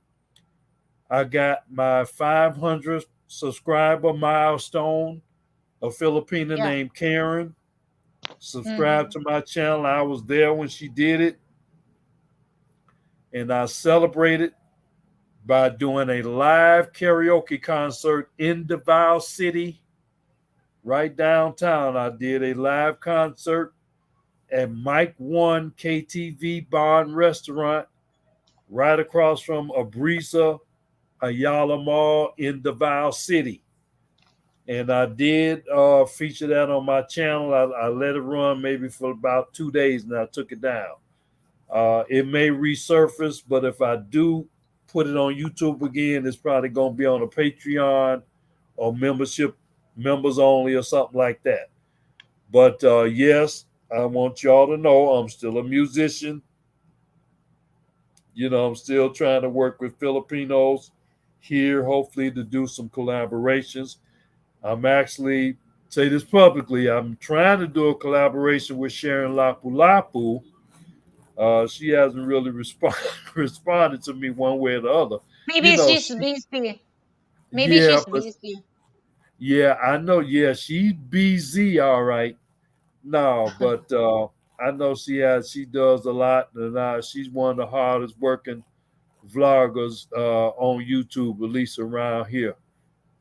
I got my 500th subscriber milestone. A Filipina yeah. named Karen subscribed Mm-hmm. to my channel. I was there when she did it, and I celebrated by doing a live karaoke concert in Davao City, right downtown. I did a live concert at Mike One KTV Bar and Restaurant, right across from Abrisa Ayala Mall in Davao City. And I did feature that on my channel. I let it run maybe for about 2 days, and I took it down. It may resurface, but if I do put it on YouTube again, it's probably going to be on a Patreon or members only or something like that. But yes, I want y'all to know I'm still a musician. I'm still trying to work with Filipinos here, hopefully to do some collaborations. I'm actually say this publicly. I'm trying to do a collaboration with Sharon Lapu Lapu. She hasn't really responded to me one way or the other. You Maybe know, she's she busy. Maybe yeah, she's but busy. yeah, I know. Yeah, she's busy, all right. No, but I know she does a lot, and she's one of the hardest working vloggers on YouTube, at least around here.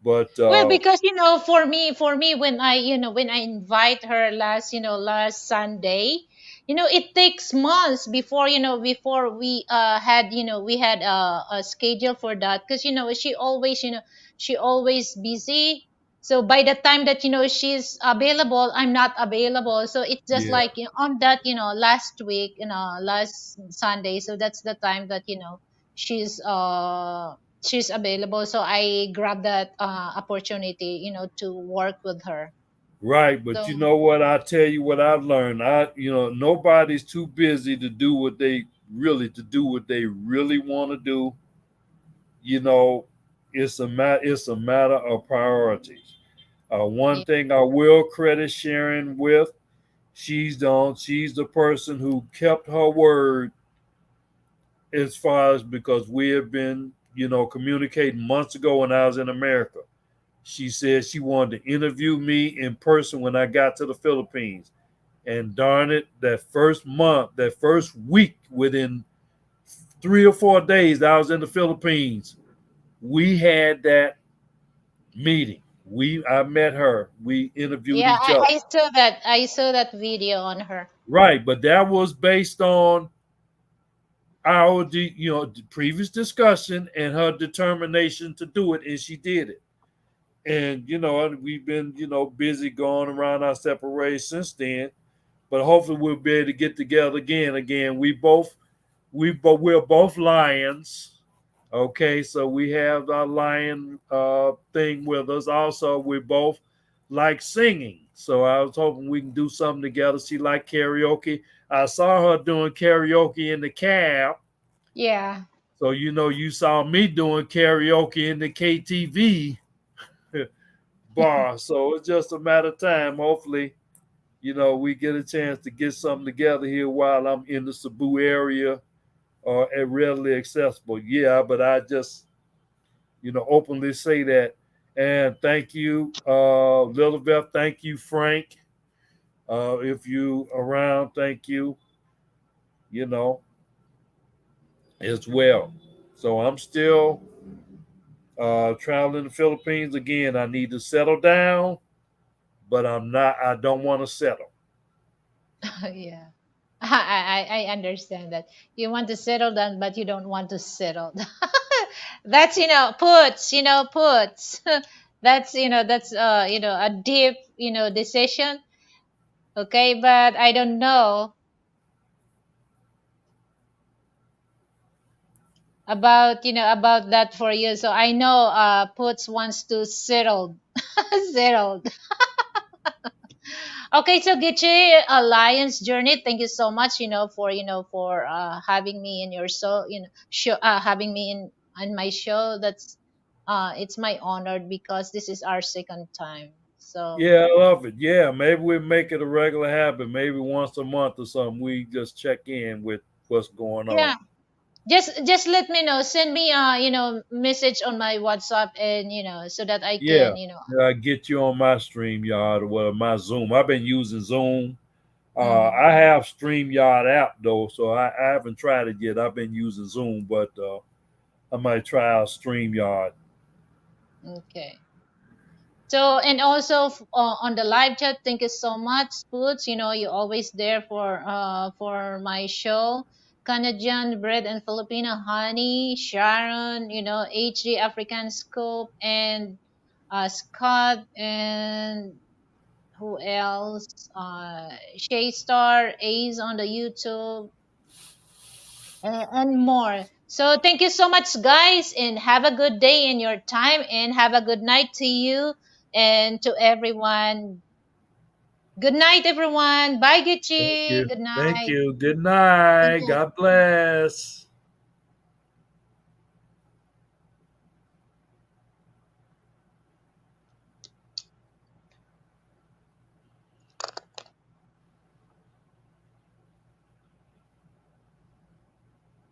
But Well, because for me, when I invite her last Sunday, it takes months before we had a schedule for that, because she always busy. So by the time that she's available, I'm not available. So it's just yeah, like on that last week, last Sunday. So that's the time that she's uh she's available, so I grabbed that opportunity to work with her. right. But So you know what? I tell you what I've learned. Nobody's too busy to do what they really want to do. You know, it's a matter of priorities. One yeah, thing I will credit Sharon with, she's the person who kept her word as far as because we have been, communicating months ago when I was in America. She said she wanted to interview me in person when I got to the Philippines. And darn it, that first week, within 3 or 4 days that I was in the Philippines, we had that meeting. I met her. We interviewed yeah, each I, other. I saw that. I saw that video on her. Right, but that was based on our previous discussion and her determination to do it, and she did it. And we've been busy going around our separation since then. But hopefully we'll be able to get together again. Again, we're both lions. Okay, so we have our lion thing with us. Also, we both like singing. So I was hoping we can do something together. She like karaoke. I saw her doing karaoke in the cab. Yeah. So you saw me doing karaoke in the KTV bar. So it's just a matter of time. Hopefully, we get a chance to get something together here while I'm in the Cebu area or readily accessible. Yeah, but I just openly say that. And thank you, Lilibeth. Thank you, Frank. If you around, thank you. You know as well. So I'm still traveling the Philippines again. I need to settle down, but I'm not. I don't want to settle. Yeah. I understand that. You want to settle down, but you don't want to settle. That's, puts. That's a deep, decision. Okay, but I don't know about that for you. So I know puts wants to settle. Settled. Okay, so Gichi Alliance Journey, thank you so much, for having me in your show, having me in my show. That's it's my honor because this is our second time. So Yeah, I love it. Yeah, maybe we make it a regular habit. Maybe once a month or something, we just check in with what's going on. yeah, just let me know. Send me message on my WhatsApp, and so that I Yeah, can I get you on my StreamYard or my Zoom. I've been using Zoom. mm, I have StreamYard app though, so I haven't tried it yet. I've been using Zoom, but I might try out StreamYard. okay. So, and also on the live chat, thank you so much, Spoots. You're always there for my show. Canadian Bread and Filipino Honey, Sharon, HG African Scope, and Scott, and who else? Shay Star, Ace on the YouTube, and more. So thank you so much, guys, and have a good day in your time, and have a good night to you and to everyone. Good night, everyone. Bye, Thank Gucci. you. Good Thank night. you. Good Thank night. you. God bless.